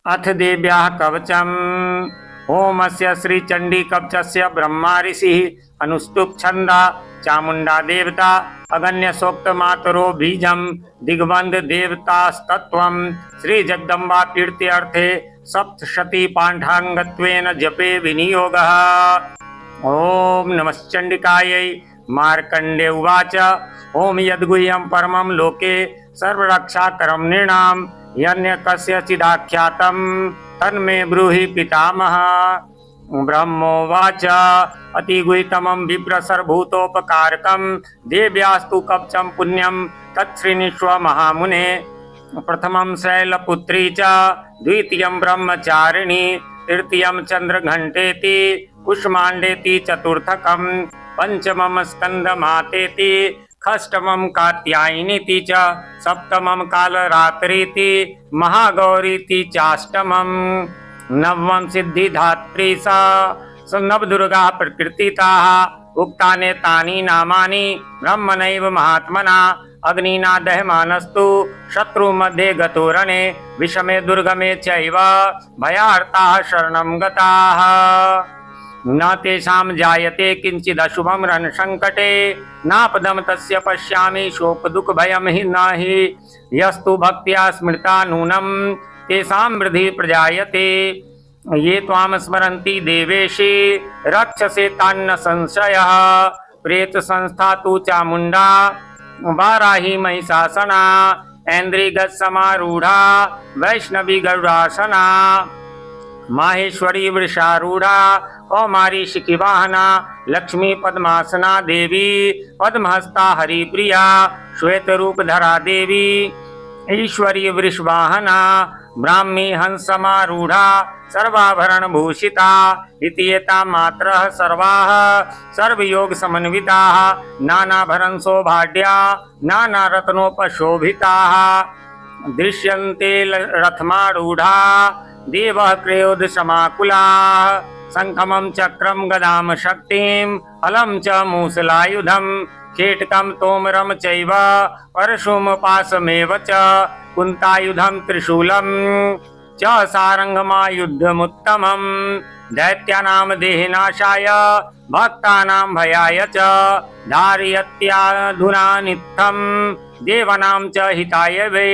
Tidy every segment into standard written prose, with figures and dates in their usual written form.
अथ देव्याः कवचम्। होमस्य श्रीचण्डीकवचस्य ब्रह्मा ऋषिः अनुष्टुप् छन्दा चामुण्डा देवता अगण्यसोक्तमातरो बीजं दिग्बन्ध देवतास्तत्त्वं श्रीजगदम्बा कीर्त्यर्थे सप्तशती पाण्डाङ्गत्वेन जपे विनियोगः। ॐ नमश्चण्डिकायै। मार्कण्डे उवाच। ओम यद्गुह्यं परमं लोके सर्वरक्षाकरं नृणां यन्यकस्यचिदाख्यातं तन्मे ब्रूहि पितामह। ब्रह्मोवाच। अतिगुह्यतमं विप्रसर्वभूतोपकारकं देव्यास्तु कवचं पुण्यं तच्छृणुष्व महामुने। प्रथमं शैलपुत्री च द्वितीयं ब्रह्मचारिणी तृतीयं चन्द्रघण्टेति कुष्माण्डेति चतुर्थकं पंचमं स्कंदमातेति षष्ठमं कात्यायनीति च सप्तमं कालरात्रीति महागौरीति चाष्टमं नवमं सिद्धिधात्री सा नवदुर्गा प्रकृतिताः। उक्तानि तानि नामानि ब्रह्मणैव महात्मना अग्निना दह्यमानस्तु शत्रु मध्ये गतो रणे विषमे दुर्गमे चैव भयार्ताः शरणं गताः। न तेषां जायते किंचिदशुभं रणसंकटे नापदं तस्य पश्यामि शोकदुःखभयं हि न हि यस्तु भक्त्या स्मृता नूनं तेषां वृद्धि प्रजायते। ये त्वां स्मरन्ति देवेशि रक्षसे तान्न संशयः। प्रेत संस्था तु चामुण्डा वाराही महिषासना ऐन्द्रियगजसमारूढ़ा वैष्णवी गरुडासना माहेश्वरी वृषारूढ़ा कौमारी शिखिवाहना लक्ष्मी पद्मासना देवी पद्महस्ता हरिप्रिया श्वेतरूपधरा देवी ईश्वरी वृषवाहना ब्राह्मी हंसमारूढ़ा सर्वाभरण भूषिता इति एतां मात्रः सर्वाः सर्वयोग समन्विताः नानाभरण सौभाग्या नानारत्नोपशोभिताः दृश्यन्ते रथमारूढ़ा देवः क्रेयोद समाकुलाः शङ्खमं चक्रं गदां शक्तिं हलं च मूसलायुधं खेटकं तोमरं चैव परशुमपाशमेव च कुन्तायुधं त्रिशूलं च सारङ्गमायुधमुत्तमं दैत्यानां देहनाशाय भक्तानां भयाय च धारयत्याधुना नित्यं देवानां च हिताय वै।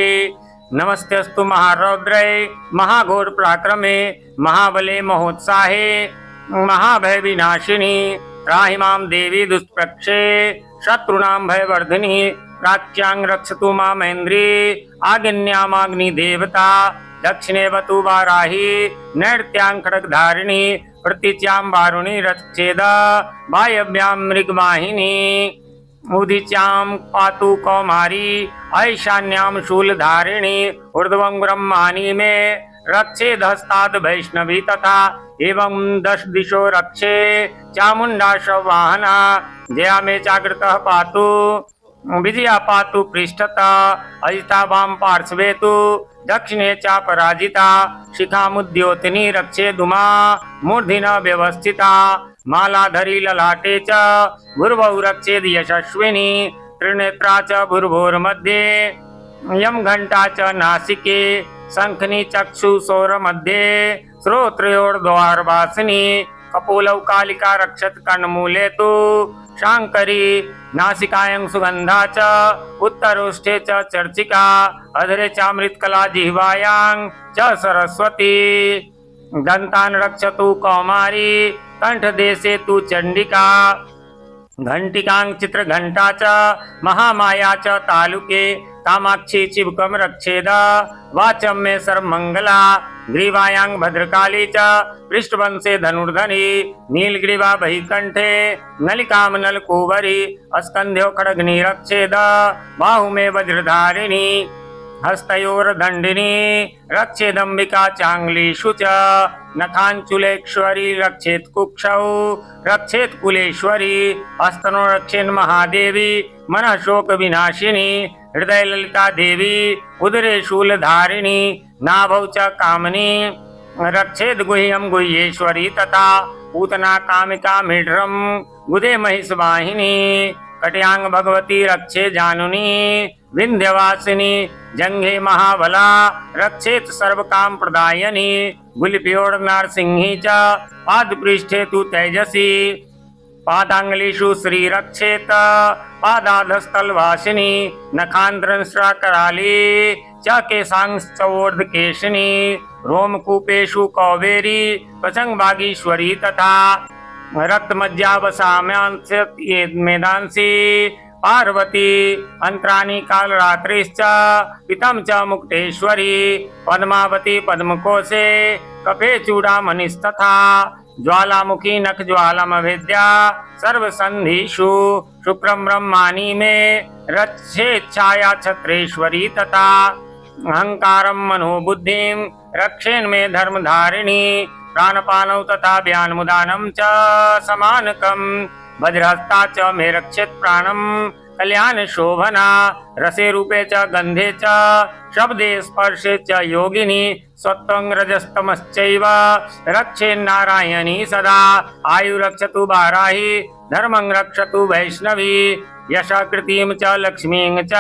नमस्तेस्तु महारौद्रे महाघोर पराक्रमे महाबले महोत्साहे महाभय विनाशिनी त्राहि मां देवी दुष्प्रक्षे शत्रूणां भयवर्धिनी प्राच्यां रक्षतु मामेन्द्री आग्न्यामाग्निदेवता दक्षिणेवतु वाराही नैऋत्यां खड्गधारिणी प्रतीच्यां वारुणी रक्षेद वायव्यां मृगवाहिनी उदीच्यां पातु कौमारी ऐशान्यां शूलधारिणी ऊर्ध्वं ब्रह्माणि मे रक्षेद हस्ताद् वैष्णवी तथा एवं दश दिशो रक्षे चामुण्डा शववाहना जया मे जागृतः पातु विजया पातु पृष्ठतः अजिता वां पार्श्वे तु दक्षिणे च पराजिता शिखामुद्योतिनी रक्षेदुमा मूर्धिना व्यवस्थिता मालाधरी ललाटे च भूर्भुवः रक्षेद यशस्विनी त्रिनेत्रा च भूर्भुवोर्मध्ये यं घंटा च नासिके शंखनी चक्षुषोर्मध्ये श्रोत्रयोर्द्वारवासिनी कपोलौ कालिका रक्षत कर्णमूले तु शांकरी नासिकायां सुगंधा च उत्तरोष्ठे च चर्चिका अधरे चामृतकला जिह्वायां च सरस्वती दन्तान् रक्षतु कौमारी कंठदेशे तु चंडिका घंटिकां चित्रघंटा च महामाया च तालुके कामाक्षी चिबकं रक्षेद वाचं मे सर्वमंगला ग्रीवायां भद्रकाली च पृष्ठवंशे धनुर्धरी नीलग्रीवा बहिकंठे नलिकां नलकूबरी अस्कंध्यो खड्गनी रक्षेद बाहु मे वज्रधारिणी हस्तयोर्दंडिनी रक्षेदंबिका चांगलीषु च नखांचुलेश्वरी रक्षेत कुक्षौ रक्षेत कुलेश्वरी हस्तनो रक्षेन् महादेवी मनः शोक विनाशिनी हृदय ललिता देवी उदरे शूलधारिणी नाभौ च कामनी रक्षेद गुह्यं गुह्येश्वरी तथा पूतना कामिका मिढ्रं गुदे महिषवाहिनी कट्यांग भगवती रक्षे जानुनी विंध्यवासिनी जंघे महाबला रक्षेत सर्व काम प्रदायनी गुलिप्योड़ नारसिंही च पादपृष्ठे तु तेजसी पादांगलीषु श्री रक्षेत पादाधस्तलवासिनी नखांध्रंश्रा कराली च केशांश्चोर्ध्वकेशिनी रोमकूपेषु कौबेरी पचंगबागीश्वरी तथा रक्तमज्जावसाम्यांसी पार्वती अंतराणी कालरात्रिश्च पितम च मुक्तेश्वरी पद्मावती पद्मकोशे कपे चूड़ामणिस्तथा ज्वालामुखी नख ज्वालमभिद्या सर्वसन्धिषु शुक्रम ब्रह्माणी में रक्षेच्छाया छत्रेश्वरी तथा अहंकारम मनोबुद्धिम रक्षेन में धर्मधारिणी प्राणपानौ तथा व्यानमुदानं च समानकम् वज्रहस्ता च मे रक्षेत् प्राणम कल्याण शोभना रसे रूपे च गंधे च शब्दे स्पर्शे च योगिनी सत्वं रजस्तमश्चैव रक्षे नारायणी सदा आयु रक्षतु बाराही धर्मं रक्षतु वैष्णवी यशकृतिं च लक्ष्मीं च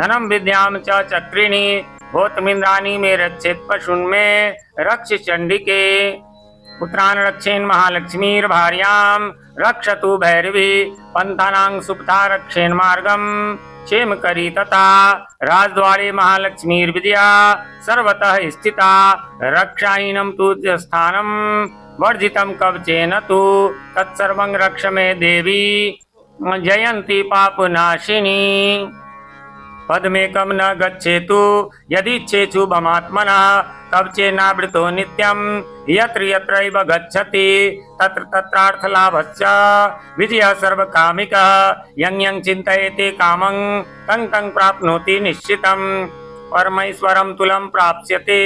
धनं विद्यां च चक्रिणी भूतमिन्द्राणी में रक्षेत् पशून् में रक्ष चंडिके पुत्रान् रक्षेन् महालक्ष्मीर्भार्यां रक्षतु भैरवी पंथानां सुप्ता रक्षेन् मार्गं क्षेमकरी तथा राजद्वारे महालक्ष्मीर्विद्या सर्वतः स्थिता रक्षाहीनं तु स्थानं वर्जितं कवचेन तु तत्सर्वं रक्ष मे देवी जयन्ती पापनाशिनी पद्मेकं न गच्छेतु यदिच्छेषु भमात्मनः कवचेनावृतो नित्यं यत्र यत्रैव गच्छति तत्र तत्रार्थलाभश्च विजयः सर्वकामिकः यं यं चिन्तयते कामं तं तं प्राप्नोति निश्चितम् परमेश्वरं तुलं प्राप्स्यते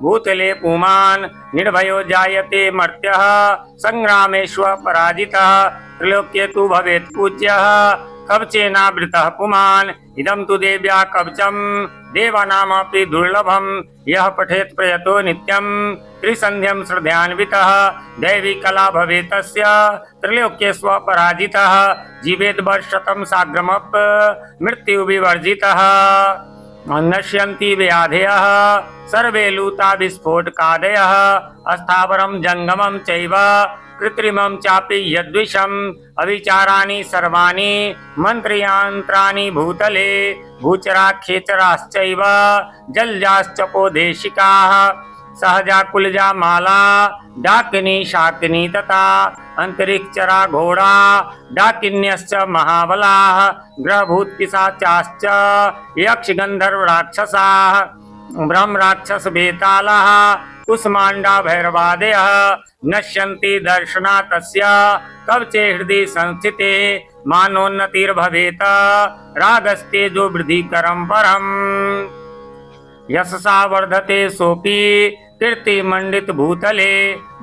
भूतले पुमान् निर्भयो जायते मर्त्यः संग्रामेष्व पराजितः त्रिलोक्ये तु भवेत् पूज्यः कवचेनावृतः पुमान् इदं तु देव्या कवचं देवानामपि दुर्लभं यः पठेत् प्रयतो नित्यं त्रिसन्ध्यं श्रद्धयान्वितः दैवी कला भवेत् तस्य त्रिलोक्ये स्वपराजितः जीवेत् वर्षशतं साग्रमप् मृत्युविवर्जितः नश्यन्ति व्याधयः सर्वे लूता विस्फोटकादयः अस्थावरं जंगमं चैव कृत्रिमं चापि यद्विषम् अविचाराणि सर्वाणि मन्त्रयन्त्राणि भूतले भूचरा खेचराश्चैव जलजाश्चपोदेशिकाः सहजा कुलजा माला डाकिनी शाकिनी तथा अंतरिक्षरा घोड़ा डाकिन्यश्च महाबलाः ग्रहभूत पिशाचाश्च यक्ष गंधर्व राक्षसाः ब्रह्म राक्षस बेतालाः कुष्मांडा भैरवादयः नश्यन्ति दर्शना तस्य कवचे हृदि संस्थिते मानोन्नतिर्भवेत् रागस्तेजो वृद्धिकरं परम् यशसा वर्धते सोऽपि कीर्तिमण्डित भूतले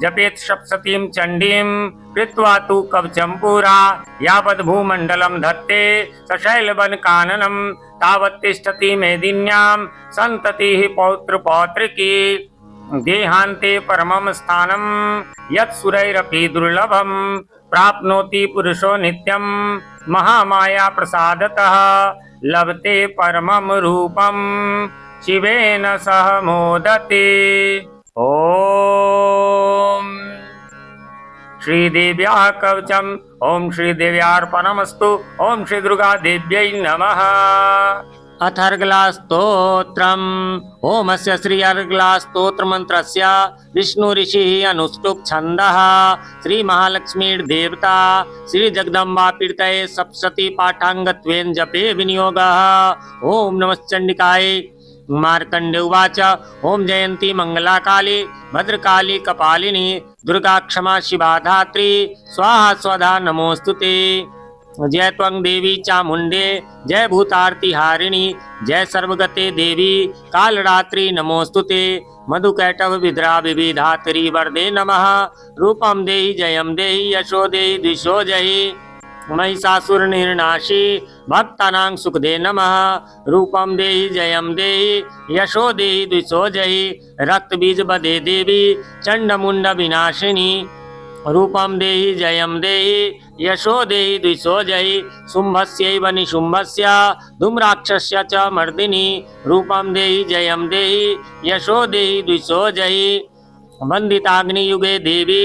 जपेत् सप्तशतीं चण्डीं कृत्वा तु कवचं पुरा यावद् भूमण्डलं धत्ते सशैलवनकाननं तावत् तिष्ठति मेदिन्यां सन्ततिः पौत्रपौत्रिकी देहान्ते परमं स्थानं यत् सुरैरपि दुर्लभं प्राप्नोति पुरुषो नित्यं महामाया प्रसादतः लभते परमं रूपं शिवेन सह मोदते। ओम श्रीदेव्याः कवचम् ओम श्रीदेव्यार्पणमस्तु। ओम श्री दुर्गा देव्यै नमः। अथर्गलास्तोत्रम् ओमस्य श्री अर्गलास्तोत्रमन्त्रस्य विष्णु ऋषिः अनुष्टुप् छन्दः श्री महालक्ष्मीर्देवता श्री जगदम्बा पीडितये सप्तशती पाठाङ्गत्वेन जपे विनियोगः। ओम नमश्चण्डिकायै। मार्कण्डे उवाच ओम जयन्ती मंगला काली भद्रकाली कपालिनी दुर्गा क्षमा शिवा धात्री स्वाहा स्वधा नमोस्तुते। जय त्वं देवी चामुण्डे जय भूतार्ति हारिणी जय सर्वगते देवी कालरात्रि नमोस्तुते। मधुकैटभ विद्रा विविधात्री वरदे नमः। रूपं देहि जयं देहि यशो देहि द्विषो जहि महिषासुर निर्नाशी भक्तानां सुखदे नमः। रूपं देहि जयं देहि यशो देहि द्विषो जहि रक्त बीज बदे देवी चंडमुंड विनाशिनी रूपम देहि जयम देहि यशो देहि द्विषो जयि शुंभस्यैव निशुंभस्य धूम्राक्षस्य च मर्दिनी रूपम देहि जयम देहि यशो देहि द्विषो जयि वंदिताग्नियुगे देवी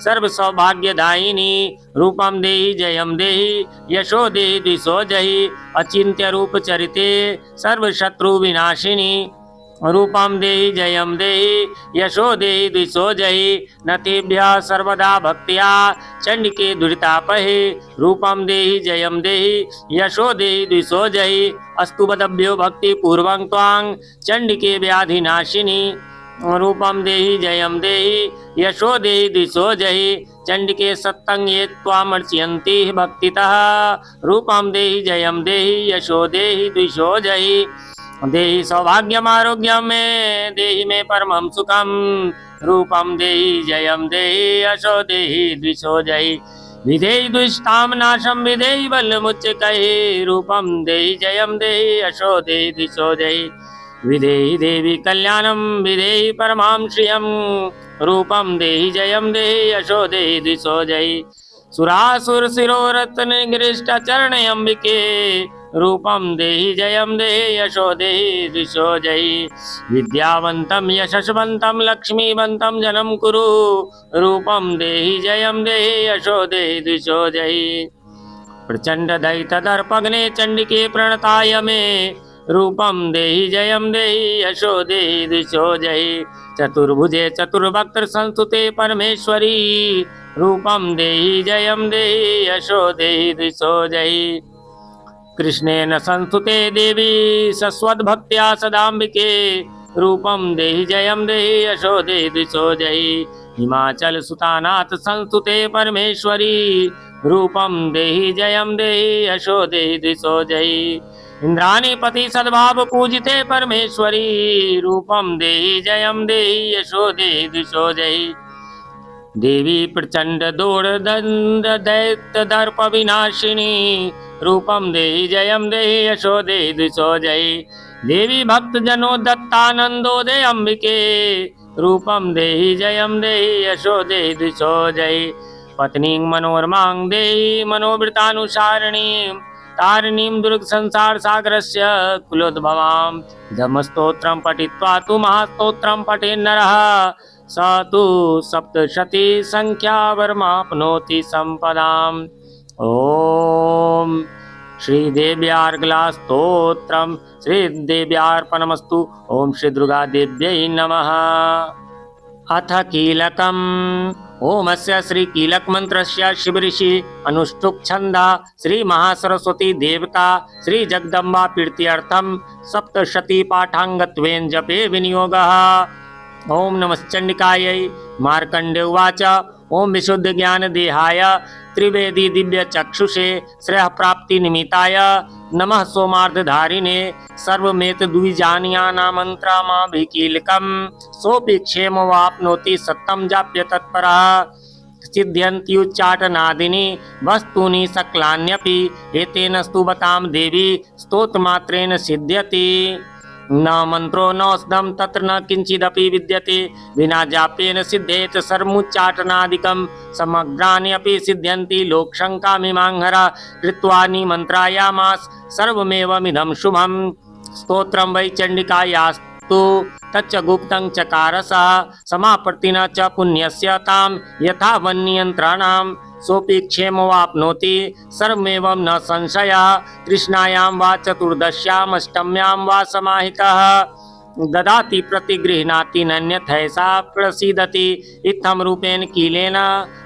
सर्व सौभाग्यदायिनी रूपम देहि जयम देहि यशो देहि द्विषो जयि अचिंत्य रूप चरिते सर्व शत्रु विनाशिनी रूपम देहि जयम देहि यशो देहि द्विषो जयि नतेभ्यः सर्वदा भक्त्या चंडिके दुरितापहे रूपम देहि जयम देहि यशो देहि द्विषो जयि अस्तु बदभ्यो भक्ति पूर्वं त्वां चंडिके व्याधिनाशिनी रूपम देहि जयम देहि यशो देहि द्विषो जयि चंडिके सत्तं ये त्वामर्चयन्ति भक्तितः रूपम देहि जयम देहि यशो देहि द्विषो जयि देहि सौभाग्यम आरोग्यम में देहि में परमं सुखम रूपम देहि जयम देहि यशो देहि द्विषो जयि विधेहि दुष्टाम नाशम विधेहि बलमुच्चकैः रूपम देहि जयम देहि यशो देहि द्विषो जयि विधेहि देवी कल्याणम विधेहि परमां श्रियं रूपम देहि जयम देहि यशो देहि द्विषो जयि सुरासुर शिरोरत्न निगृष्ट चरण अंबिके रूपम देहि जयम देहि यशो देहि द्विषो जयि विद्यावंतम यशस्वंतम लक्ष्मीवंतम जनम कुरु रूपम देहि जयम देहि यशो देहि द्विषो जयि प्रचंड दैत दर्पग्ने चंडिके प्रणताय मे रूपम देहि जयम देहि यशो देहि द्विषो जयि चतुर्भुजे चतुर्भक्त संस्तुते परमेश्वरी रूपम देहि जयम देहि यशो देहि द्विषो जयि कृष्णेन संस्तुते देवी सस्वद्भक्त्या सदाम्बिके रूपम देहि जयम देहि यशो देहि द्विषो जयि हिमाचल सुतानाथ संस्तुते परमेश्वरी रूपम देहि जयम देहि यशो देहि द्विषो जयि इंद्राणी पति सद्भाव पूजिते परमेश्वरी रूपम देहि जयम देहि यशो देहि द्विषो जयि देवी प्रचंड दोड़ दंड दैत्य दर्प विनाशिनी रूपम देहि जयम देहि यशो देहि द्विषो जयि देवी भक्त जनो दत्तानंदोदय अंबिके रूपम देहि जयम देहि यशो देहि द्विषो जयि पत्नी मनोरमां देहि मनोवृतानुसारिणी तारिणीं दुर्ग संसार सागरस्य कुलोद्भवां धम्मस्तोत्रं पठित्वा तु महास्तोत्रं पठेन्नरः स तु सप्तशती संख्यावरमाप्नोति संपदाम् ओम श्रीदेव्यार्गलास्तोत्रं श्रीदेव्यार्पणमस्तु ओम श्री दुर्गा देव्यै नमः। अथ कीलकम् ओमस्य श्री कीलक मंत्रस्य शिवऋषि अनुष्ठुप छंदा श्री महासरस्वती देवता श्री जगदम्बा प्रीत्यर्थम सप्तशती पाठांगत्वेन जपे विनियोगः। ओम नमश्चंडिकायै। मार्कंडे उवाच ओम विशुद्ध ज्ञान देहाय त्रिवेदी दिव्य चक्षुषे श्रेय प्राप्ति निमित्ताय नमः सोमार्धधारिणे सर्वमेत द्विजानीयानामन्त्रमाभिकीलकम् सोऽपि क्षेमवाप्नोति सत्तं जाप्य तत्परः सिद्ध्यन्ति उच्चाटनादिनी वस्तूनि सकलान्यपि एतेन स्तुवतां देवी स्तोत्रमात्रेण सिद्ध्यति। न मंत्रो नौषधं तत्र न किंचिदपि विद्यते विना जाप्येन सिद्धेत सर्वमुच्चाटनादिकं समग्राणि अपि सिद्ध्यन्ति लोकशङ्कामिमांहरा कृत्वा निमन्त्रायामास सर्वमेवमिदं शुभं स्तोत्रं वै चण्डिकायास्तु तच्च गुप्तं चकारसः समापर्तिना च पुण्यस्य तां यथा वन्नियन्त्राणां सोऽपि क्षेमवाप्नोति सर्वमेवं न संशयः। कृष्णायां वा चतुर्दश्याम् अष्टम्यां वा समाहितः ददाति प्रतिगृह्णाति नन्यथैषा प्रसीदति इत्थं रूपेण कीलेन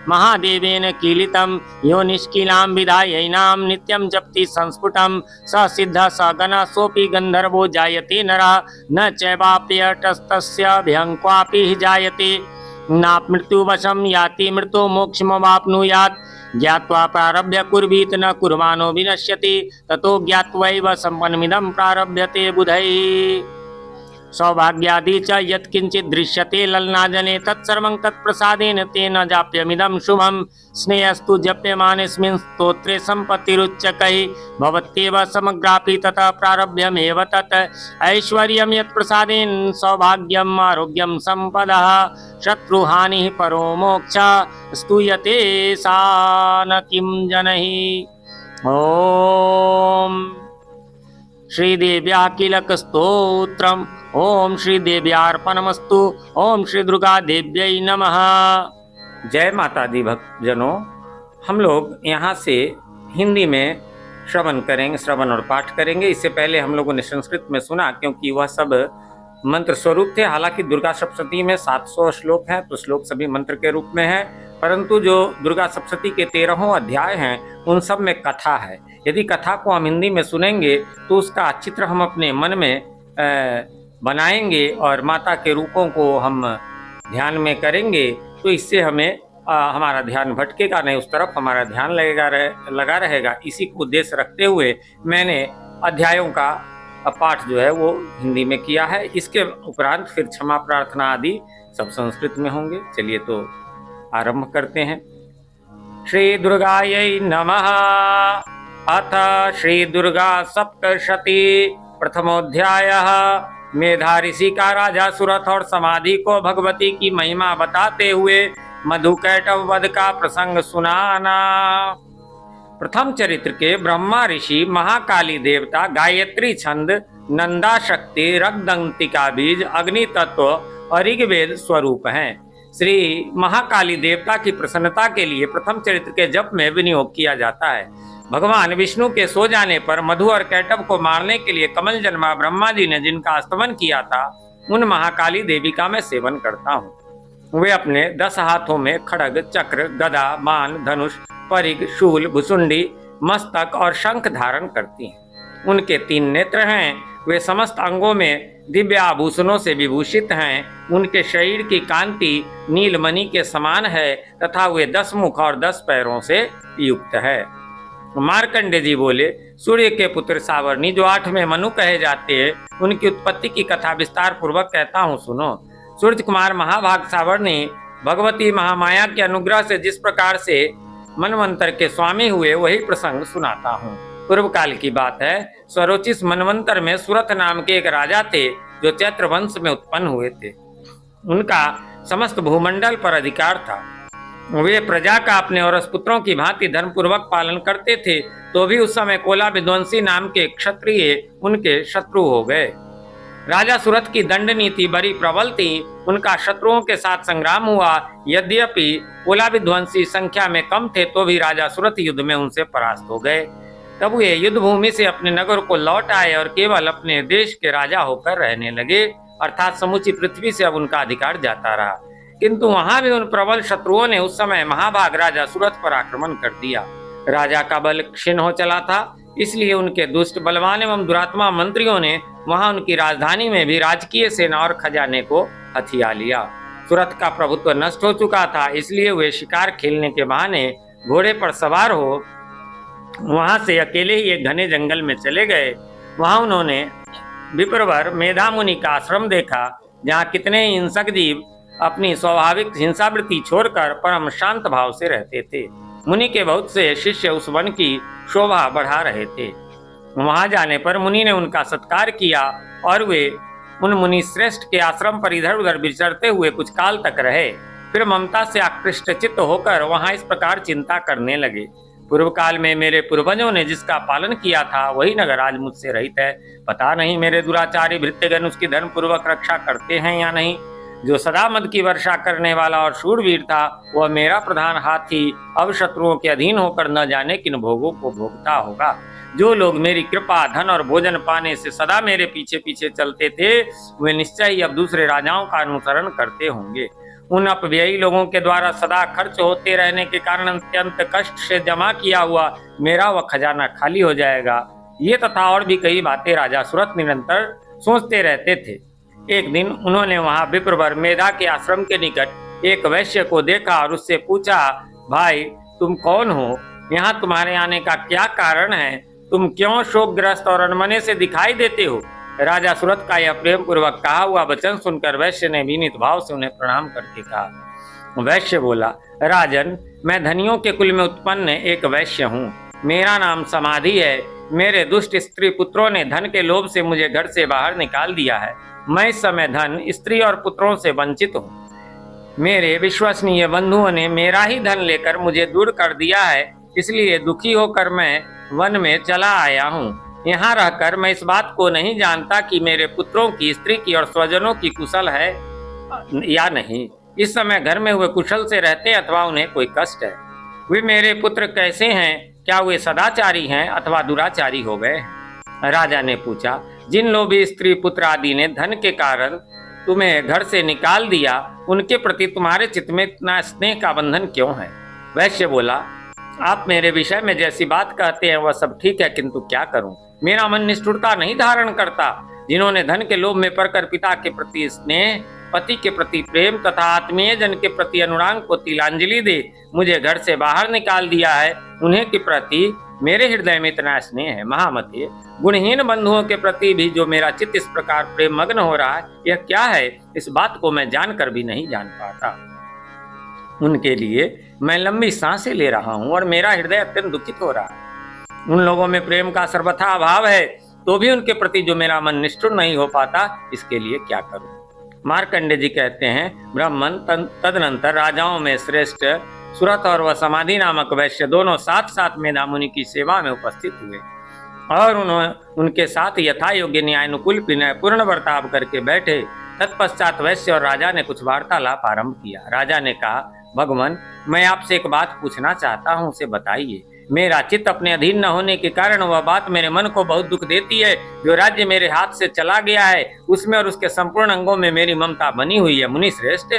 महादेवेन कीलितं यो निष्कीलां विधायैनां नित्यं जपति संस्फुटं स सिद्धः स गणः सोऽपि गन्धर्वो जायते नरः न चैवाप्यतस्तस्य भयङ्क्वापि जायते नामृत्युवशं याति मृतो मोक्षमवाप्नुयात् ज्ञात्वा प्रारभ्य कुर्वीत न कुर्वाणो विनश्यति ततो ज्ञात्वैव सम्पन्नमिदं प्रारभ्यते बुधैः। सौभाग्यादि च यत्किंचित् दृश्यते ललनाजने तत्सर्वं तत्प्रसादेन तेन जाप्यमिदं शुभं स्नेहस्तु जप्यमानेऽस्मिन् स्तोत्रे सम्पत्तिरुच्यकैः भवत्येव समग्रापि ततः प्रारभ्यमेव तत् ऐश्वर्यं यत्प्रसादेन सौभाग्यम् आरोग्यं सम्पदः शत्रुहानिः परो मोक्षः स्तूयते सा न किं जनैः। ॐ श्रीदेव्या किलक स्तोत्रम। ओम श्रीदेव्यार्पणमस्तु। ओम श्री दुर्गा देव्यै नमः। जय माता दी भक्तजनों, हम लोग यहाँ से हिंदी में श्रवण और पाठ करेंगे। इससे पहले हम लोगों ने संस्कृत में सुना, क्योंकि वह सब मंत्र स्वरूप थे। हालांकि दुर्गा सप्तशती में 700 श्लोक हैं, तो श्लोक सभी मंत्र के रूप में है, परंतु जो दुर्गा सप्तशती के 13 अध्याय हैं उन सब में कथा है। यदि कथा को हम हिंदी में सुनेंगे तो उसका चित्र हम अपने मन में बनाएंगे और माता के रूपों को हम ध्यान में करेंगे, तो इससे हमें हमारा ध्यान भटकेगा नहीं, उस तरफ हमारा ध्यान लगा रहेगा। इसी को उद्देश्य रखते हुए मैंने अध्यायों का पाठ जो है वो हिंदी में किया है। इसके उपरांत फिर क्षमा प्रार्थना आदि सब संस्कृत में होंगे। चलिए तो आरंभ करते हैं। श्री दुर्गायै नमः। अथ श्री दुर्गा सप्तशती प्रथमोध्यायः। मेधा ऋषि का राजा सुरथ और समाधि को भगवती की महिमा बताते हुए मधुकैटभ वध का प्रसंग सुनाना। प्रथम चरित्र के ब्रह्मा ऋषि महाकाली देवता गायत्री छंद नंदा शक्ति रक्तदंतिका बीज अग्नि तत्व और ऋग्वेद स्वरूप हैं। श्री महाकाली देवता की प्रसन्नता के लिए प्रथम चरित्र के जप में विनियोग किया जाता है। भगवान विष्णु के सो जाने पर मधु और कैटभ को मारने के लिए कमल जन्मा ब्रह्मा जी ने जिनका स्तमन किया था, उन महाकाली देवी का मैं सेवन करता हूँ। वे अपने 10 हाथों में खड्ग, चक्र, गदा, बाण, धनुष, परिघ, शूल, भुसुंडी, मस्तक और शंख धारण करती हैं। उनके 3 नेत्र हैं। वे समस्त अंगों में दिव्य आभूषणों से विभूषित हैं। उनके शरीर की कांति नीलमणि के समान है तथा वे 10 मुख और 10 पैरों से युक्त है। मार्कंडे जी बोले, सूर्य के पुत्र सावर्णी जो 8वें मनु कहे जाते हैं, उनकी उत्पत्ति की कथा विस्तार पूर्वक कहता हूँ, सुनो। सूर्य कुमार महाभाग सावर्णी भगवती महामाया के अनुग्रह से जिस प्रकार से मनवंतर के स्वामी हुए, वही प्रसंग सुनाता हूँ। पूर्व काल की बात है। स्वरोचिष मनवंतर में सुरथ नाम के एक राजा थे जो चैत्र वंश में उत्पन्न हुए थे। उनका समस्त भूमंडल पर अधिकार था। वे प्रजा का अपने और पुत्रों की भांति धर्मपूर्वक पालन करते थे, तो भी उस समय कोला विध्वंसी नाम के क्षत्रिय उनके शत्रु हो गए। राजा सुरथ की दंड नीति बड़ी प्रबल थी। उनका शत्रुओं के साथ संग्राम हुआ। यद्यपि कोला विध्वंसी संख्या में कम थे, तो भी राजा सुरथ युद्ध में उनसे परास्त हो गए। तब वे युद्ध भूमि से अपने नगर को लौट आए और केवल अपने देश के राजा होकर रहने लगे, अर्थात समूची पृथ्वी से अब उनका अधिकार जाता रहा। किंतु वहां भी उन प्रबल शत्रुओं ने उस समय महाभाग राजा सुरथ पर आक्रमण कर दिया। राजा का बल क्षीण हो चला था, इसलिए उनके दुष्ट, बलवान एवं दुरात्मा मंत्रियों ने वहां उनकी राजधानी में भी राजकीय सेना और खजाने को हथिया लिया। सुरथ का प्रभुत्व नष्ट हो चुका था, इसलिए वे शिकार खेलने के बहाने घोड़े पर सवार हो वहां से अकेले ही एक घने जंगल में चले गए। वहां उन्होंने विप्रवर मेधा मुनि का आश्रम देखा, जहाँ कितने हिंसक जीव अपनी स्वाभाविक हिंसावृत्ति छोड़कर परम शांत भाव से रहते थे। मुनि के बहुत से शिष्य उस वन की शोभा बढ़ा रहे थे। वहां जाने पर मुनि ने उनका सत्कार किया और वे उन मुनि श्रेष्ठ के आश्रम पर इधर उधर विचरते हुए कुछ काल तक रहे। फिर ममता से आकृष्ट चित्त होकर वहां इस प्रकार चिंता करने लगे, पूर्व काल में मेरे पूर्वजों ने जिसका पालन किया था, वही नगर आज मुझसे रहित है। पता नहीं मेरे दुराचारी भृत्यगण उसकी धर्म पूर्वक रक्षा करते हैं या नहीं। जो सदा मद की वर्षा करने वाला और शूरवीर था, वह मेरा प्रधान हाथी अब शत्रुओं के अधीन होकर न जाने किन भोगों को भोगता होगा। जो लोग मेरी कृपा, धन और भोजन पाने से सदा मेरे पीछे पीछे चलते थे, वे निश्चय ही अब दूसरे राजाओं का अनुसरण करते होंगे। उन अपव्ययी लोगों के द्वारा सदा खर्च होते रहने के कारण अत्यंत कष्ट से जमा किया हुआ मेरा वह खजाना खाली हो जाएगा। ये तथा और भी कई बातें राजा सुरथ निरंतर सोचते रहते थे। एक दिन उन्होंने वहां विप्रवर मेधा के आश्रम के निकट एक वैश्य को देखा और उससे पूछा, भाई तुम कौन हो? यहाँ तुम्हारे आने का क्या कारण है? तुम क्यों शोकग्रस्त और अनमने से दिखाई देते हो? राजा सुरथ का यह प्रेम पूर्वक कहा हुआ वचन सुनकर वैश्य ने विनीत भाव से उन्हें प्रणाम करके कहा। वैश्य बोला, राजन, मैं धनियों के कुल में उत्पन्न एक वैश्य हूँ। मेरा नाम समाधि है। मेरे दुष्ट स्त्री पुत्रों ने धन के लोभ से मुझे घर से बाहर निकाल दिया है। मैं इस समय धन, स्त्री और पुत्रों से वंचित हूँ। मेरे विश्वसनीय बंधुओं ने मेरा ही धन लेकर मुझे दूर कर दिया है, इसलिए दुखी होकर मैं वन में चला आया हूँ। यहाँ रहकर मैं इस बात को नहीं जानता कि मेरे पुत्रों की, स्त्री की और स्वजनों की कुशल है या नहीं। इस समय घर में वे कुशल से रहते अथवा उन्हें कोई कष्ट है। वे मेरे पुत्र कैसे हैं? क्या वे सदाचारी हैं अथवा दुराचारी हो गए? राजा ने पूछा, जिन लोभी स्त्री पुत्र आदि ने धन के कारण तुम्हें घर से निकाल दिया, उनके प्रति तुम्हारे चित्त में इतना स्नेह का बंधन क्यों है? वैश्य बोला, आप मेरे विषय में जैसी बात कहते हैं वह सब ठीक है, किंतु क्या करूं? मेरा मन निष्ठुरता नहीं धारण करता। जिन्होंने धन के लोभ में पड़कर पिता के प्रति स्नेह, पति के प्रति प्रेम तथा आत्मीय जन के प्रति अनुराग को तिलांजलि दे मुझे घर से बाहर निकाल दिया है, उन्हें के प्रति मेरे हृदय में इतना स्नेह है। महामते, गुणहीन बंधुओं के प्रति भी जो मेरा चित्त इस प्रकार प्रेम मग्न हो रहा है, यह क्या है? इस बात को मैं जानकर भी नहीं जान पाता। उनके लिए मैं लंबी सांसें ले रहा हूँ और मेरा हृदय अत्यंत दुखित हो रहा है। उन लोगों में प्रेम का सर्वथा अभाव है, तो भी उनके प्रति जो मेरा मन निष्ठुर नहीं हो पाता, इसके लिए क्या करूं? मार्कंडेय जी कहते हैं, ब्राह्मण तदनंतर राजाओं में श्रेष्ठ सुरथ और वह समाधि नामक वैश्य दोनों साथ साथ मेधा मुनि की सेवा में उपस्थित हुए और उनके साथ यथा योग्य न्यायानुकूल विनय पूर्ण बर्ताव करके बैठे। तत्पश्चात वैश्य और राजा ने कुछ वार्तालाप आरंभ किया। राजा ने कहा, भगवान, मैं आपसे एक बात पूछना चाहता हूँ, उसे बताइए। मेरा चित्त अपने अधीन न होने के कारण वह बात मेरे मन को बहुत दुख देती है। जो राज्य मेरे हाथ से चला गया है, उसमें और उसके संपूर्ण अंगों में मेरी ममता बनी हुई है। मुनि श्रेष्ठ,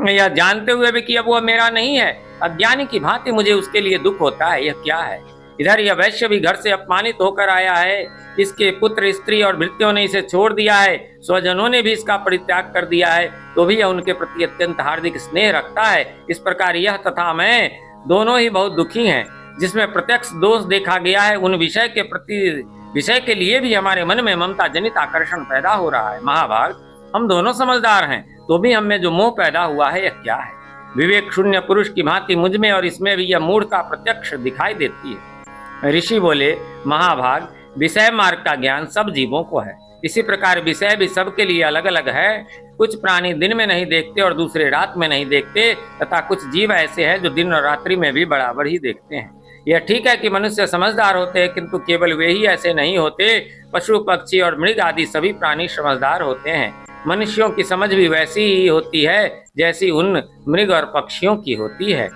यह जानते हुए भी कि अब वह मेरा नहीं है, अज्ञानी की भांति मुझे उसके लिए दुख होता है। यह क्या है? इधर यह वैश्य भी घर से अपमानित होकर आया है। इसके पुत्र, स्त्री और भृत्यों ने इसे छोड़ दिया है। स्वजनों ने भी इसका परित्याग कर दिया है, तो भी यह उनके प्रति अत्यंत हार्दिक स्नेह रखता है। इस प्रकार यह तथा मैं दोनों ही बहुत दुखी हैं। जिसमें प्रत्यक्ष दोष देखा गया है, उन विषय के लिए भी हमारे मन में ममता जनित आकर्षण पैदा हो रहा है। महाभाग, हम दोनों समझदार हैं, तो भी हम में जो मोह पैदा हुआ है, यह क्या है? विवेक शून्य पुरुष की भांति मुझ में और इसमें भी यह मूढ़ता प्रत्यक्ष दिखाई देती है। ऋषि बोले, महाभाग, विषय मार्ग का ज्ञान सब जीवों को है। इसी प्रकार विषय भी सबके लिए अलग अलग है। कुछ प्राणी दिन में नहीं देखते और दूसरे रात में नहीं देखते, तथा कुछ जीव ऐसे हैं जो दिन और रात्रि में भी बराबर ही देखते हैं। यह ठीक है कि मनुष्य समझदार होते हैं, किंतु केवल वे ही ऐसे नहीं होते। पशु, पक्षी और मृग आदि सभी प्राणी समझदार होते हैं। मनुष्यों की समझ भी वैसी ही होती है जैसी उन मृग और पक्षियों की होती है,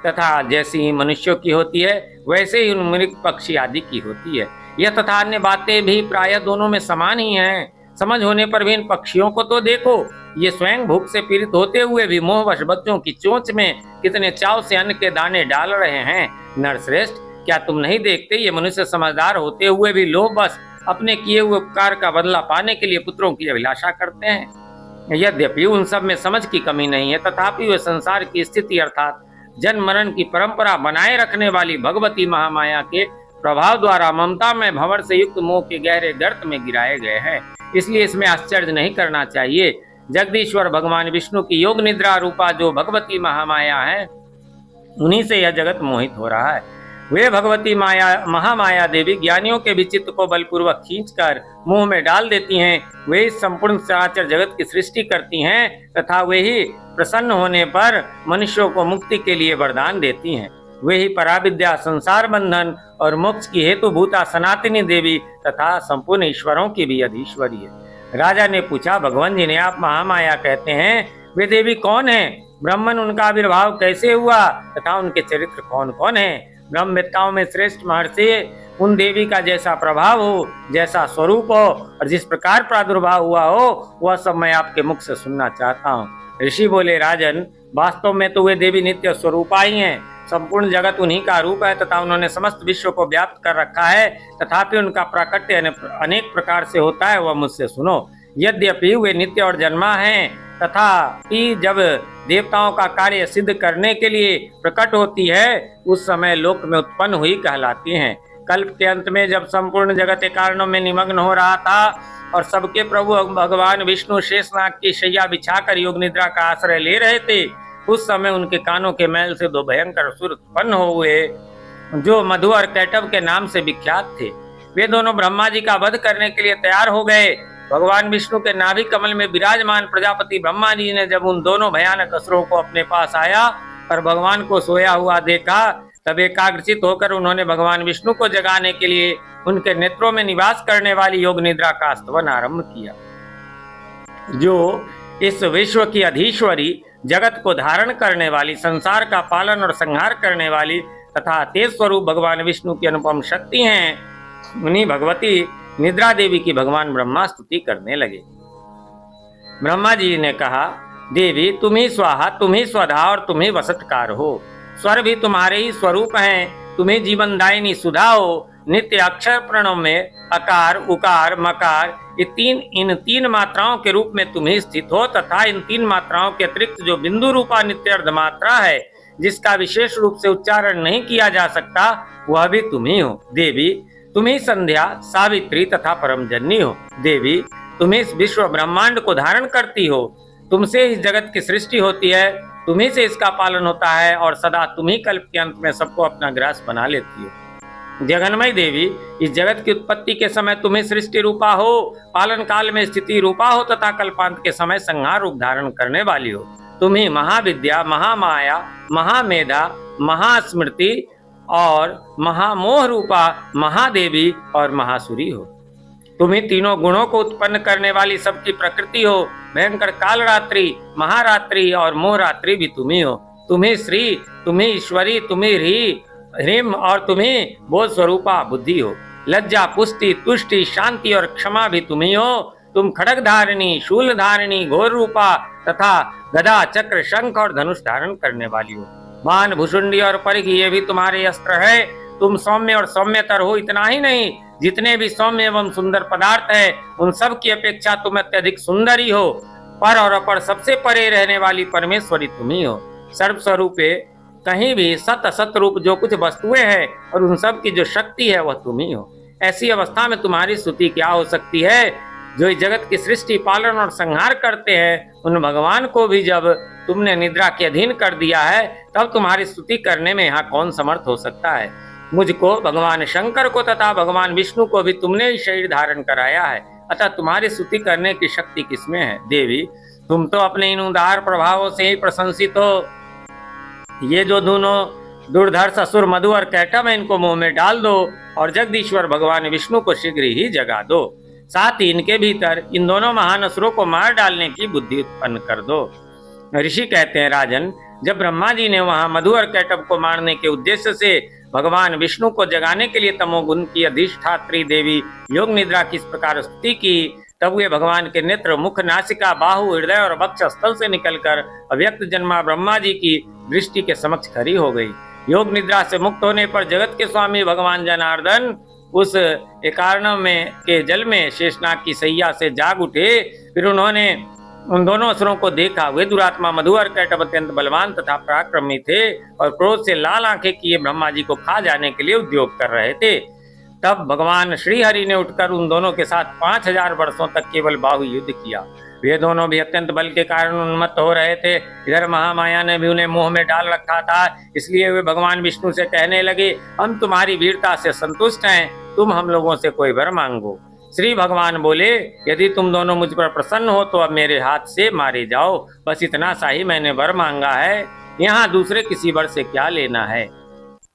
तथा जैसी ही मनुष्यों की होती है वैसे ही उन मृग, पक्षी आदि की होती है। यह तथा अन्य बातें भी प्रायः दोनों में समान ही हैं। समझ होने पर भी इन पक्षियों को तो देखो, ये स्वयं भूख से पीड़ित होते हुए भी मोहवश बच्चों की चोंच में कितने चाव से अन्न के दाने डाल रहे हैं। नरश्रेष्ठ, क्या तुम नहीं देखते, ये मनुष्य समझदार होते हुए भी लोभवश अपने किए हुए उपकार का बदला पाने के लिए पुत्रों की अभिलाषा करते हैं। यद्यपि उन सब में समझ की कमी नहीं है, तथापि वे संसार की स्थिति अर्थात जन्म मरण की परंपरा बनाए रखने वाली भगवती महामाया के प्रभाव द्वारा ममता में भंवर से युक्त मोह के गहरे गर्त में गिराए गए हैं। इसलिए इसमें आश्चर्य नहीं करना चाहिए। जगदीश्वर भगवान विष्णु की योग निद्रा रूपा जो भगवती महामाया है, उन्हीं से यह जगत मोहित हो रहा है। वे भगवती महामाया देवी ज्ञानियों के विचित्र को बलपूर्वक खींचकर मुंह में डाल देती हैं। वे इस संपूर्ण चराचर जगत की सृष्टि करती हैं तथा वे ही प्रसन्न होने पर मनुष्यों को मुक्ति के लिए वरदान देती हैं। वे ही पराविद्या, संसार बंधन और मोक्ष की हेतुभूता सनातनी देवी तथा संपूर्ण ईश्वरों की भी अधीश्वरी है। राजा ने पूछा, भगवान जी ने आप महामाया कहते हैं, वे देवी कौन है? ब्राह्मण, उनका आविर्भाव कैसे हुआ तथा उनके चरित्र कौन कौन है? ब्रह्मवेत्ताओं में श्रेष्ठ महर्षि उन देवी का जैसा प्रभाव हो, जैसा स्वरूप हो और जिस प्रकार प्रादुर्भाव हुआ हो, वह सब मैं आपके मुख से सुनना चाहता हूँ। ऋषि बोले, राजन, वास्तव में तो वे देवी नित्य स्वरूपा ही हैं। संपूर्ण जगत उन्हीं का रूप है तथा उन्होंने समस्त विश्व को व्याप्त कर रखा है। तथापि उनका प्राकट्य अनेक प्रकार से होता है, वह मुझसे सुनो। यद्यपि वे नित्य और जन्मा हैं, तथापि जब देवताओं का कार्य सिद्ध करने के लिए प्रकट होती है, उस समय लोक में उत्पन्न हुई कहलाती हैं। कल्प के अंत में जब संपूर्ण जगत के कारणों में निमग्न हो रहा था और सबके प्रभु भगवान विष्णु शेषनाग की शैया बिछाकर योग निद्रा का आश्रय ले रहे थे, उस समय उनके कानों के मैल से दो भयंकर असुर उत्पन्न हुए जो मधु और कैटव के नाम से विख्यात थे। वे दोनों ब्रह्मा जी का वध करने के लिए तैयार हो गए। भगवान विष्णु के नाभि कमल में विराजमान प्रजापति ब्रह्मा जी ने जब उन दोनों भयानक असुरों को अपने पास आया और भगवान को सोया हुआ देखा, तब एकाग्रचित होकर उन्होंने भगवान विष्णु को जगाने के लिए उनके नेत्रों में निवास करने वाली योग निद्रा का स्तवन आरंभ किया। जो इस विश्व की अधीश्वरी, जगत को धारण करने वाली, संसार का पालन और संहार करने वाली तथा तेज स्वरूप भगवान विष्णु की अनुपम शक्ति हैं, उन्हीं भगवती निद्रा देवी की भगवान ब्रह्मा स्तुति करने लगे। ब्रह्मा जी ने कहा, देवी तुम ही स्वाहा, तुम ही स्वधा और तुम ही वसतकार हो। स्वर भी तुम्हारे ही स्वरूप हैं, तुम्हें जीवनदायिनी सुधा हो। नित्य अक्षर प्रणव में अकार, उकार, मकार इन तीन मात्राओं के रूप में तुम ही स्थित हो तथा इन तीन मात्राओं के अतिरिक्त जो बिंदु रूपा नित्य अर्ध मात्रा है, जिसका विशेष रूप से उच्चारण नहीं किया जा सकता, वह भी तुम ही हो। देवी तुम ही संध्या, सावित्री तथा परम जननी हो। देवी तुम इस विश्व ब्रह्मांड को धारण करती हो, तुमसे इस जगत की सृष्टि होती है, तुम्ही से इसका पालन होता है और सदा तुम ही कल्प के अंत में सबको अपना ग्रास बना लेती हो। जगन्मयी देवी, इस जगत की उत्पत्ति के समय तुम्हें सृष्टि रूपा हो, पालन काल में स्थिति रूपा हो तथा कल्पांत के समय संहार रूप धारण करने वाली हो। तुम ही महाविद्या, महामाया, महामेधा, महास्मृति और महामोह रूपा महादेवी और महासुरी हो। तुम ही तीनों गुणों को उत्पन्न करने वाली सबकी प्रकृति हो। भयंकर कालरात्रि, महारात्रि और मोहरात्रि भी तुम ही हो। तुम ही श्री, तुम ही ईश्वरी, तुम ही ह्रीम और तुम ही बोध स्वरूपा बुद्धि हो। लज्जा, पुष्टि, तुष्टि, शांति और क्षमा भी तुम ही हो। तुम खड्ग धारिणी, शूल धारिणी, घोर रूपा तथा गदा, चक्र, शंख और धनुष धारण करने वाली हो। बाण, भुषुंडी और परिघ ये भी तुम्हारे अस्त्र है। तुम सौम्य और सौम्यतर हो। इतना ही नहीं, जितने भी सौम्य एवं सुंदर पदार्थ है, उन सब की अपेक्षा तुम अत्यधिक सुंदरी हो। पर और अपर सबसे परे रहने वाली परमेश्वरी तुम ही हो। सर्वस्वरूपे, कहीं भी सत असत रूप जो कुछ वस्तुएं हैं और उन सब की जो शक्ति है, वह तुम ही हो। ऐसी अवस्था में तुम्हारी स्तुति क्या हो सकती है? जो इस जगत की सृष्टि, पालन और संहार करते हैं, उन भगवान को भी जब तुमने निद्रा के अधीन कर दिया है, तब तुम्हारी स्तुति करने में यहाँ कौन समर्थ हो सकता है? मुझको, भगवान शंकर को तथा भगवान विष्णु को भी तुमने ही शरीर धारण कराया है, अतः तुम्हारी स्तुति करने की शक्ति किसमें है? देवी तुम तो अपने इन उदार प्रभावों से ही प्रशंसित हो। ये जो दोनों दुर्धर्ष असुर मधु और कैटव है, इनको मुंह में डाल दो और जगदीश्वर भगवान विष्णु को शीघ्र ही जगा दो। साथ ही इनके भीतर इन दोनों महान असुरों को मार डालने की बुद्धि उत्पन्न कर दो। ऋषि कहते हैं, राजन, जब ब्रह्मा जी ने वहां मधु और कैटव को मारने के उद्देश्य से भगवान विष्णु को जगाने के लिए तमोगुण की अधिष्ठात्री देवी योग निद्रा की इस प्रकार स्तुति की, तब वे भगवान के नेत्र, मुख, नासिका, बाहु, हृदय और वक्ष स्थल से निकलकर अव्यक्त जन्मा ब्रह्मा जी की दृष्टि के समक्ष खड़ी हो गई। योग निद्रा से मुक्त होने पर जगत के स्वामी भगवान जनार्दन उस एकार्णव में के जल में शेषनाग की सैया से जाग उठे। फिर उन्होंने उन दोनों असुरों को देखा। वे दुरात्मा मधु और कैटव अत्यंत बलवान तथा पराक्रमी थे और क्रोध से लाल आंखें किए ब्रह्मा जी को खा जाने के लिए उद्योग कर रहे थे। तब भगवान श्री हरि ने उठकर उन दोनों के साथ 5000 वर्षों तक केवल बाहु युद्ध किया। वे दोनों भी अत्यंत बल के कारण उन्मत्त हो रहे थे। इधर महामाया ने भी उन्हें मुंह में डाल रखा था, इसलिए वे भगवान विष्णु से कहने लगे, हम तुम्हारी वीरता से संतुष्ट हैं, तुम हम लोगों से कोई वर मांगो। श्री भगवान बोले, यदि तुम दोनों मुझ पर प्रसन्न हो तो अब मेरे हाथ से मारे जाओ। बस इतना सा ही मैंने वर मांगा है, यहाँ दूसरे किसी वर से क्या लेना है।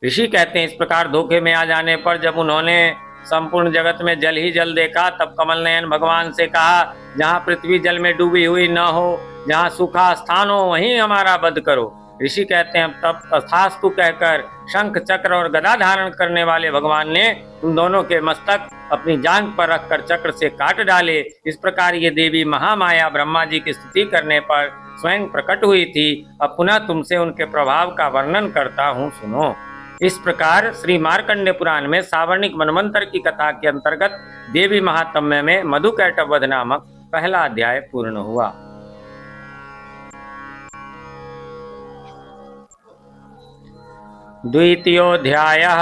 ऋषि कहते हैं, इस प्रकार धोखे में आ जाने पर जब उन्होंने संपूर्ण जगत में जल ही जल देखा, तब कमल नयन भगवान से कहा, जहाँ पृथ्वी जल में डूबी हुई न हो, जहाँ सूखा स्थान हो, वहीं हमारा वध करो। ऋषि कहते हैं, तब तथास्तु कहकर शंख, चक्र और गदा धारण करने वाले भगवान ने उन दोनों के मस्तक अपनी जांघ पर रखकर चक्र से काट डाले। इस प्रकार ये देवी महामाया ब्रह्मा जी की स्तुति करने पर स्वयं प्रकट हुई थी। अब पुनः तुमसे उनके प्रभाव का वर्णन करता हूँ, सुनो। इस प्रकार श्री मार्कंडेय पुराण में सावर्णिक मनवंतर की कथा के अंतर्गत देवी महात्म्य में मधु कैटव वध नामक पहला अध्याय पूर्ण हुआ। द्वितीयोध्यायः।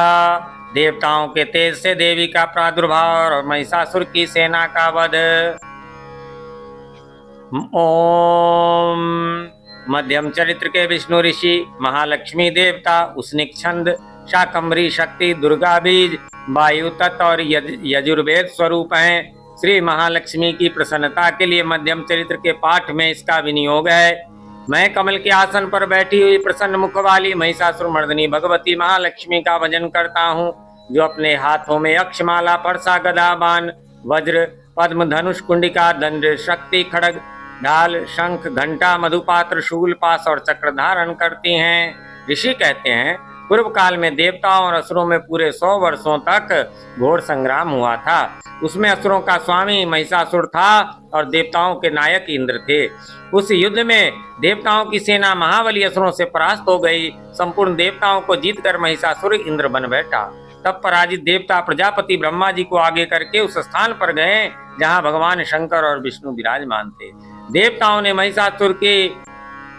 देवताओं के तेज से देवी का प्रादुर्भाव और महिषासुर की सेना का वध। ओम। मध्यम चरित्र के विष्णु ऋषि, महालक्ष्मी देवता, उसनिक छंद, शाकंभरी शक्ति, दुर्गा बीज, वायु तत्व और यजुर्वेद स्वरूप हैं। श्री महालक्ष्मी की प्रसन्नता के लिए मध्यम चरित्र के पाठ में इसका विनियोग है। मैं कमल के आसन पर बैठी हुई प्रसन्न मुख वाली महिषासुर मर्दिनी भगवती महालक्ष्मी का भजन करता हूँ, जो अपने हाथों में अक्षमाला, परसा, गदा, बाण, वज्र, पद्म, धनुष, कुंडिका, दंड, शक्ति, खड्ग, ढाल, शंख, घंटा, मधुपात्र, शूल, पास और चक्र धारण करती हैं। ऋषि कहते हैं, पूर्व काल में देवताओं और असुरों में पूरे 100 वर्षों तक घोर संग्राम हुआ था। उसमें असुरों का स्वामी महिषासुर था और देवताओं के नायक इंद्र थे। उस युद्ध में देवताओं की सेना महाबली असुरों से परास्त हो गई। संपूर्ण देवताओं को जीतकर महिषासुर इंद्र बन बैठा। तब पराजित देवता प्रजापति ब्रह्मा जी को आगे करके उस स्थान पर गए जहां भगवान शंकर और विष्णु विराजमान थे। देवताओं ने महिषासुर के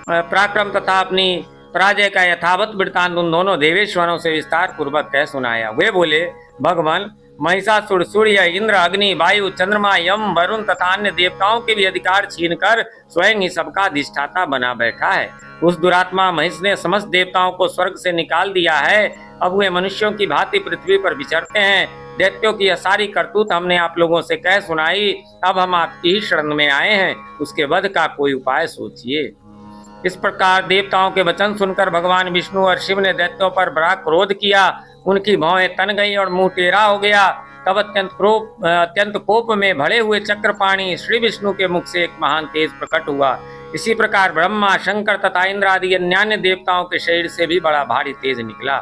पराक्रम तथा अपनी पराजय का यथावत वृत्तांत उन दोनों देवेश्वरों से विस्तार पूर्वक कह सुनाया। वे बोले, भगवान, महिषासुर सूर्य, इंद्र, अग्नि, वायु, चंद्रमा, यम, वरुण तथा अन्य देवताओं के भी अधिकार छीनकर स्वयं ही सबका अधिष्ठाता बना बैठा है। उस दुरात्मा महिष ने समस्त देवताओं को स्वर्ग से निकाल दिया है। अब वे मनुष्यों की भांति पृथ्वी पर विचरते हैं। दैत्यों की यह सारी करतूत हमने आप लोगों से कह सुनाई। अब हम आपकी ही शरण में आए हैं, उसके वध का कोई उपाय सोचिए। इस प्रकार देवताओं के वचन सुनकर भगवान विष्णु और शिव ने दैत्यों पर बड़ा क्रोध किया। उनकी भौहें तन गई और मुंह टेढ़ा हो गया। तब अत्यंत कोप में भरे हुए चक्रपाणी श्री विष्णु के मुख से एक महान तेज प्रकट हुआ। इसी प्रकार ब्रह्मा, शंकर तथा इंद्र आदि अन्य देवताओं के शरीर से भी बड़ा भारी तेज निकला।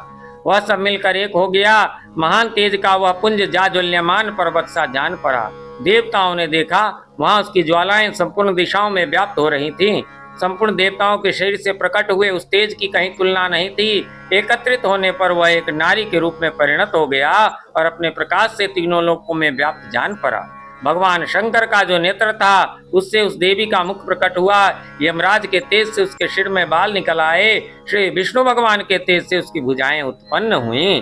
वह सब मिलकर एक हो गया। महान तेज का वह पुंज जाज्वल्यमान पर्वत सा जान पड़ा। देवताओं ने देखा, वहां उसकी ज्वालाएं संपूर्ण दिशाओं में व्याप्त हो रही थीं। संपूर्ण देवताओं के शरीर से प्रकट हुए उस तेज की कहीं तुलना नहीं थी। एकत्रित होने पर वह एक नारी के रूप में परिणत हो गया और अपने प्रकाश से तीनों लोकों में व्याप्त जान पड़ा। भगवान शंकर का जो नेत्र था उससे उस देवी का मुख प्रकट हुआ। यमराज के तेज से उसके सिर में बाल निकल आए। श्री विष्णु भगवान के तेज से उसकी भुजाएं उत्पन्न हुई।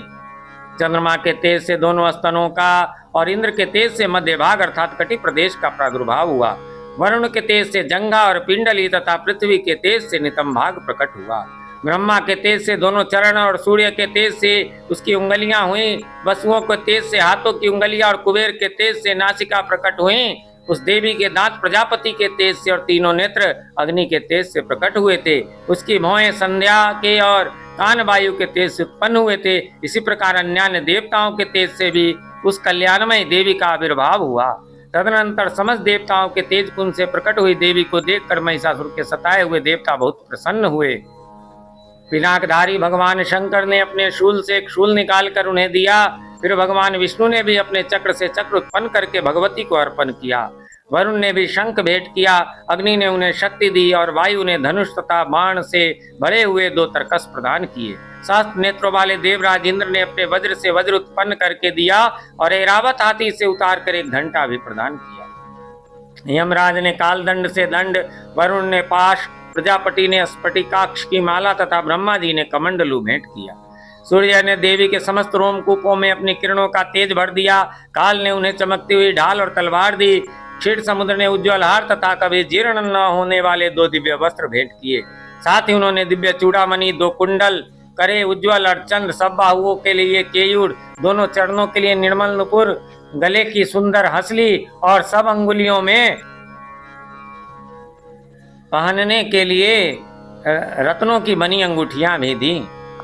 चंद्रमा के तेज से दोनों स्तनों का और इंद्र के तेज से मध्य भाग अर्थात कटि प्रदेश का प्रादुर्भाव हुआ। वरुण के तेज से जंघा और पिंडली तथा पृथ्वी के तेज से नितंब भाग प्रकट हुआ। ब्रह्मा के तेज से दोनों चरण और सूर्य के तेज से उसकी उंगलियां हुई। वसुओं के तेज से हाथों की उंगलियां और कुबेर के तेज से नासिका प्रकट हुई। उस देवी के दांत प्रजापति के तेज से और तीनों नेत्र अग्नि के तेज से प्रकट हुए थे। उसकी भौहें संध्या के और कान वायु के तेज से उत्पन्न हुए थे। इसी प्रकार अन्य देवताओं के तेज से भी उस कल्याणमय देवी का आविर्भाव हुआ। तदनंतर समस्त देवताओं के तेज कुंज से प्रकट हुई देवी को देखकर महिषासुर के सताए हुए देवता बहुत प्रसन्न हुए। पिनाकधारी भगवान शंकर ने अपने शूल से एक शूल निकालकर उन्हें दिया। फिर भगवान विष्णु ने भी अपने चक्र से चक्र उत्पन्न करके भगवती को अर्पण किया। वरुण ने भी शंख भेंट किया। अग्नि ने उन्हें शक्ति दी और वायु ने धनुष तथा बाण से भरे हुए 2 तरकस प्रदान किए। सहस्त्र नेत्रों वाले देवराज इंद्र ने अपने वज्र से वज्र उत्पन्न करके दिया और ऐरावत हाथी से उतार कर एक घंटा भी प्रदान किया। यमराज ने कालदंड से दंड, वरुण ने पाश, प्रजापति ने स्फटिकाक्ष की माला तथा ब्रह्मा जी ने कमंडलू भेंट किया। सूर्य ने देवी के समस्त रोमकूपों में अपनी किरणों का तेज भर दिया। काल ने उन्हें चमकती हुई ढाल और तलवार दी। क्षीर समुद्र ने उज्ज्वल हार तथा कभी जीर्ण न होने वाले 2 दिव्य वस्त्र भेंट किए। साथ ही उन्होंने दिव्य चूड़ामणि, 2 कुंडल, करे उज्ज्वल अर्चंद, सब बाहुओं के लिए केयूर, दोनों चरणों के लिए निर्मल नुपुर, गले की सुंदर हंसली और सब अंगुलियों में पहनने के लिए रत्नों की बनी अंगूठियां भी दी।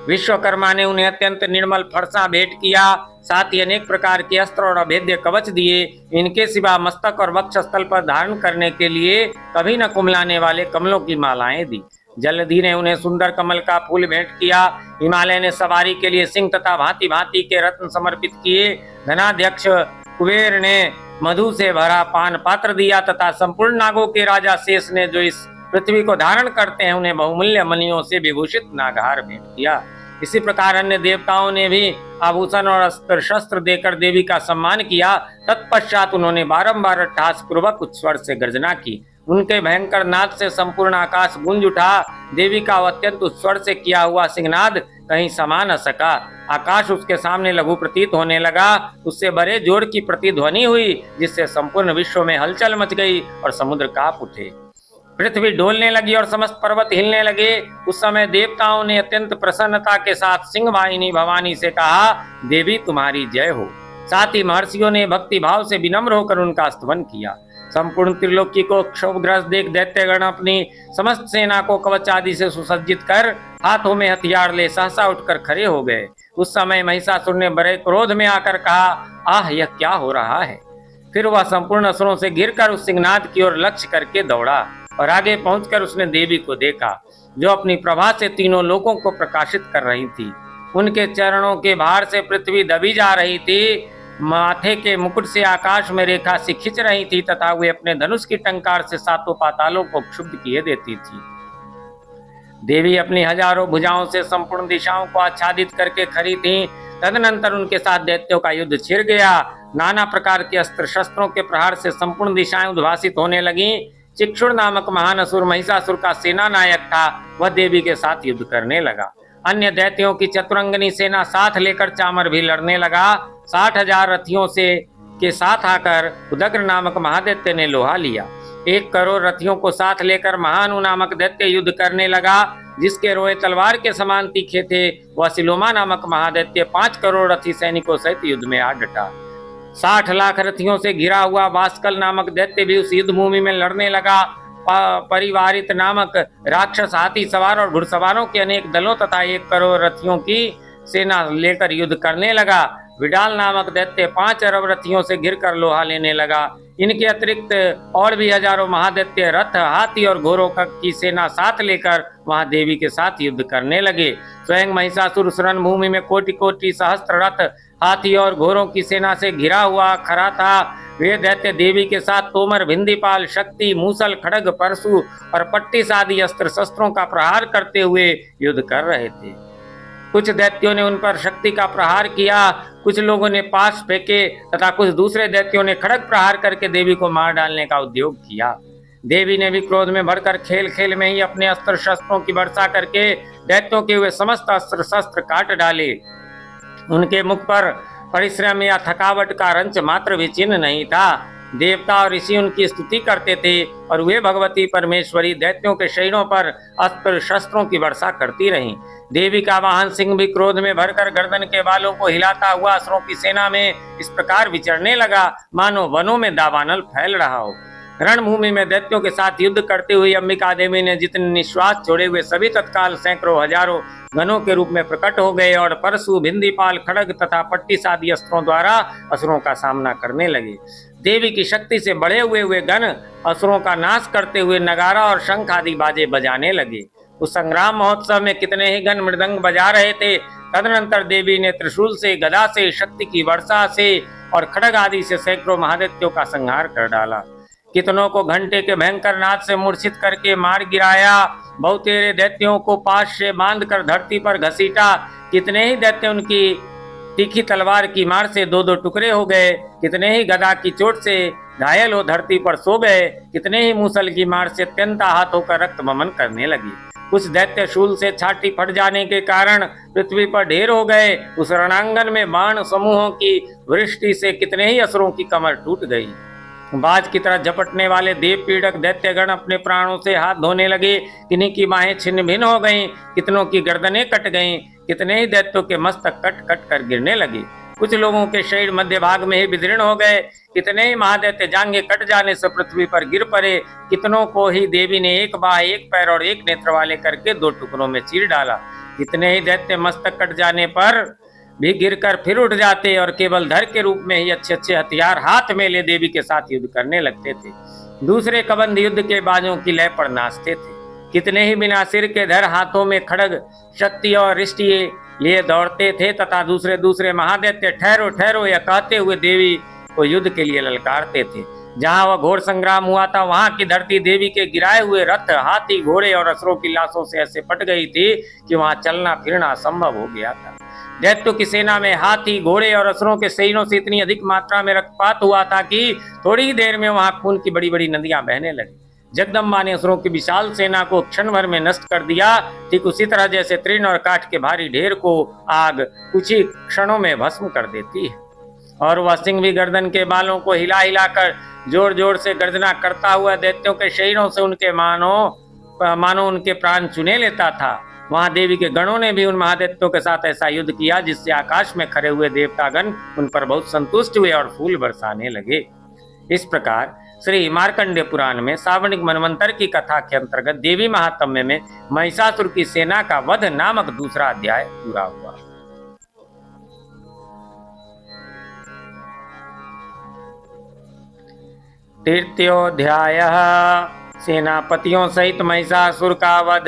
विश्वकर्मा ने उन्हें अत्यंत निर्मल फरसा भेंट किया। साथ ही अनेक प्रकार के अस्त्र और अभेद्य कवच दिए। इनके सिवा मस्तक और वक्षस्थल पर धारण करने के लिए कभी न कुमलाने वाले कमलों की मालाएं दी। जलधि ने उन्हें सुंदर कमल का फूल भेंट किया। हिमालय ने सवारी के लिए सिंह तथा भांति भांति के रत्न समर्पित किए। धनाध्यक्ष कुबेर ने मधु से भरा पान पात्र दिया तथा संपूर्ण नागों के राजा शेष ने जो इस पृथ्वी को धारण करते हैं उन्हें बहुमूल्य मणियों से विभूषित नागहार भेंट किया। इसी प्रकार अन्य देवताओं ने भी आभूषण और अस्त्र शस्त्र देकर देवी का सम्मान किया। तत्पश्चात उन्होंने बारंबार अट्टहास पूर्वक उच्च स्वर से गर्जना की। उनके भयंकर नाद से संपूर्ण आकाश गूंज उठा। देवी का अत्यंत उच्च स्वर से किया हुआ सिंहनाद कहीं समा न सका। आकाश उसके सामने लघु प्रतीत होने लगा। उससे बड़े जोर की प्रतिध्वनि हुई, जिससे संपूर्ण विश्व में हलचल मच गई और समुद्र कांप उठे। पृथ्वी डोलने लगी और समस्त पर्वत हिलने लगे। उस समय देवताओं ने अत्यंत प्रसन्नता के साथ सिंह वाहिनी भवानी से कहा, देवी तुम्हारी जय हो। साथ ही महर्षियों ने भक्ति भाव से विनम्र होकर उनका स्तवन किया। संपूर्ण त्रिलोकी को क्षोभग्रस्त देख दैत्यगण अपनी समस्त सेना को कवच आदि से सुसज्जित कर हाथों में हथियार ले सहसा उठकर खड़े हो गए। उस समय महिषासुर ने बड़े क्रोध में आकर कहा, आह यह क्या हो रहा है। फिर वह संपूर्ण असुरों से गिरकर उस सिंहनाद की ओर लक्ष्य करके दौड़ा और आगे पहुंचकर उसने देवी को देखा, जो अपनी प्रभा से तीनों लोकों को प्रकाशित कर रही थी। उनके चरणों के भार से पृथ्वी दबी जा रही थी, माथे के मुकुट से आकाश में रेखा सी खिंच रही थी तथा वे अपने धनुष की टंकार से सातों पातालों को क्षुब्ध किए देती थी। देवी अपनी हजारों भुजाओं से संपूर्ण दिशाओं को आच्छादित करके खड़ी थी। तदनंतर उनके साथ दैत्यों का युद्ध छिड़ गया। नाना प्रकार के अस्त्र शस्त्रों के प्रहार से संपूर्ण दिशाएं उद्भासित होने लगी। चिक्षुर नामक महान असुर महिषासुर का सेना नायक था, वह देवी के साथ युद्ध करने लगा। अन्य दैत्यों की चतुरंगनी सेना साथ लेकर चामर भी लड़ने लगा। 60,000 रथियों से के साथ आकर उदग्र नामक महादैत्य ने लोहा लिया। 1 करोड़ रथियों को साथ लेकर महानु नामक दैत्य युद्ध करने लगा, जिसके रोए तलवार के समान तीखे थे। वह सिलोमा नामक महादैत्य 5 करोड़ रथी सैनिकों सहित युद्ध में आ डटा। 60 लाख रथियों से घिरा हुआ वास्कल नामक दैत्य भी उस युद्ध भूमि में लड़ने लगा। परिवारित नामक राक्षस हाथी सवार और घुड़सवारों के अनेक दलों तथा 1 करोड़ रथियों की सेना लेकर युद्ध करने लगा। विडाल नामक दैत्य 5 अरब रथियों से घिरकर लोहा लेने लगा। इनके अतिरिक्त और भी हजारों महादैत्य रथ, हाथी और घोड़ों की सेना साथ लेकर वहां देवी के साथ युद्ध करने लगे। स्वयं महिषासुर उस रणभूमि में कोटि कोटि सहस्त्र रथ, हाथी और घोड़ों की सेना से घिरा हुआ खड़ा था। वे दैत्य देवी के साथ तोमर, भिंदीपाल, शक्ति, मूसल, खड़ग, परशु और पट्टिस आदि अस्त्र शस्त्रों का प्रहार करते हुए युद्ध कर रहे थे। कुछ दैत्यों ने उन पर शक्ति का प्रहार किया, कुछ लोगों ने पाश फेंके तथा कुछ दूसरे दैत्यों ने खड़ग प्रहार करके देवी को मार डालने का उद्योग किया। देवी ने भी क्रोध में भरकर खेल खेल में ही अपने अस्त्र शस्त्रों की वर्षा करके दैत्यों के वे समस्त अस्त्र शस्त्र काट डाले। उनके मुख पर परिश्रम या थकावट का रंच मात्र भी चिन्ह नहीं था। देवता और ऋषि उनकी स्तुति करते थे और वे भगवती परमेश्वरी दैत्यों के शरीरों पर अस्त्र शस्त्रों की वर्षा करती रहीं। देवी का वाहन सिंह भी क्रोध में भरकर गर्दन के बालों को हिलाता हुआ असुरों की सेना में इस प्रकार विचरने लगा, मानो वनों में दावानल फैल रहा हो। रणभूमि में दैत्यों के साथ युद्ध करते हुए अंबिका देवी ने जितने निश्वास छोड़े हुए सभी तत्काल सैकड़ों हजारों गणों के रूप में प्रकट हो गए और परशु, भिंदीपाल, खड़ग तथा पट्टिस आदि अस्त्रों द्वारा असुरों का सामना करने लगे। देवी की शक्ति से बढ़े हुए गण असुरों का नाश करते हुए नगारा और शंख आदि बाजे बजाने लगे। उस संग्राम महोत्सव में कितने ही गण मृदंग बजा रहे थे। तदनंतर देवी ने त्रिशूल से, गदा से, शक्ति की वर्षा से और खड़ग आदि से सैकड़ों महादैत्यों का संहार कर डाला। कितनों को घंटे के भयंकर नाद से मूर्छित करके मार गिराया। बहुतेरे दैत्यों को पाश से बांधकर धरती पर घसीटा। कितने ही दैत्य उनकी तीखी तलवार की मार से 2-2 टुकड़े हो गए। कितने ही गदा की चोट से घायल हो धरती पर सो गए। कितने ही मूसल की मार से अत्यंत आहत होकर रक्त बमन करने लगी। कुछ दैत्य शूल से छाती फट जाने के कारण पृथ्वी पर ढेर हो गए। उस रणांगन में बाण समूहों की वृष्टि से कितने ही असुरों की कमर टूट गई। बाज की तरह झपटने वाले देव पीड़क दैत्यगण अपने प्राणों से हाथ धोने लगे। किन्हीं की बाहें छिन्न भिन्न हो गईं, कितनों की गर्दनें कट गईं। कितने ही दैत्यों के मस्तक कट कट कर गिरने लगे। कुछ लोगों के शरीर मध्य भाग में ही विदीर्ण हो गए। कितने ही महादैत्य जांघें कट जाने से पृथ्वी पर गिर पड़े। कितनों को ही देवी ने 1 बाह, 1 पैर और 1 नेत्र वाले करके 2 टुकड़ों में चीर डाला। कितने ही दैत्य मस्तक कट जाने पर भी गिरकर फिर उठ जाते और केवल धर के रूप में ही अच्छे अच्छे हथियार हाथ में ले देवी के साथ युद्ध करने लगते थे। दूसरे कबंध युद्ध के बाजों की लय पर नाचते थे। कितने ही बिना सिर के धर हाथों में खड़ग, शक्ति और रिष्टि लिए दौड़ते थे तथा दूसरे दूसरे महादैत्य ठहरो ठहरो या कहते हुए देवी को युद्ध के लिए ललकारते थे। जहां वह घोर संग्राम हुआ था वहां की धरती देवी के गिराए हुए रथ, हाथी, घोड़े और असुरों की लाशों से ऐसे पट गई थी कि वहां चलना फिरना असंभव हो गया था। दैत्यों की सेना में हाथी, घोड़े और असुरों के शरीरों से इतनी अधिक मात्रा में रक्तपात हुआ था कि थोड़ी ही देर में वहां खून की बड़ी बड़ी नदियां बहने लगी। जगदम्बा ने असुरों की विशाल सेना को क्षण भर में नष्ट कर दिया, ठीक उसी तरह जैसे तृण और काठ के भारी ढेर को आग कुछ ही क्षणों में भस्म कर देती है। और वह सिंह भी गर्दन के बालों को हिला हिलाकर जोर जोर से गर्जना करता हुआ दैत्यों के शरीरों से उनके मानो उनके प्राण चुने लेता था। वहां देवी के गणों ने भी उन महादैत्यों के साथ ऐसा युद्ध किया जिससे आकाश में खड़े हुए देवतागण उन पर बहुत संतुष्ट हुए और फूल बरसाने लगे। इस प्रकार श्री मार्कंडेय पुराण में सावर्णिक मनवंतर की कथा के अंतर्गत देवी महात्म्य में महिषासुर की सेना का वध नामक दूसरा अध्याय पूरा हुआ। तृतीयोध्यायः सेनापतियों सहित महिषासुर का वध।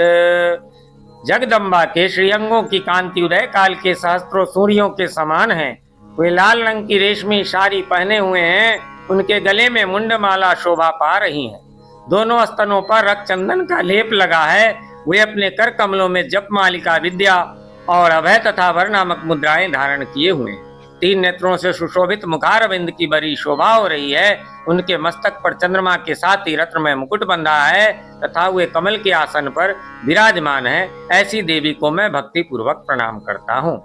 जगदम्बा के श्रीअंगों की कांति उदय काल के सहस्त्रों सूर्यों के समान है। वे लाल रंग की रेशमी साड़ी पहने हुए हैं, उनके गले में मुंडमाला शोभा पा रही है। दोनों स्तनों पर रक्त चंदन का लेप लगा है। वे अपने कर कमलों में जप मालिका विद्या और अभय तथा वर नामक मुद्राएं धारण किए हुए हैं। 3 नेत्रों से सुशोभित मुखारविंद की बड़ी शोभा हो रही है। उनके मस्तक पर चंद्रमा के साथ ही रत्नमय मुकुट बंधा है तथा वे कमल के आसन पर विराजमान है। ऐसी देवी को मैं भक्ति पूर्वक प्रणाम करता हूँ।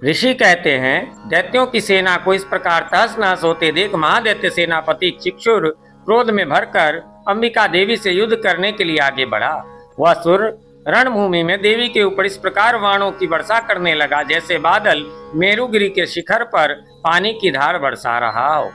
ऋषि कहते हैं, दैत्यों की सेना को इस प्रकार तहस नहस होते देख महादैत्य सेनापति चिक्षुर क्रोध में भरकर अंबिका देवी से युद्ध करने के लिए आगे बढ़ा। वह असुर रणभूमि में देवी के ऊपर इस प्रकार बाणों की वर्षा करने लगा जैसे बादल मेरुगिरी के शिखर पर पानी की धार बरसा रहा हो।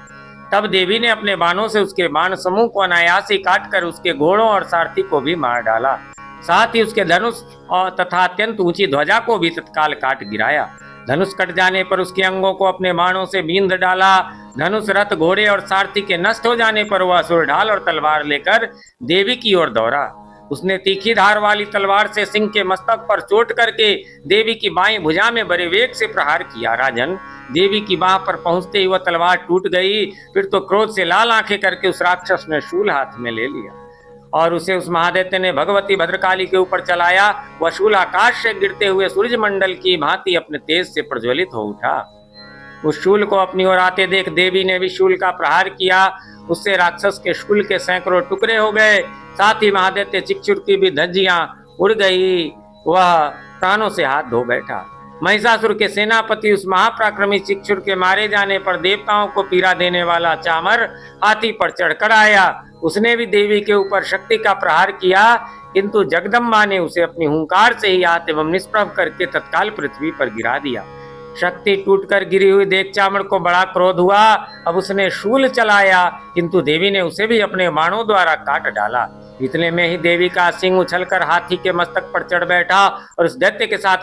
तब देवी ने अपने बाणों से उसके बाण समूह को अनायास ही काटकर उसके घोड़ों और सारथी को भी मार डाला। साथ ही उसके धनुष और तथा अत्यंत ऊंची ध्वजा को भी तत्काल काट गिराया। धनुष कट जाने पर उसके अंगों को अपने बाणों से बींध डाला। धनुष, रथ, घोड़े और सारथी के नष्ट हो जाने पर वह असुर ढाल और तलवार लेकर देवी की ओर दौड़ा। उसने तीखी धार वाली तलवार से सिंह के मस्तक पर चोट करके देवी की बाईं भुजा में बड़े वेग से प्रहार किया। राजन, देवी की बाह पर पहुंचते ही वह तलवार टूट गई। फिर तो क्रोध से लाल आंखें करके उस राक्षस ने शूल हाथ में ले लिया और उसे उस महादैत्य ने भगवती भद्रकाली के ऊपर चलाया। वह शूल आकाश से गिरते हुए सूर्य मंडल की भांति अपने तेज से प्रज्वलित हो उठा। उस शूल को अपनी ओर आते देख देवी ने भी शूल का प्रहार किया। उससे राक्षस के शूल के सैकड़ों टुकड़े हो गए। साथ ही महादैत्य चिक्षुर की भी धज्जियां उड़ गई। वह प्राणों से हाथ धो बैठा। महिषासुर के सेनापति उस महापराक्रमी चिक्षुर के मारे जाने पर देवताओं को पीड़ा देने वाला चामर हाथी पर चढ़कर आया। उसने भी देवी के ऊपर शक्ति का प्रहार किया, किंतु जगदम्बा ने उसे अपनी हुंकार से ही हाथ एवं निष्प्रभ करके तत्काल पृथ्वी पर गिरा दिया। शक्ति टूटकर गिरी हुई देख चामड़ को बड़ा क्रोध हुआ। अब उसने शूल चलाया, किंतु देवी ने उसे भी अपने बाणों द्वारा काट डाला। इतने में ही देवी का सिंह उछलकर हाथी के मस्तक पर चढ़ बैठा और उस दैत्य के साथ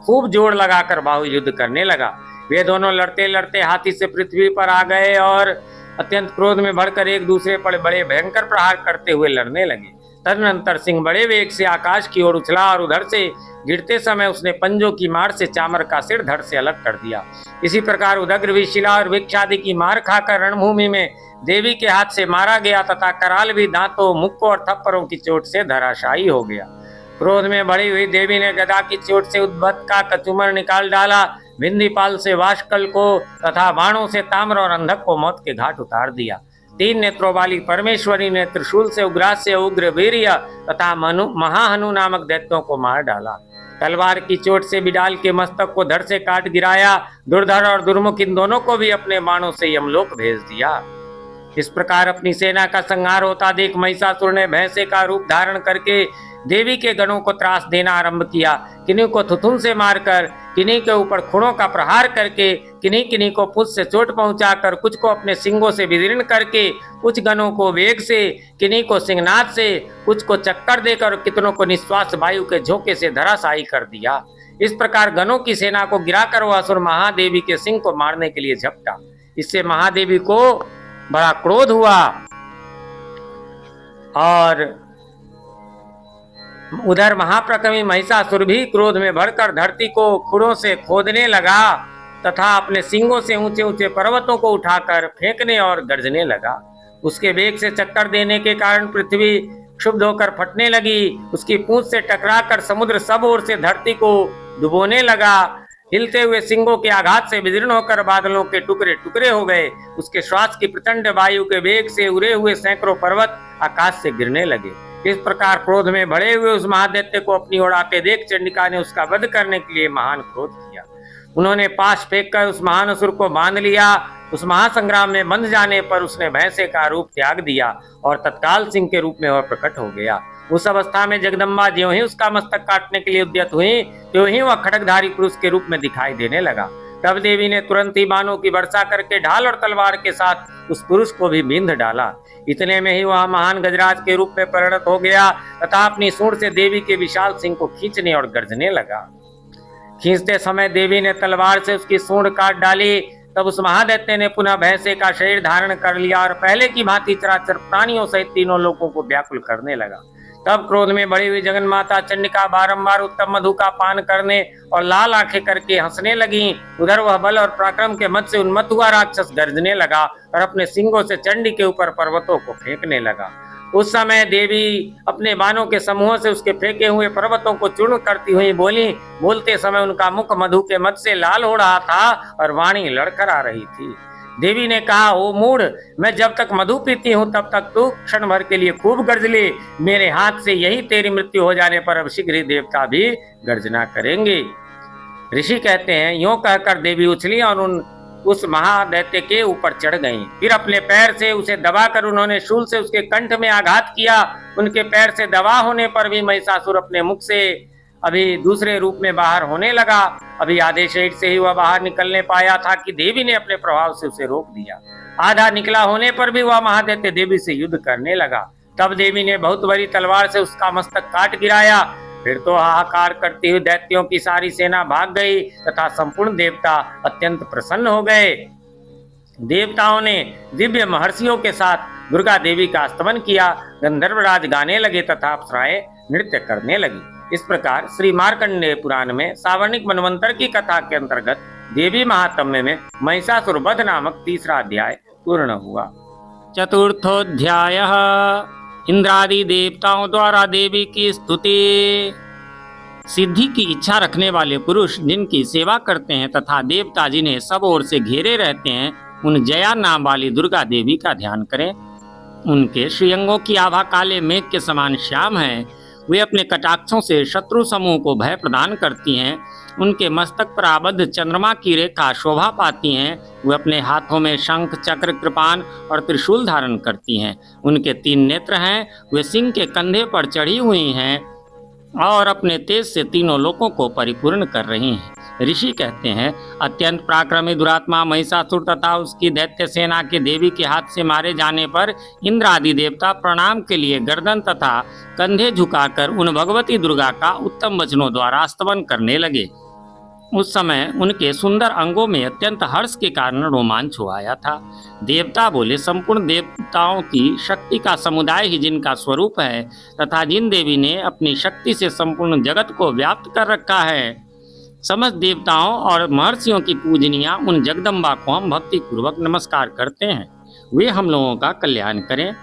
खूब जोर लगाकर बाहु युद्ध करने लगा। वे दोनों लड़ते लड़ते हाथी से पृथ्वी पर आ गए और अत्यंत क्रोध में भरकर एक दूसरे पर बड़े भयंकर प्रहार करते हुए लड़ने लगे। तदनंतर सिंह बड़े वेग से आकाश की ओर उछला और उधर से गिरते समय उसने पंजों की मार से चामर का सिर धड़ से अलग कर दिया। इसी प्रकार उदग्र भी शिला और वृक्ष आदि की मार खाकर रणभूमि में देवी के हाथ से मारा गया तथा कराल भी दांतों, मुक्कों और थप्पड़ों की चोट से धराशायी हो गया। क्रोध में बढ़ी हुई देवी ने गदा की चोट से उद्भट का कचूमर निकाल डाला। विंध्यपाल से वाशकल को तथा बाणों से ताम्र और अंधक को मौत के घाट उतार दिया। 3 नेत्रों वाली परमेश्वरी ने त्रिशूल से उग्रास्य, उग्र वीर्य तथा महाहनु नामक दैत्यों को मार डाला। तलवार की चोट से बिडाल के मस्तक को धड़ से काट गिराया। दुर्धर और दुर्मुख इन दोनों को भी अपने बाणों से यमलोक भेज दिया। इस प्रकार अपनी सेना का संहार होता देख महिषासुर ने भैंसे का रूप धारण करके देवी के गणों को त्रास देना आरंभ किया। किन्हीं को थुथुन से मारकर, किन्हीं के ऊपर खुरों का प्रहार करके, किन्हीं किन्हीं को पुछ से चोट पहुंचाकर, कुछ को अपने सिंगों से विदीर्ण करके, कुछ गणों को वेग से, किन्हीं को सिंहनाद से, कुछ को चक्कर देकर, कितनों को निश्वास वायु के झोंके से धराशायी कर दिया। इस प्रकार गणों की सेना को गिराकर वह असुर महादेवी के सिंह को मारने के लिए झपटा। इससे महादेवी को बड़ा क्रोध हुआ और उधर महाप्रक्रमी महिषासुर भी क्रोध में भरकर धरती को खुरों से खोदने लगा तथा अपने सींगों से ऊंचे ऊंचे पर्वतों को उठाकर फेंकने और गर्जने लगा। उसके वेग से चक्कर देने के कारण पृथ्वी क्षुब्ध होकर फटने लगी। उसकी पूंछ से टकराकर समुद्र सब ओर से धरती को डुबोने लगा। हिलते हुए सिंगों के आघात से विदीर्ण होकर बादलों के टुकड़े टुकड़े हो गए। उसके श्वास की प्रचंड वायु के वेग से उड़े हुए सैकड़ों पर्वत आकाश से गिरने लगे। इस प्रकार क्रोध में भरे हुए उस महादैत्य को अपनी ओर आते देख चंडिका ने उसका वध करने के लिए महान क्रोध किया। उन्होंने पाश फेंककर उस महान असुर को बांध लिया। उस महासंग्राम में बंध जाने पर उसने भैंसे का रूप त्याग दिया और तत्काल सिंह के रूप में वह प्रकट हो गया। उस अवस्था में जगदम्बा ज्यों ही उसका मस्तक काटने के लिए उद्यत हुई, त्यों ही वह खड्गधारी पुरुष के रूप में दिखाई देने लगा। तब देवी ने तुरंत ही बाणों की वर्षा करके ढाल और तलवार के साथ उस पुरुष को भी बींध डाला। इतने में ही वह महान गजराज के रूप में परिणत हो गया तथा अपनी सूंड से देवी के विशाल सिंह को खींचने और गर्जने लगा। खींचते समय देवी ने तलवार से उसकी सूंड काट डाली। तब उस महादैत्य ने पुनः भैंसे का शरीर धारण कर लिया और पहले की भांति चराचर प्राणियों सहित तीनों लोगों को व्याकुल करने लगा। तब क्रोध में बढ़ी हुई जगन माता चंडिका बारंबार उत्तम मधु का पान करने और लाल आंखें करके हंसने लगी। उधर वह बल और पराक्रम के मत से उन्मत्त हुआ राक्षस गर्जने लगा और अपने सिंगों से चंडी के ऊपर पर्वतों को फेंकने लगा। उस समय देवी अपने बाणों के समूहों से उसके फेंके हुए पर्वतों को चूर्ण करती हुई बोली। बोलते समय उनका मुख मधु के मत से लाल हो रहा था और वाणी लड़खड़ आ रही थी। देवी ने कहा, ओ मूढ़, मैं जब तक मधु पीती हूँ तब तक तू क्षण भर के लिए खूब गर्ज ले। मेरे हाथ से यही तेरी मृत्यु हो जाने पर अब शीघ्र ही देवता भी गर्जना करेंगे। ऋषि कहते हैं, यूं कहकर देवी उछली और उस महादैत्य के ऊपर चढ़ गईं। फिर अपने पैर से उसे दबाकर उन्होंने शूल से उसके कंठ में आघात किया। उनके पैर से दबा होने पर भी महिषासुर अपने मुख से अभी दूसरे रूप में बाहर होने लगा। अभी आधे शरीर से ही वह बाहर निकलने पाया था कि देवी ने अपने प्रभाव से उसे रोक दिया। आधा निकला होने पर भी वह महादैत्य देवी से युद्ध करने लगा। तब देवी ने बहुत बड़ी तलवार से उसका मस्तक काट गिराया। फिर तो हाहाकार करती हुई दैत्यों की सारी सेना भाग गई तथा संपूर्ण देवता अत्यंत प्रसन्न हो गए। देवताओं ने दिव्य महर्षियों के साथ दुर्गा देवी का स्तवन किया। गंधर्वराज गाने लगे तथा अप्सराएं नृत्य करने लगी। इस प्रकार श्री मार्कंडेय पुराण में सावर्णिक मनवंतर की कथा के अंतर्गत देवी महात्म्य में महिषासुर वध नामक तीसरा अध्याय पूर्ण हुआ। चतुर्थोध्यायः इंद्रादि देवताओं द्वारा देवी की स्तुति। सिद्धि की इच्छा रखने वाले पुरुष जिनकी सेवा करते हैं तथा देवता जिन्हें सब ओर से घेरे रहते हैं, उन जया नाम वाली दुर्गा देवी का ध्यान करें। उनके श्रीअंगों की आभा काले मेघ के समान श्याम है। वे अपने कटाक्षों से शत्रु समूह को भय प्रदान करती हैं। उनके मस्तक पर आबद्ध चंद्रमा की रेखा शोभा पाती हैं। वे अपने हाथों में शंख, चक्र, कृपान और त्रिशूल धारण करती हैं। उनके 3 नेत्र हैं। वे सिंह के कंधे पर चढ़ी हुई हैं और अपने तेज से तीनों लोकों को परिपूर्ण कर रही हैं। ऋषि कहते हैं, अत्यंत पराक्रमी दुरात्मा महिषासुर तथा उसकी दैत्य सेना के देवी के हाथ से मारे जाने पर इंद्र आदि देवता प्रणाम के लिए गर्दन तथा कंधे झुकाकर उन भगवती दुर्गा का उत्तम वचनों द्वारा स्तवन करने लगे। उस समय उनके सुंदर अंगों में अत्यंत हर्ष के कारण रोमांच हो आया था। देवता बोले, संपूर्ण देवताओं की शक्ति का समुदाय ही जिनका स्वरूप है तथा जिन देवी ने अपनी शक्ति से संपूर्ण जगत को व्याप्त कर रखा है, समस्त देवताओं और महर्षियों की पूजनिया उन जगदम्बा को हम भक्ति पूर्वक नमस्कार करते हैं। वे हम लोगों का कल्याण करें।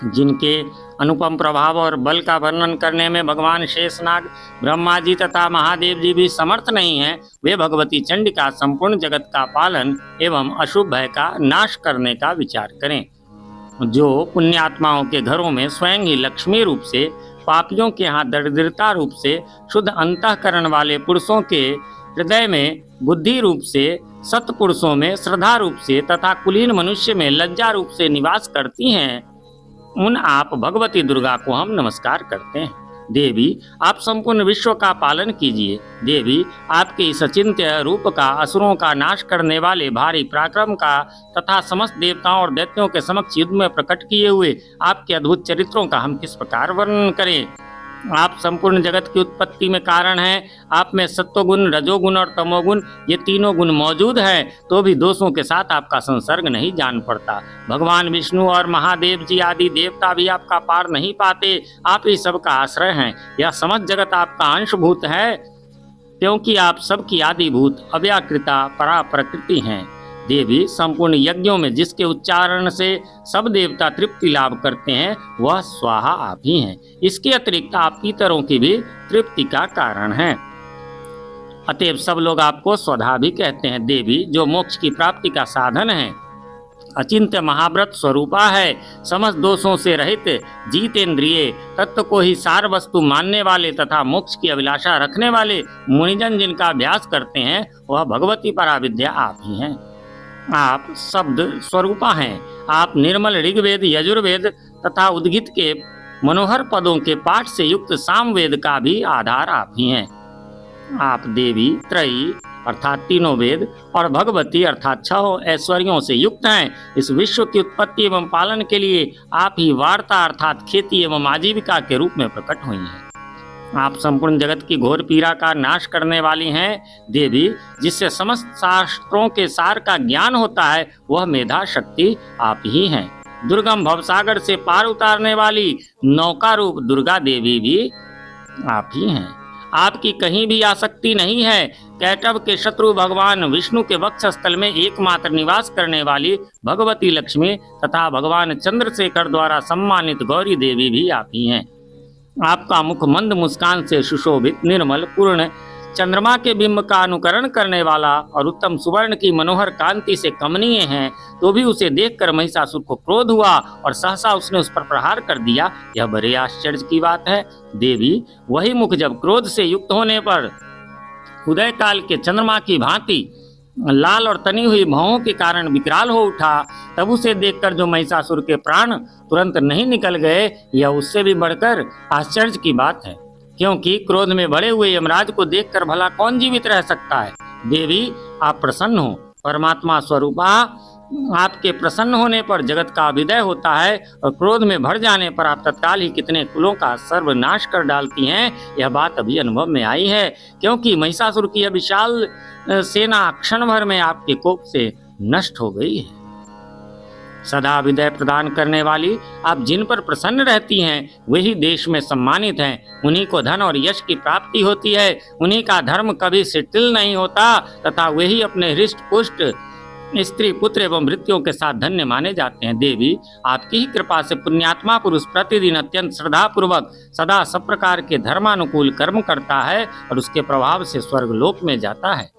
जिनके अनुपम प्रभाव और बल का वर्णन करने में भगवान शेषनाग, ब्रह्मा जी तथा महादेव जी भी समर्थ नहीं हैं, वे भगवती चंडिका संपूर्ण जगत का पालन एवं अशुभ भय का नाश करने का विचार करें। जो पुण्यात्माओं के घरों में स्वयं ही लक्ष्मी रूप से, पापियों के यहाँ दरिद्रता रूप से, शुद्ध अंतःकरण वाले पुरुषों के हृदय में बुद्धि रूप से, सत्पुरुषों में श्रद्धा रूप से तथा कुलीन मनुष्य में लज्जा रूप से निवास करती हैं, उन आप भगवती दुर्गा को हम नमस्कार करते हैं। देवी, आप संपूर्ण विश्व का पालन कीजिए। देवी, आपके इस अचिंत्य रूप का, असुरों का नाश करने वाले भारी पराक्रम का तथा समस्त देवताओं और दैत्यों के समक्ष युद्ध में प्रकट किए हुए आपके अद्भुत चरित्रों का हम किस प्रकार वर्णन करें। आप संपूर्ण जगत की उत्पत्ति में कारण हैं। आप में सत्वगुण, रजोगुण और तमोगुण ये तीनों गुण मौजूद हैं, तो भी दोषों के साथ आपका संसर्ग नहीं जान पड़ता। भगवान विष्णु और महादेव जी आदि देवता भी आपका पार नहीं पाते। आप ही सबका आश्रय हैं। यह समस्त जगत आपका अंशभूत है, क्योंकि आप सबकी आदिभूत अव्याकृता परा प्रकृति हैं। देवी, संपूर्ण यज्ञों में जिसके उच्चारण से सब देवता तृप्ति लाभ करते हैं, वह स्वाहा आप ही हैं। इसके अतिरिक्त आप पितरों की भी तृप्ति का कारण हैं। अतएव सब लोग आपको स्वधा भी कहते हैं। देवी जो मोक्ष की प्राप्ति का साधन है, अचिंत्य महाव्रत स्वरूपा है, समस्त दोषों से रहित, जीतेंद्रिय, तत्व को ही सार वस्तु मानने वाले तथा मोक्ष की अभिलाषा रखने वाले मुनिजन जिनका अभ्यास करते हैं, वह भगवती पराविद्या आप ही हैं। आप शब्द स्वरूपा हैं। आप निर्मल ऋग्वेद, यजुर्वेद तथा उद्गीत के मनोहर पदों के पाठ से युक्त सामवेद का भी आधार आप ही हैं। आप देवी त्रयी अर्थात तीनों वेद और भगवती अर्थात 6 ऐश्वर्यों से युक्त हैं। इस विश्व की उत्पत्ति एवं पालन के लिए आप ही वार्ता अर्थात खेती एवं आजीविका के रूप में प्रकट हुई हैं। आप संपूर्ण जगत की घोर पीड़ा का नाश करने वाली हैं। देवी जिससे समस्त शास्त्रों के सार का ज्ञान होता है, वह मेधा शक्ति आप ही हैं। दुर्गम भवसागर से पार उतारने वाली नौका रूप दुर्गा देवी भी आप ही हैं। आपकी कहीं भी आसक्ति नहीं है। कैटव के शत्रु भगवान विष्णु के वक्षस्थल में एकमात्र निवास करने वाली भगवती लक्ष्मी तथा भगवान चंद्रशेखर द्वारा सम्मानित गौरी देवी भी आप ही हैं। आपका मुख मंद मुस्कान से सुशोभित, निर्मल, पूर्ण, चंद्रमा के बिंब का अनुकरण करने वाला और उत्तम सुवर्ण की मनोहर कांति से कमनीय है, तो भी उसे देखकर महिषासुर को क्रोध हुआ और सहसा उसने उस पर प्रहार कर दिया। यह बड़े आश्चर्य की बात है। देवी वही मुख जब क्रोध से युक्त होने पर उदय काल के चंद्रमा की भांति लाल और तनी हुई भौहों के कारण विकराल हो उठा, तब उसे देखकर जो महिषासुर के प्राण तुरंत नहीं निकल गए, यह उससे भी बढ़कर आश्चर्य की बात है, क्योंकि क्रोध में बढ़े हुए यमराज को देखकर भला कौन जीवित रह सकता है। देवी आप प्रसन्न हो। परमात्मा स्वरूपा आपके प्रसन्न होने पर जगत का विदय होता है और क्रोध में भर जाने पर आप तत्काल ही कितने कुलों का सर्वनाश कर डालती हैं। यह बात अभी अनुभव में आई है, क्योंकि महिषासुर की यह विशाल सेना क्षण भर में आपके कोप से नष्ट हो गई है। सदा विदय प्रदान करने वाली आप जिन पर प्रसन्न रहती हैं, वही देश में सम्मानित हैं। उन्हीं को धन और यश की प्राप्ति होती है। उन्हीं का धर्म कभी शिथिल नहीं होता तथा वही अपने हृष्ट पुष्ट स्त्री पुत्र एवं मृत्युओं के साथ धन्य माने जाते हैं। देवी आपकी ही कृपा से पुण्यात्मा पुरुष प्रतिदिन अत्यंत श्रद्धा पूर्वक सदा सब प्रकार के धर्मानुकूल कर्म करता है और उसके प्रभाव से स्वर्ग लोक में जाता है।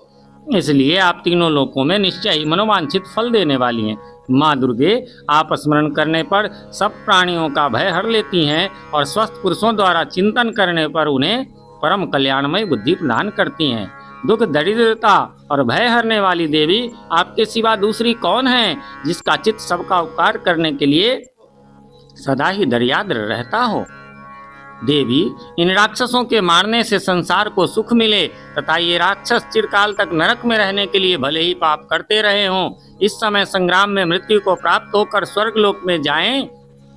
इसलिए आप तीनों लोकों में निश्चय ही मनोवांछित फल देने वाली हैं। माँ दुर्गे आप स्मरण करने पर सब प्राणियों का भय हर लेती हैं और स्वस्थ पुरुषों द्वारा चिंतन करने पर उन्हें परम कल्याणमय बुद्धि प्रदान करती हैं। दुख, दरिद्रता और भय हरने वाली देवी आपके सिवा दूसरी कौन है, जिसका चित्त सबका उपकार करने के लिए सदा ही दरियाद्र रहता हो। देवी इन राक्षसों के मारने से संसार को सुख मिले तथा ये राक्षस चिरकाल तक नरक में रहने के लिए भले ही पाप करते रहे हों, इस समय संग्राम में मृत्यु को प्राप्त होकर स्वर्ग लोक में जाएं,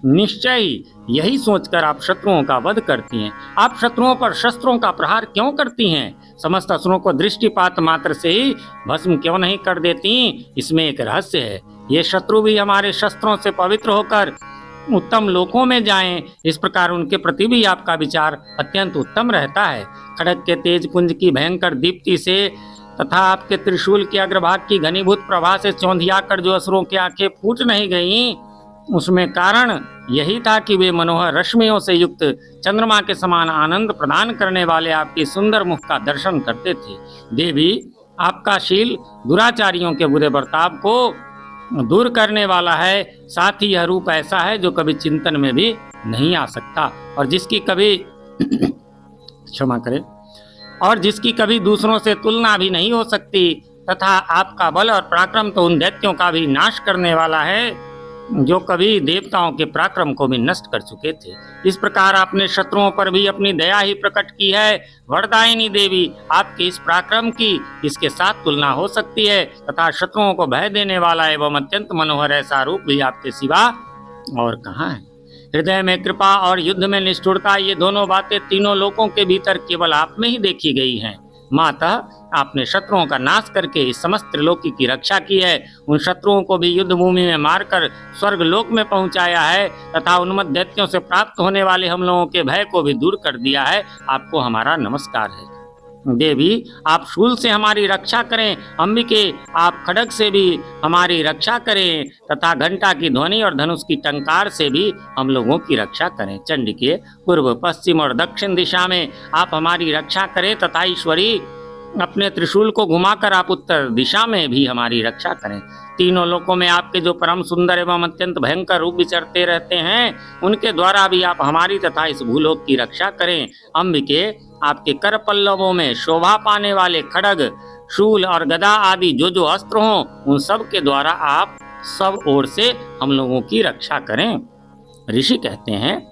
निश्चय ही यही सोचकर आप शत्रुओं का वध करती हैं। आप शत्रुओं पर शस्त्रों का प्रहार क्यों करती हैं? समस्त असुरों को दृष्टिपात मात्र से ही भस्म क्यों नहीं कर देती? इसमें एक रहस्य है। ये शत्रु भी हमारे शस्त्रों से पवित्र होकर उत्तम लोकों में जाएं, इस प्रकार उनके प्रति भी आपका विचार अत्यंत उत्तम रहता है। खड़ग के तेज पुंज की भयंकर दीप्ति से तथा आपके त्रिशूल के अग्रभाग की घनीभूत प्रभा से चौंधिया कर जो असुरों की आंखें फूट नहीं गईं, उसमें कारण यही था कि वे मनोहर रश्मियों से युक्त चंद्रमा के समान आनंद प्रदान करने वाले आपके सुंदर मुख का दर्शन करते थे। देवी आपका शील दुराचारियों के बुरे बर्ताव को दूर करने वाला है। साथ ही यह रूप ऐसा है जो कभी चिंतन में भी नहीं आ सकता और जिसकी कभी क्षमा करें और जिसकी कभी दूसरों से तुलना भी नहीं हो सकती, तथा आपका बल और पराक्रम तो उन दैत्यों का भी नाश करने वाला है जो कभी देवताओं के पराक्रम को भी नष्ट कर चुके थे। इस प्रकार आपने शत्रुओं पर भी अपनी दया ही प्रकट की है। वरदायिनी देवी आपके इस पराक्रम की इसके साथ तुलना हो सकती है तथा शत्रुओं को भय देने वाला एवं अत्यंत मनोहर ऐसा रूप भी आपके सिवा और कहाँ है। हृदय में कृपा और युद्ध में निष्ठुरता, ये दोनों बातें तीनों लोकों के भीतर केवल आप में ही देखी गई हैं। माता आपने शत्रुओं का नाश करके इस समस्त त्रिलोकी की रक्षा की है। उन शत्रुओं को भी युद्ध भूमि में मारकर स्वर्ग लोक में पहुंचाया है तथा उन्मत्त दैत्यों से प्राप्त होने वाले हम लोगों के भय को भी दूर कर दिया है। आपको हमारा नमस्कार है। देवी आप शूल से हमारी रक्षा करें। अंबिके आप खड्ग से भी हमारी रक्षा करें तथा घंटा की ध्वनि और धनुष की टंकार से भी हम लोगों की रक्षा करें। चंडिके पूर्व, पश्चिम और दक्षिण दिशा में आप हमारी रक्षा करें तथा ईश्वरी अपने त्रिशूल को घुमाकर आप उत्तर दिशा में भी हमारी रक्षा करें। तीनों लोकों में आपके जो परम सुंदर एवं अत्यंत भयंकर रूप विचरते रहते हैं, उनके द्वारा भी आप हमारी तथा इस भूलोक की रक्षा करें। अंबिके, आपके कर पल्लवों में शोभा पाने वाले खड्ग, शूल और गदा आदि जो जो अस्त्र हों, उन सब के द्वारा आप सब ओर से हम लोगों की रक्षा करें। ऋषि कहते हैं,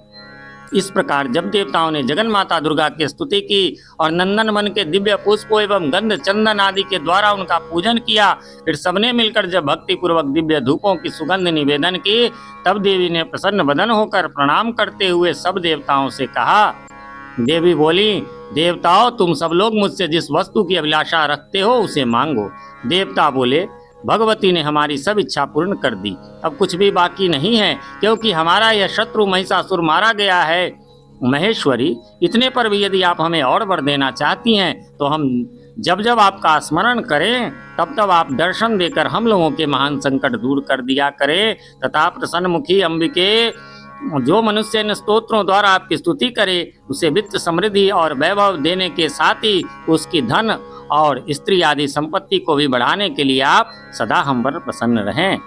इस प्रकार जब देवताओं ने जगन माता दुर्गा की स्तुति की और नंदन वन के दिव्य पुष्पों एवं गंध चंदन आदि के द्वारा उनका पूजन किया, फिर सबने मिलकर जब भक्ति पूर्वक दिव्य धूपों की सुगंध निवेदन की, तब देवी ने प्रसन्न वदन होकर प्रणाम करते हुए सब देवताओं से कहा। देवी बोली, देवताओं, तुम सब लोग मुझसे जिस वस्तु की अभिलाषा रखते हो उसे मांगो। देवता बोले, भगवती ने हमारी सब इच्छा पूर्ण कर दी, अब कुछ भी बाकी नहीं है, क्योंकि हमारा यह शत्रु महिषासुर मारा गया है। महेश्वरी, इतने पर भी यदि आप हमें और वर देना चाहती हैं तो हम जब जब आपका स्मरण करें तब तब आप दर्शन देकर हम लोगों के महान संकट दूर कर दिया करें, तथा प्रसन्नमुखी अंबिके, जो मनुष्य इन स्तोत्रों द्वारा आपकी स्तुति करे उसे वित्त समृद्धि और वैभव देने के साथ ही उसकी धन और स्त्री आदि संपत्ति को भी बढ़ाने के लिए आप सदा हम पर प्रसन्न रहें।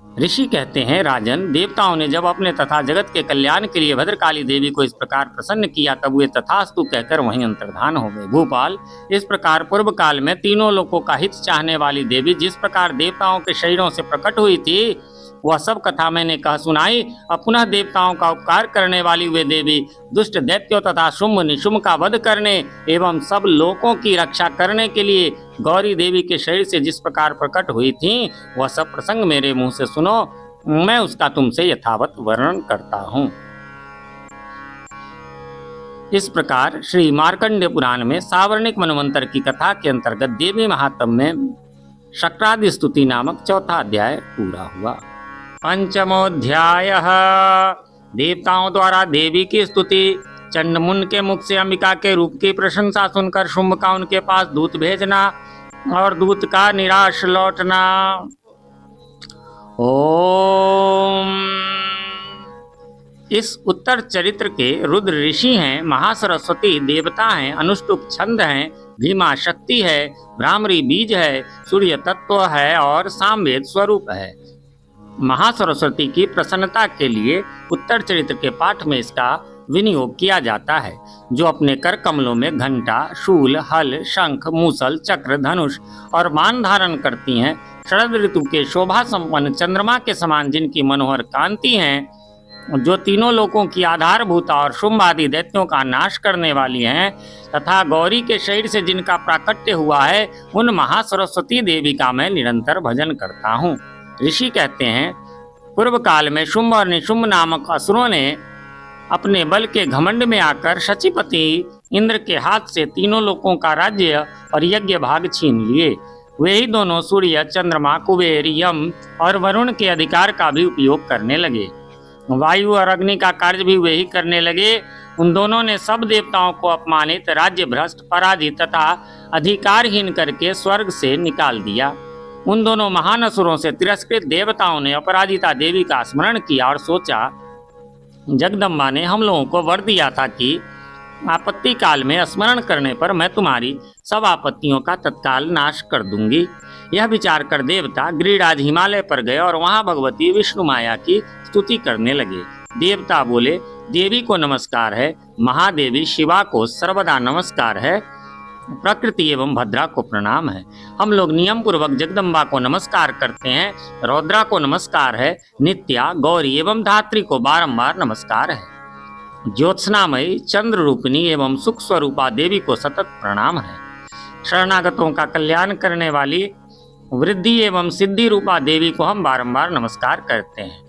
ऋषि कहते हैं, राजन, देवताओं ने जब अपने तथा जगत के कल्याण के लिए भद्रकाली देवी को इस प्रकार प्रसन्न किया, तब वे तथास्तु कहकर वहीं अंतर्धान हो गए। भूपाल, इस प्रकार पूर्व काल में तीनों लोगों का हित चाहने वाली देवी जिस प्रकार देवताओं के शरीरों से प्रकट हुई थी, वह सब कथा मैंने कह सुनाई। अब पुनः देवताओं का उपकार करने वाली वे देवी दुष्ट दैत्यों तथा शुंभ निशुंभ का वध करने एवं सब लोगों की रक्षा करने के लिए गौरी देवी के शरीर से जिस प्रकार प्रकट हुई थी, वह सब प्रसंग मेरे मुंह से सुनो, मैं उसका तुमसे यथावत वर्णन करता हूँ। इस प्रकार श्री मार्कंडेय पुराण में सावर्णिक मनवंतर की कथा के अंतर्गत देवी महात्म्य में शक्रादि स्तुति नामक चौथा अध्याय पूरा हुआ। पंचमोध्यायः, देवताओं द्वारा देवी की स्तुति। चंडमुंड के मुख से अंबिका के रूप की प्रशंसा सुनकर शुंभ का उनके पास दूत भेजना और दूत का निराश लौटना। ओम। इस उत्तर चरित्र के रुद्र ऋषि हैं, महासरस्वती देवता हैं, अनुष्टुप छंद हैं, भीमा शक्ति है, भ्रामरी बीज है, सूर्य तत्व है और सामवेद स्वरूप है। महासरस्वती की प्रसन्नता के लिए उत्तर चरित्र के पाठ में इसका विनियोग किया जाता है, जो अपने कर कमलों में घंटा, शूल, हल, शंख, मूसल, चक्र, धनुष और बाण धारण करती हैं। शरद ऋतु के शोभा संपन्न चंद्रमा के समान जिनकी मनोहर कांति हैं, जो तीनों लोकों की आधारभूता और शुंभ आदि दैत्यों का नाश करने वाली हैं, तथा गौरी के शरीर से जिनका प्राकट्य हुआ है, उन महासरस्वती देवी का मैं निरंतर भजन करता हूँ। ऋषि कहते हैं, पूर्व काल में शुंभ और निशुंभ नामक असुरों ने अपने बल के घमंड में आकर शचीपति इंद्र के हाथ से तीनों लोकों का राज्य और यज्ञ भाग छीन लिए। वे ही दोनों सूर्य, चंद्रमा, कुबेर, यम और वरुण के अधिकार का भी उपयोग करने लगे। वायु और अग्नि का कार्य भी वे ही करने लगे। उन दोनों ने सब देवताओं को अपमानित, राज्य भ्रष्ट, पराजित तथा अधिकारहीन करके स्वर्ग से निकाल दिया। उन दोनों महान असुरों से तिरस्कृत देवताओं ने अपराजिता देवी का स्मरण किया और सोचा, जगदम्बा ने हम लोगों को वर दिया था कि आपत्ति काल में स्मरण करने पर मैं तुम्हारी सब आपत्तियों का तत्काल नाश कर दूंगी। यह विचार कर देवता गिरिराज हिमालय पर गए और वहां भगवती विष्णु माया की स्तुति करने लगे। देवता बोले, देवी को नमस्कार है, महादेवी शिवा को सर्वदा नमस्कार है, प्रकृति एवं भद्रा को प्रणाम है। हम लोग नियम पूर्वक जगदम्बा को नमस्कार करते हैं, रौद्रा को नमस्कार है, नित्या, गौरी एवं धात्री को बारंबार नमस्कार है। ज्योत्सनामयी, चंद्र रूपिणी एवं सुख स्वरूपा देवी को सतत प्रणाम है। शरणागतों का कल्याण करने वाली वृद्धि एवं सिद्धि रूपा देवी को हम बारंबार नमस्कार करते हैं।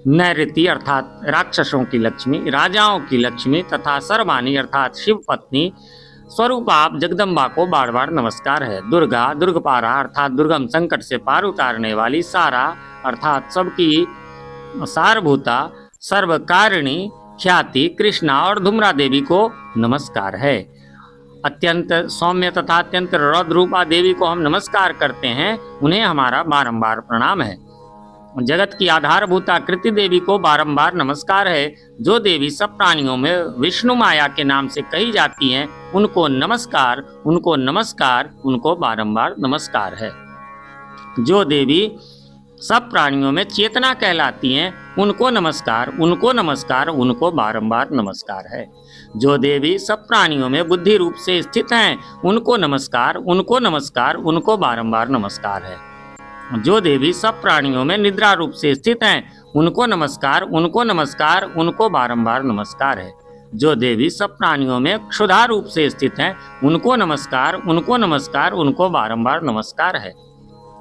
नैऋति अर्थात राक्षसों की लक्ष्मी, राजाओं की लक्ष्मी तथा सर्वाणी अर्थात शिव पत्नी स्वरूप आप जगदम्बा को बार बार नमस्कार है। दुर्गा, दुर्गपारा अर्थात दुर्गम संकट से पार उतारने वाली, सारा अर्थात सबकी सारभूता, सर्वकारिणी, ख्याति, कृष्णा और धूम्रा देवी को नमस्कार है। अत्यंत सौम्य तथा अत्यंत रौद्र रूपा देवी को हम नमस्कार करते हैं, उन्हें हमारा बारंबार प्रणाम है। जगत की आधारभूत आकृति देवी को बारंबार नमस्कार है। जो देवी सब प्राणियों में विष्णु माया के नाम से कही जाती हैं, उनको नमस्कार, उनको नमस्कार, उनको बारंबार नमस्कार है। जो देवी सब प्राणियों में चेतना कहलाती हैं, उनको नमस्कार, उनको नमस्कार, उनको बारंबार नमस्कार है। जो देवी सब प्राणियों में बुद्धि रूप से स्थित हैं, उनको नमस्कार, उनको नमस्कार, उनको बारंबार नमस्कार है। जो देवी सब प्राणियों में निद्रा रूप से स्थित हैं, उनको नमस्कार, उनको नमस्कार, उनको बारंबार नमस्कार है। जो देवी सब प्राणियों में क्षुधा रूप से स्थित हैं, उनको नमस्कार, उनको नमस्कार, उनको बारंबार नमस्कार है।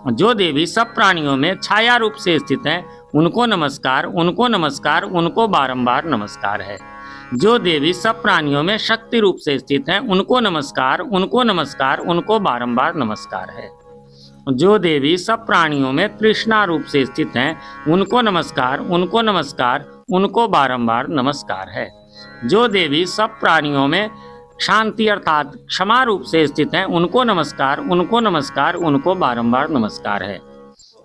जो देवी सब प्राणियों में छाया रूप से स्थित हैं, उनको नमस्कार, उनको नमस्कार, उनको बारंबार नमस्कार है। जो देवी सब प्राणियों में शक्ति रूप से स्थित हैं, उनको नमस्कार, उनको नमस्कार, उनको बारंबार नमस्कार है। जो देवी सब प्राणियों में तृष्णा रूप से स्थित हैं, उनको नमस्कार, उनको नमस्कार, उनको बारंबार नमस्कार है। जो देवी सब प्राणियों में शांति अर्थात क्षमा रूप से स्थित हैं, उनको नमस्कार, उनको नमस्कार, उनको बारंबार नमस्कार है।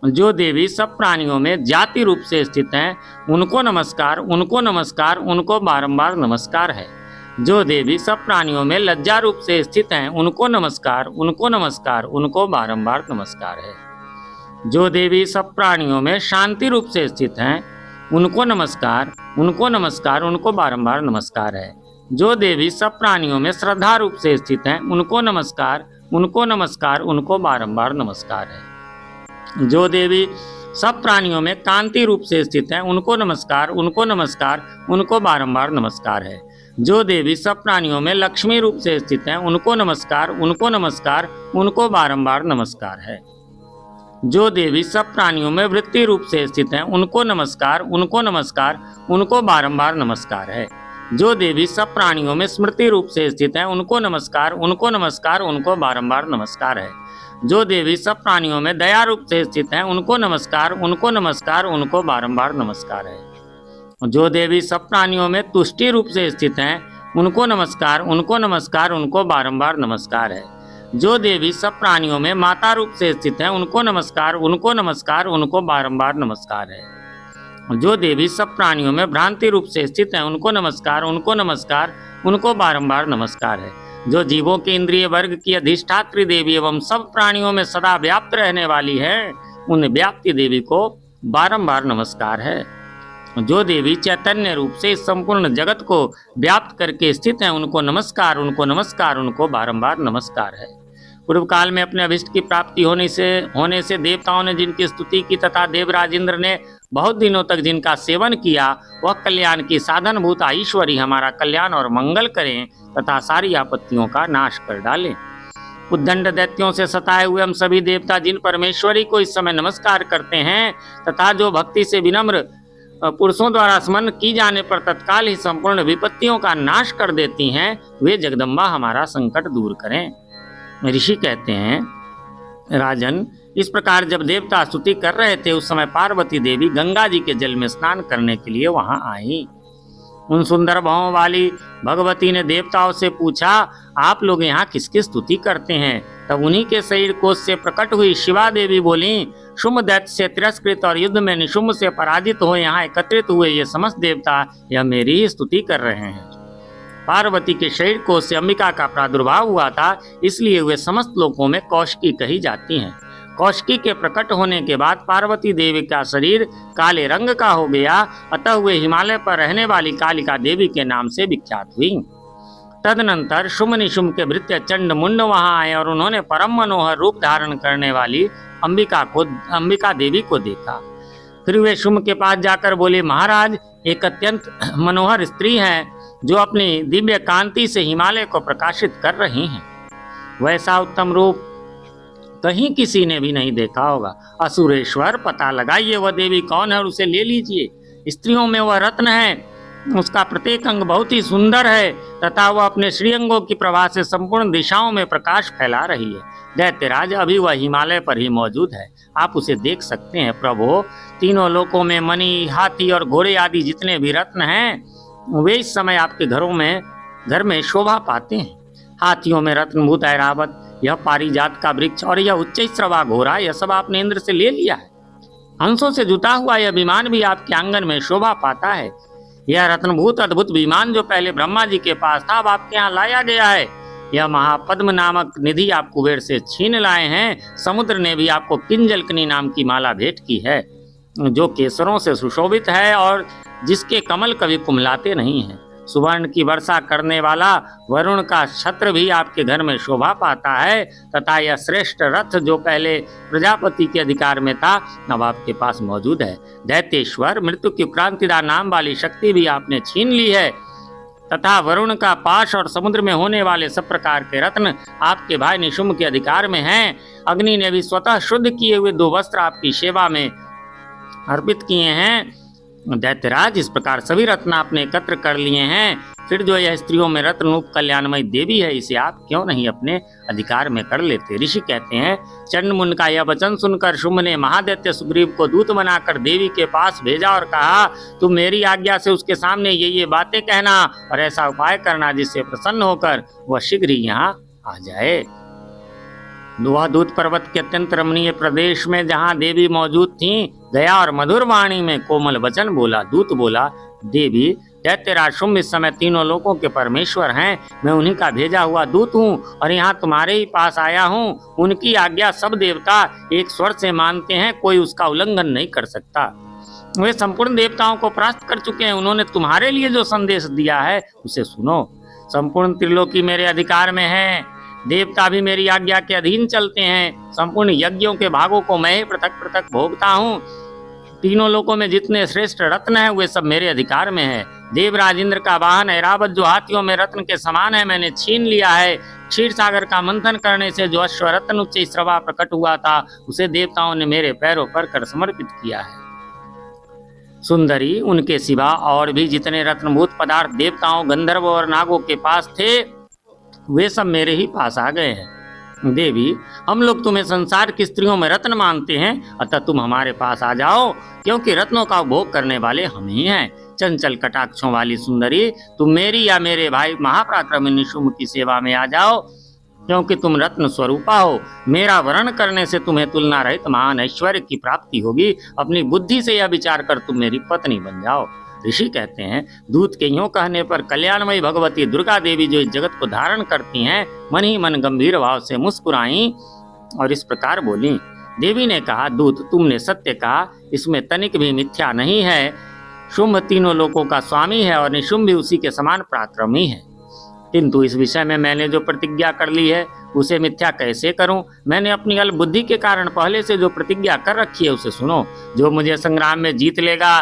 जो देवी सब प्राणियों में जाति रूप से स्थित हैं, उनको नमस्कार, उनको नमस्कार, उनको बारंबार नमस्कार है। जो देवी सब प्राणियों में लज्जा रूप से स्थित हैं, उनको नमस्कार, उनको नमस्कार, उनको बारंबार नमस्कार है। जो देवी सब प्राणियों में शांति रूप से स्थित हैं, उनको नमस्कार, उनको नमस्कार, उनको बारंबार नमस्कार है। जो देवी सब प्राणियों में श्रद्धा रूप से स्थित हैं, उनको नमस्कार, उनको नमस्कार, उनको बारंबार नमस्कार है। जो देवी सब प्राणियों में कांति रूप से स्थित हैं, उनको नमस्कार, उनको नमस्कार, उनको बारंबार नमस्कार है। जो देवी सब प्राणियों में लक्ष्मी रूप से स्थित हैं, उनको नमस्कार, उनको नमस्कार, उनको बारंबार नमस्कार है। जो देवी सब प्राणियों में वृत्ति रूप से स्थित हैं, उनको नमस्कार, उनको नमस्कार, उनको बारंबार नमस्कार है। जो देवी सब प्राणियों में स्मृति रूप से स्थित हैं, उनको नमस्कार, उनको नमस्कार, उनको बारंबार नमस्कार है। जो देवी सब प्राणियों में दया रूप से स्थित हैं, उनको नमस्कार, उनको नमस्कार, उनको बारंबार नमस्कार है। जो देवी सब प्राणियों में तुष्टि रूप से स्थित हैं, उनको नमस्कार, उनको नमस्कार, उनको बारंबार नमस्कार है। जो देवी सब प्राणियों में माता रूप से स्थित हैं, उनको नमस्कार, उनको नमस्कार, उनको बारंबार नमस्कार है। जो देवी सब प्राणियों में भ्रांति रूप से स्थित हैं, उनको नमस्कार, उनको नमस्कार, उनको बारंबार नमस्कार है। जो जीवों के इंद्रिय वर्ग की अधिष्ठात्री देवी एवं सब प्राणियों में सदा व्याप्त रहने वाली है, उन व्याप्ति देवी को बारंबार नमस्कार है। जो देवी चैतन्य रूप से संपूर्ण जगत को व्याप्त करके स्थित हैं, उनको नमस्कार, उनको नमस्कार, उनको बारंबार नमस्कार है। पूर्व काल में अपने अभिष्ट की प्राप्ति होने से देवताओं ने जिनकी स्तुति की तथा देवराज इंद्र ने बहुत दिनों तक जिनका सेवन किया, वह कल्याण की साधनभूत ईश्वरी हमारा कल्याण और मंगल करें तथा सारी आपत्तियों का नाश कर डालें। उद्दंड दैत्यों से सताए हुए हम सभी देवता जिन परमेश्वरी को इस समय नमस्कार करते हैं तथा जो भक्ति से विनम्र पुरुषों द्वारा स्मरण की जाने पर तत्काल ही संपूर्ण विपत्तियों का नाश कर देती हैं, वे जगदम्बा हमारा संकट दूर करें। ऋषि कहते हैं, राजन, इस प्रकार जब देवता स्तुति कर रहे थे, उस समय पार्वती देवी गंगा जी के जल में स्नान करने के लिए वहां आई। उन सुंदर भावों वाली भगवती ने देवताओं से पूछा, आप लोग यहाँ किसकी स्तुति करते हैं? तब उन्हीं के शरीर कोश से प्रकट हुई शिवा देवी बोली, शुंभ दैत्य से तिरस्कृत और युद्ध में निशुंभ से पराजित हो यहाँ एकत्रित हुए ये समस्त देवता यह मेरी ही स्तुति कर रहे हैं। पार्वती के शरीर कोश से अंबिका का प्रादुर्भाव हुआ था, इसलिए वे समस्त लोकों में कौशिकी कही जाती हैं। कौशिकी के प्रकट होने के बाद पार्वती देवी का शरीर काले रंग का हो गया, अतः वे हिमालय पर रहने वाली कालिका देवी के नाम से विख्यात हुई। तदनंतर शुंभ निशुंभ के भृत्य चंड मुंड वहां आए और उन्होंने परम मनोहर रूप धारण करने वाली अंबिका देवी को देखा। फिर वे शुंभ के पास जाकर बोले, महाराज, एक अत्यंत मनोहर स्त्री है जो अपनी दिव्य कांति से हिमालय को प्रकाशित कर रही हैं। वैसा उत्तम रूप कहीं किसी ने भी नहीं देखा होगा। असुरेश्वर, पता लगाइए वह देवी कौन है और उसे ले लीजिए। स्त्रियों में वह रत्न है, उसका प्रत्येक अंग बहुत ही सुंदर है तथा वह अपने श्रीअंगों की प्रभा से संपूर्ण दिशाओं में प्रकाश फैला रही है। दैत्यराज, अभी वह हिमालय पर ही मौजूद है, आप उसे देख सकते हैं। प्रभु, तीनों लोकों में मणि, हाथी और घोड़े आदि जितने भी रत्न हैं, वे इस समय आपके घर में शोभा पाते हैं। हाथियों में रत्नभूत ऐरावत, यह पारिजात का वृक्ष और यह उच्च श्रवा घोड़ा, यह सब आपने इंद्र से ले लिया है। हंसों से जुटा हुआ यह विमान भी आपके आंगन में शोभा पाता है। यह रत्नभूत अद्भुत विमान जो पहले ब्रह्मा जी के पास था, अब आपके यहाँ लाया गया है। यह महापद्म नामक निधि आप कुबेर से छीन लाए हैं। समुद्र ने भी आपको किंजलकनी नाम की माला भेंट की है, जो केसरों से सुशोभित है और जिसके कमल कभी कुमलाते नहीं हैं। सुवर्ण की वर्षा करने वाला वरुण का छत्र भी आपके घर में शोभा पाता है, तथा यह श्रेष्ठ रथ जो पहले प्रजापति के अधिकार में था, अब आपके पास मौजूद है। दैत्येश्वर मृत्यु की क्रांतिदा नाम वाली शक्ति भी आपने छीन ली है, तथा वरुण का पाश और समुद्र में होने वाले सब प्रकार के रत्न आपके भाई निशुम्भ के अधिकार में हैं। अग्नि ने भी स्वतः शुद्ध किए हुए 2 वस्त्र आपकी सेवा में अर्पित किए हैं। दैत्यराज, इस प्रकार सभी रत्न आपने एकत्र कर लिए हैं, फिर जो यह स्त्रियों में रत्नरूप कल्याणमयी देवी है, इसे आप क्यों नहीं अपने अधिकार में कर लेते। ऋषि कहते हैं, चंडमुंड का यह वचन सुनकर शुंभ ने महादैत्य सुग्रीव को दूत बनाकर देवी के पास भेजा और कहा, तुम मेरी आज्ञा से उसके सामने ये बातें कहना और ऐसा उपाय करना जिससे प्रसन्न होकर वह शीघ्र ही यहाँ आ जाए। वह दूत पर्वत के अत्यंत रमणीय प्रदेश में जहाँ देवी मौजूद थीं, गया और मधुर वाणी में कोमल वचन बोला। दूत बोला, देवी, दैत्यराज शुंभ इस समय तीनों लोकों के परमेश्वर हैं। मैं उन्हीं का भेजा हुआ दूत हूँ और यहाँ तुम्हारे ही पास आया हूँ। उनकी आज्ञा सब देवता एक स्वर से मानते हैं, कोई उसका उल्लंघन नहीं कर सकता। वे संपूर्ण देवताओं को परास्त कर चुके हैं। उन्होंने तुम्हारे लिए जो संदेश दिया है उसे सुनो। संपूर्ण त्रिलोकी मेरे अधिकार में है, देवता भी मेरी आज्ञा के अधीन चलते हैं। संपूर्ण यज्ञों के भागों को मैं ही पृथक पृथक भोगता हूँ। तीनों लोकों में जितने श्रेष्ठ रत्न हैं वे सब मेरे अधिकार में है। देवराज इंद्र का वाहन ऐरावत जो हाथियों में रत्न के समान है, मैंने छीन लिया है। क्षीर सागर का मंथन करने से जो अश्वरत्न उच्च स्रवा प्रकट हुआ था, उसे देवताओं ने मेरे पैरों पर कर समर्पित किया है। सुंदरी, उनके सिवा और भी जितने रत्नभूत पदार्थ देवताओं, गंधर्वों और नागों के पास थे, वे सब मेरे ही पास आ गए हैं। देवी, हम लोग तुम्हें संसार की स्त्रियों में रत्न मानते हैं, अतः तुम हमारे पास आ जाओ, क्योंकि रत्नों का उपभोग करने वाले हम ही हैं। चंचल कटाक्षों वाली सुंदरी, तुम मेरी या मेरे भाई महापराक्रमी निशुम्भ की सेवा में आ जाओ, क्योंकि तुम रत्न स्वरूपा हो। मेरा वर्ण करने से तुम्हें तुलना रहित महान ऐश्वर्य की प्राप्ति होगी। अपनी बुद्धि से यह विचार कर तुम मेरी पत्नी बन जाओ। ऋषि कहते हैं, दूत के यूं कहने पर कल्याणमयी भगवती दुर्गा देवी जो इस जगत को धारण करती हैं, मन ही मन गंभीर भाव से मुस्कुराई और इस प्रकार बोली। देवी ने कहा, दूत, तुमने सत्य कहा, इसमें तनिक भी मिथ्या नहीं है। शुंभ तीनों लोकों का स्वामी है और निशुंभ भी उसी के समान पराक्रमी है, किंतु इस विषय में मैंने जो प्रतिज्ञा कर ली है उसे मिथ्या कैसे करूं। मैंने अपनी अल्प बुद्धि के कारण पहले से जो प्रतिज्ञा कर रखी है उसे सुनो। जो मुझे संग्राम में जीत लेगा,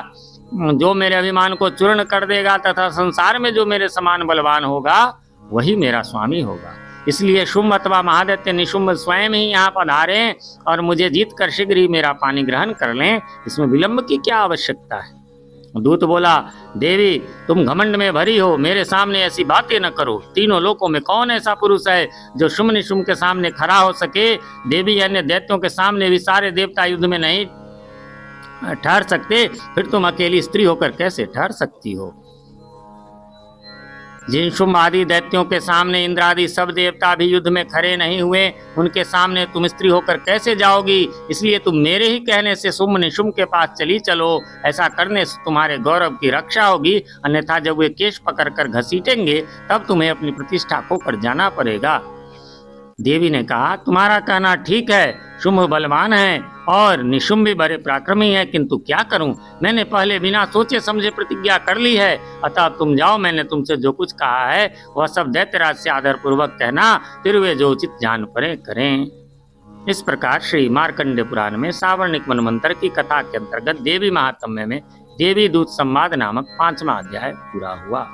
जो मेरे अभिमान को चूर्ण कर देगा तथा संसार में जो मेरे समान बलवान होगा, वही मेरा स्वामी होगा। इसलिए शुंभ अथवा महादैत्य निशुंभ स्वयं ही यहाँ पधारें और मुझे जीत कर शीघ्र ही मेरा पानी ग्रहण कर लें। इसमें विलंब की क्या आवश्यकता है। दूत बोला, देवी, तुम घमंड में भरी हो, मेरे सामने ऐसी बातें न करो। तीनों लोकों में कौन ऐसा पुरुष है जो शुंभ निशुंभ के सामने खड़ा हो सके। देवी, अन्य दैत्यों के सामने भी सारे देवता युद्ध में नहीं ठहर सकते, फिर तुम अकेली स्त्री होकर कैसे ठहर सकती हो। जिन शुंभ आदि दैत्यों के सामने इंद्र आदि सब देवता भी युद्ध में खड़े नहीं हुए, उनके सामने तुम स्त्री होकर कैसे जाओगी। इसलिए तुम मेरे ही कहने से शुंभ निशुंभ के पास चली चलो। ऐसा करने से तुम्हारे गौरव की रक्षा होगी, अन्यथा जब वे केश पकड़कर घसीटेंगे तब तुम्हें अपनी प्रतिष्ठा खोकर जाना पड़ेगा। देवी ने कहा, तुम्हारा कहना ठीक है, शुंभ बलवान है और निशुंभ भी बड़े पराक्रमी है, किंतु क्या करूं, मैंने पहले बिना सोचे समझे प्रतिज्ञा कर ली है। अतः तुम जाओ, मैंने तुमसे जो कुछ कहा है वह सब दैत्यराज से आदर पूर्वक कहना, फिर वे जो उचित जान पड़े करें। इस प्रकार श्री मार्कंडेय पुराण में सावर्णिक मनमंत्र की कथा के अंतर्गत देवी महात्म्य में देवी दूत संवाद नामक 5वां अध्याय पूरा हुआ।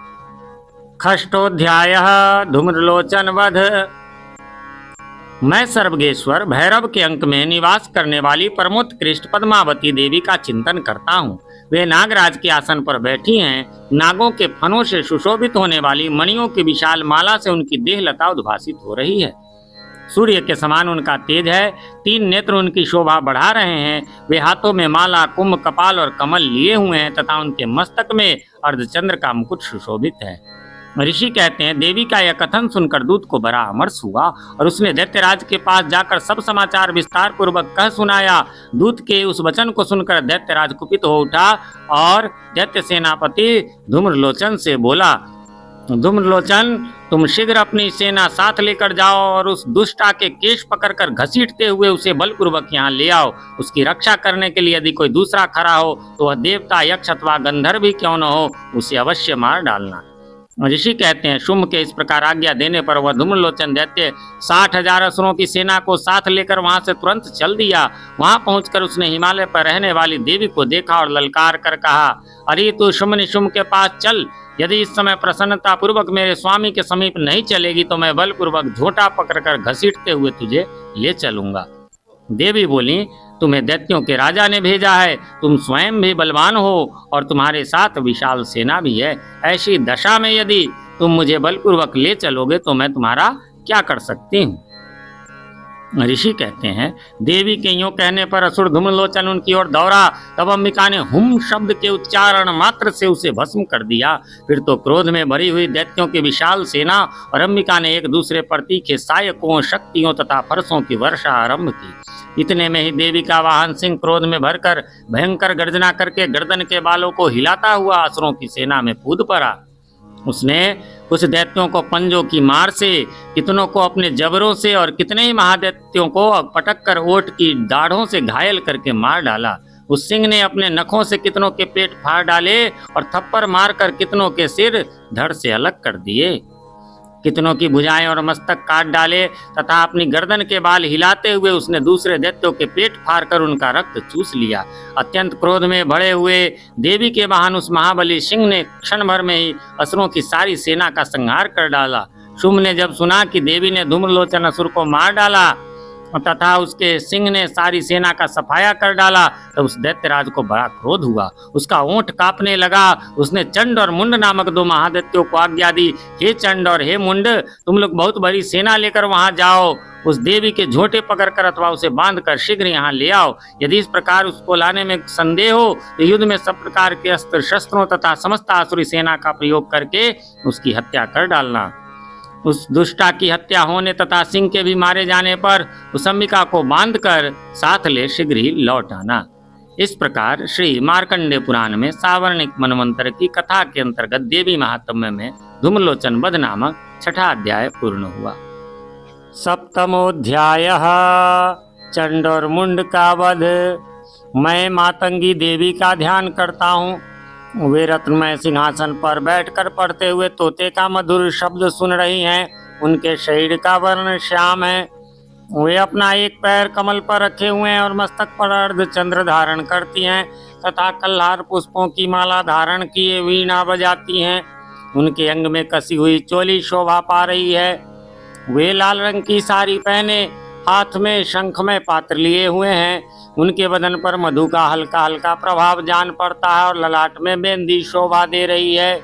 षष्ठोऽध्यायः धूम्रलोचन वध। मैं सर्वगेश्वर भैरव के अंक में निवास करने वाली परमोत्कृष्ट पद्मावती देवी का चिंतन करता हूँ। वे नागराज के आसन पर बैठी हैं। नागों के फनों से सुशोभित होने वाली मणियों की विशाल माला से उनकी देहलता उद्भासित हो रही है। सूर्य के समान उनका तेज है। 3 नेत्र उनकी शोभा बढ़ा रहे हैं। वे हाथों में माला, कुंभ, कपाल और कमल लिए हुए हैं तथा उनके मस्तक में अर्धचंद्र का मुकुट सुशोभित है। ऋषि कहते हैं, देवी का यह कथन सुनकर दूत को बड़ा अमर्ष हुआ और उसने दैत्यराज के पास जाकर सब समाचार विस्तार पूर्वक कह सुनाया। दूत के उस वचन को सुनकर दैत्यराज कुपित हो उठा और दैत्य सेनापति धूम्रलोचन से बोला, धूम्रलोचन, तुम शीघ्र अपनी सेना साथ लेकर जाओ और उस दुष्टा के केश पकड़कर घसीटते हुए उसे बलपूर्वक यहाँ ले आओ। उसकी रक्षा करने के लिए यदि कोई दूसरा खड़ा हो तो वह देवता, यक्ष अथवा गंधर्व भी क्यों न हो, उसे अवश्य मार डालना। ऋषि कहते हैं, शुंभ के इस प्रकार आज्ञा देने पर वह धूम्रलोचन दैत्य 60,000 असुरों की सेना को साथ लेकर वहां से तुरंत चल दिया। वहां पहुंचकर उसने हिमालय पर रहने वाली देवी को देखा और ललकार कर कहा, अरे तू शुंभ निशुंभ के पास चल। यदि इस समय प्रसन्नता पूर्वक मेरे स्वामी के समीप नहीं चलेगी तो मैं बलपूर्वक झोटा पकड़कर घसीटते हुए तुझे ले चलूंगा। देवी बोली, तुम्हें दैत्यों के राजा ने भेजा है, तुम स्वयं भी बलवान हो और तुम्हारे साथ विशाल सेना भी है। ऐसी दशा में यदि तुम मुझे बलपूर्वक ले चलोगे तो मैं तुम्हारा क्या कर सकती हूँ। ऋषि कहते हैं, देवी के यूं कहने पर असुर धूम्रलोचन उनकी ओर दौड़ा। तब अंबिका ने हुम शब्द के उच्चारण मात्र से उसे भस्म कर दिया। फिर तो क्रोध में भरी हुई दैत्यों की विशाल सेना और अंबिका ने एक दूसरे पर तीखे सायकों, शक्तियों तथा फरसों की वर्षा आरंभ की। इतने में ही देवी का वाहन सिंह क्रोध में भरकर भयंकर गर्जना करके गर्दन के बालों को हिलाता हुआ असुरों की सेना में कूद पड़ा। उसने कुछ दैत्यों को पंजों की मार से, कितनों को अपने जबरों से और कितने ही महादैत्यों को पटक कर ओट की दाढ़ों से घायल करके मार डाला। उस सिंह ने अपने नखों से कितनों के पेट फाड़ डाले और थप्पड़ मारकर कितनों के सिर धड़ से अलग कर दिए। कितनों की भुजाएं और मस्तक काट डाले तथा अपनी गर्दन के बाल हिलाते हुए उसने दूसरे दैत्यों के पेट फाड़कर उनका रक्त चूस लिया। अत्यंत क्रोध में भरे हुए देवी के वाहन उस महाबली सिंह ने क्षण भर में ही असुरों की सारी सेना का संहार कर डाला। शुंभ ने जब सुना कि देवी ने धूम्रलोचन असुर को मार डाला तथा उसके सिंह ने सारी सेना का सफाया कर डाला तब उस दैत्यराज को बड़ा क्रोध हुआ। उसका ओंठ कांपने लगा। उसने चंड और मुंड नामक दो महादैत्यों को आज्ञा दी, हे चंड और हे मुंड, तुम लोग बहुत बड़ी सेना लेकर वहां जाओ। उस देवी के झोंटे पकड़कर अथवा उसे बांधकर शीघ्र यहाँ ले आओ। यदि इस प्रकार उसको लाने में संदेह हो तो युद्ध में सब प्रकार के अस्त्र शस्त्रों तथा समस्त आसुरी सेना का प्रयोग करके उसकी हत्या कर डालना। उस दुष्टा की हत्या होने तथा सिंह के भी मारे जाने पर उस अंबिका को बांधकर साथ ले शीघ्र ही लौट आना। इस प्रकार श्री मार्कंडेय पुराण में सावर्णिक मनवंतर की कथा के अंतर्गत देवी महात्म्य में धूम्रलोचन वध नामक 6ठा अध्याय पूर्ण हुआ। सप्तमोध्यायः चंड और मुंड का वध। मैं मातंगी देवी का ध्यान करता हूँ। वे रत्नमय सिंहासन पर बैठकर पढ़ते हुए तोते का मधुर शब्द सुन रही हैं। उनके शरीर का वर्ण श्याम है। वे अपना एक पैर कमल पर रखे हुए हैं और मस्तक पर अर्ध चंद्र धारण करती हैं तथा कल्हार पुष्पों की माला धारण किए वीणा बजाती हैं। उनके अंग में कसी हुई चोली शोभा पा रही है। वे लाल रंग की साड़ी पहने हाथ में शंखमय पात्र लिए हुए हैं। उनके बदन पर मधु का हल्का हल्का प्रभाव जान पड़ता है और ललाट में मेहंदी शोभा दे रही है।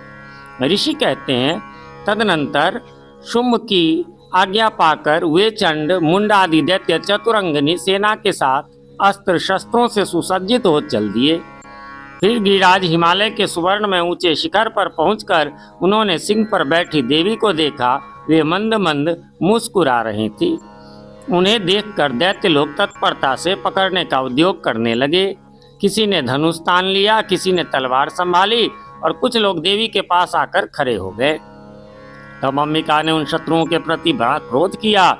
ऋषि कहते हैं, तदनंतर शुंभ की आज्ञा पाकर वे चंड, मुंड आदि दैत्य चतुरंगनी सेना के साथ अस्त्र शस्त्रों से सुसज्जित हो चल दिए। फिर गिरिराज हिमालय के सुवर्ण में ऊंचे शिखर पर पहुंचकर उन्होंने सिंह पर बैठी देवी को देखा। वे मंद मंद मुस्कुरा रही थी। उन्हें देखकर दैत्य लोग तत्परता से पकड़ने का उद्योग करने लगे। किसी ने धनुष तान लिया, किसी ने तलवार संभाली और कुछ लोग देवी के पास आकर खड़े हो गए। तब अंबिका ने उन शत्रुओं के प्रति बड़ा क्रोध किया।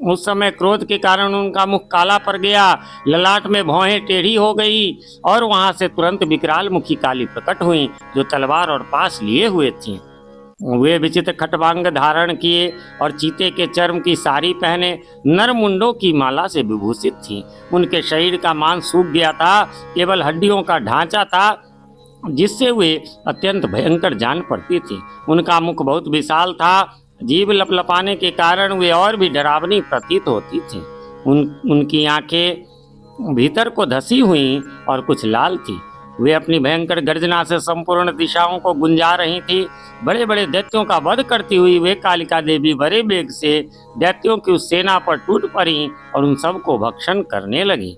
उस समय क्रोध के कारण उनका मुख काला पड़ गया, ललाट में भौहें टेढ़ी हो गई और वहां से तुरंत विकराल मुखी काली प्रकट हुई जो तलवार और पास लिए हुए थी। वे विचित्र खटवांग धारण किए और चीते के चर्म की साड़ी पहने नरमुंडों की माला से विभूषित थी। उनके शरीर का मांस सूख गया था, केवल हड्डियों का ढांचा था जिससे वे अत्यंत भयंकर जान पड़ती थी। उनका मुख बहुत विशाल था, जीभ लपलपाने के कारण वे और भी डरावनी प्रतीत होती थी। उनकी आंखें भीतर को धसी हुई और कुछ लाल थी। वे अपनी भयंकर गर्जना से संपूर्ण दिशाओं को गुंजा रही थी। बड़े बड़े दैत्यों का वध करती हुई वे कालिका देवी बड़े वेग से दैत्यों की उस सेना पर टूट पड़ी और उन सबको भक्षण करने लगी।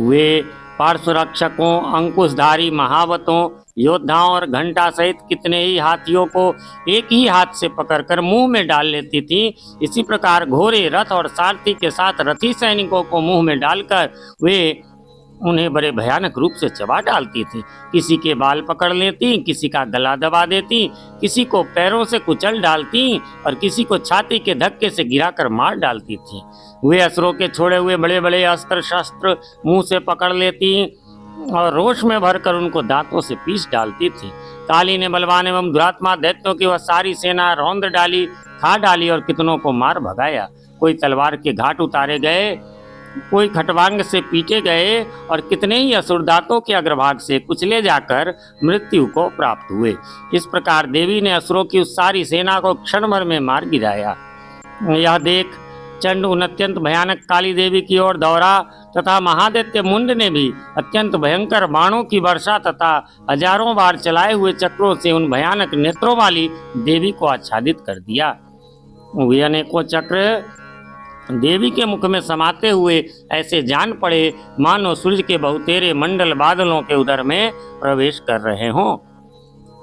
वे पार्श्वरक्षकों, अंकुशधारी महावतों, योद्धाओं और घंटा सहित कितने ही हाथियों को एक ही हाथ से पकड़कर मुंह में डाल लेती थी। इसी प्रकार घोड़े, रथ और सारथी के साथ रथी सैनिकों को मुंह में डालकर वे उन्हें बड़े भयानक रूप से चबा डालती थी। किसी के बाल पकड़ लेती, किसी का गला दबा देती, किसी को पैरों से कुचल डालती और किसी को छाती के धक्के से गिराकर मार डालती थी। वे असुरों के छोड़े हुए बड़े बड़े अस्त्र शस्त्र मुंह से पकड़ लेती और रोष में भरकर उनको दांतों से पीस डालती थी। काली ने बलवान एवं दुरात्मा दैत्यों की वह सारी सेना रौंद डाली, खा डाली और कितनों को मार भगाया। कोई तलवार के घाट उतारे गए, कोई खटवांग से पीटे गए और कितने ही असुर दांतों के अग्रभाग से कुचले जाकर मृत्यु को प्राप्त हुए। इस प्रकार देवी ने असुरों की उस सारी सेना को क्षण भर में मार गिराया। यह देख चंड उन अत्यंत भयानक काली देवी की ओर दौड़ा तथा महादैत्य मुंड ने भी अत्यंत भयंकर बाणों की वर्षा तथा हजारों बार चलाए हुए चक्रों से उन भयानक नेत्रों वाली देवी को आच्छादित कर दिया। वे अनेकों चक्र देवी के मुख में समाते हुए ऐसे जान पड़े मानो सूर्य के बहुतेरे मंडल बादलों के उदर में प्रवेश कर रहे हों।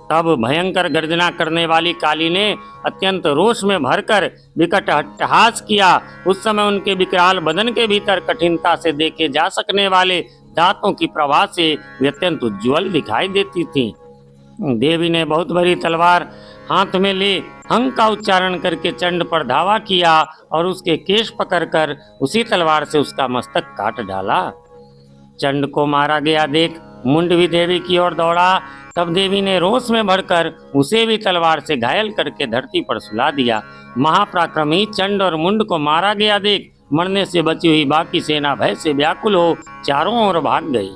तब भयंकर गर्जना करने वाली काली ने अत्यंत रोष में भरकर विकट अट्टहास किया। उस समय उनके विकराल बदन के भीतर कठिनता से देखे जा सकने वाले दांतों की प्रभा से वे अत्यंत उज्ज्वल दिखाई देती थी। देवी ने बहुत बड़ी तलवार हाथ में ले हंग का उच्चारण करके चंड पर धावा किया और उसके केश पकड़कर उसी तलवार से उसका मस्तक काट डाला। चंड को मारा गया देख मुंड भी देवी की ओर दौड़ा। तब देवी ने रोष में भरकर उसे भी तलवार से घायल करके धरती पर सुला दिया। महापराक्रमी चंड और मुंड को मारा गया देख मरने से बची हुई बाकी सेना भय से व्याकुल हो चारों ओर भाग गई।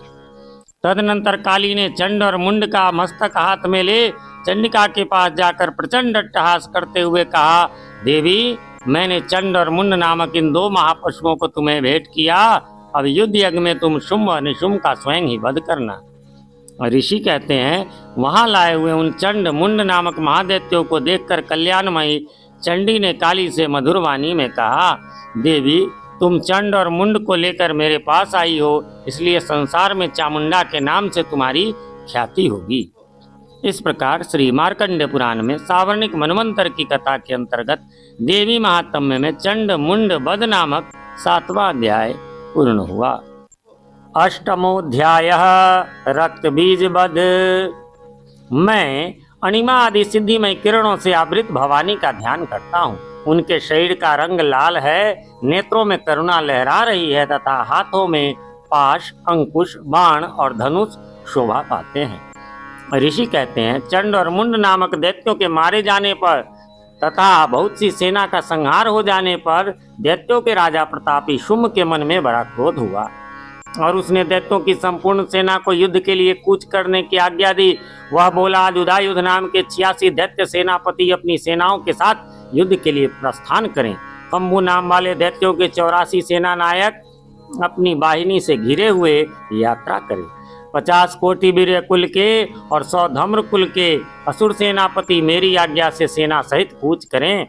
तदनंतर काली ने चंड और मुंड का मस्तक हाथ में ले चंडिका के पास जाकर प्रचंड अट्टहास करते हुए कहा, देवी, मैंने चंड और मुंड नामक इन दो महापशुओं को तुम्हें भेंट किया। अब युद्ध यज्ञ में तुम शुंभ और निशुंभ का स्वयं ही वध करना। ऋषि कहते हैं, वहां लाए हुए उन चंड मुंड नामक महादैत्यों को देखकर कल्याणमयी चंडी ने काली से मधुर वाणी में कहा, देवी, तुम चंड और मुंड को लेकर मेरे पास आई हो, इसलिए संसार में चामुंडा के नाम से तुम्हारी ख्याति होगी। इस प्रकार श्री मार्कंडेय पुराण में सावर्णिक मनवंतर की कथा के अंतर्गत देवी महात्म्य में चंड मुंड वध नामक 7वां अध्याय पूर्ण हुआ। अष्टमोध्यायः रक्त बीज वध। मैं अणिमा आदि सिद्धिमय किरणों से आवृत भवानी का ध्यान करता हूँ। उनके शरीर का रंग लाल है, नेत्रों में करुणा लहरा रही है तथा हाथों में पाश, अंकुश, बाण और धनुष शोभा पाते हैं। ऋषि कहते हैं, चंड और मुंड नामक दैत्यों के मारे जाने पर तथा बहुत सी सेना का संहार हो जाने पर दैत्यों के राजा प्रतापी शुंभ के मन में बड़ा क्रोध हुआ और उसने दैत्यों की संपूर्ण सेना को युद्ध के लिए कूच करने की आज्ञा दी। वह बोला, आज उदययुध नाम के 86 दैत्य सेनापति अपनी सेनाओं के साथ युद्ध के लिए प्रस्थान करें। कंबू नाम वाले दैत्यों के 84 सेना नायक अपनी वाहिनी से घिरे हुए यात्रा करें। 50 कोटि वीर्य कुल के और 100 धम्र कुल के असुर सेनापति मेरी आज्ञा से सेना सहित कूच करें।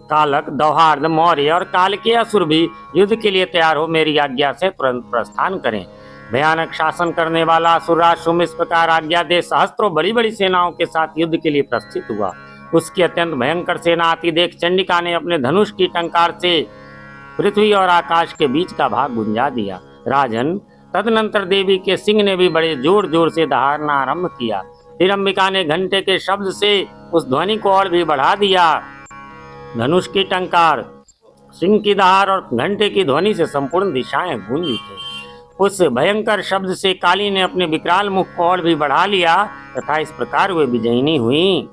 कालक, दौहार्द, मौर्य और काल के असुर भी युद्ध के लिए तैयार हो मेरी आज्ञा से तुरंत प्रस्थान करें। भयानक शासन करने वाला असुरराज शुंभ इस प्रकार आज्ञा दे सहस्त्रों बड़ी बड़ी सेनाओं के साथ युद्ध के लिए प्रस्थित हुआ। उसकी अत्यंत भयंकर सेना आती देख चंडिका ने अपने धनुष की टंकार से पृथ्वी और आकाश के बीच का भाग गुंजा दिया। राजन, तदनंतर देवी के सिंह ने भी बड़े जोर जोर से दहाड़ना आरंभ किया। फिर अंबिका ने घंटे के शब्द से उस ध्वनि को और भी बढ़ा दिया। धनुष की टंकार, सिंह की दहाड़ और घंटे की ध्वनि से संपूर्ण दिशाएं गूंजी थी। उस भयंकर शब्द से काली ने अपने विकराल मुख को और भी बढ़ा लिया तथा इस प्रकार वे विजयिनी हुई।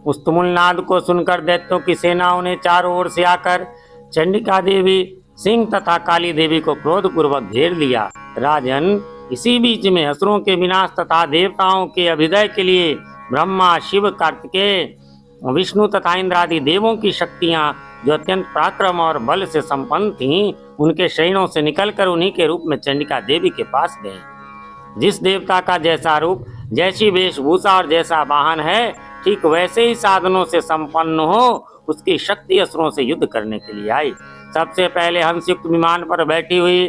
उस तुमुल नाद को सुनकर दैत्यों की सेनाओं ने चारों ओर से आकर चंडिका देवी, सिंह तथा काली देवी को क्रोधपूर्वक घेर लिया। राजन, इसी बीच में असुरों के विनाश तथा देवताओं के अभ्युदय के लिए ब्रह्मा, शिव, कार्तिकेय, विष्णु तथा इंद्र आदि देवों की शक्तियां जो अत्यंत पराक्रम और बल से संपन्न थीं, उनके शरीरों से निकलकर उन्हीं के रूप में चंडिका देवी के पास गए। जिस देवता का जैसा रूप, जैसी वेशभूषा और जैसा वाहन है, ठीक वैसे ही साधनों से संपन्न हो उसकी शक्ति असुरों से युद्ध करने के लिए आई। सबसे पहले हंसयुक्त विमान पर बैठी हुई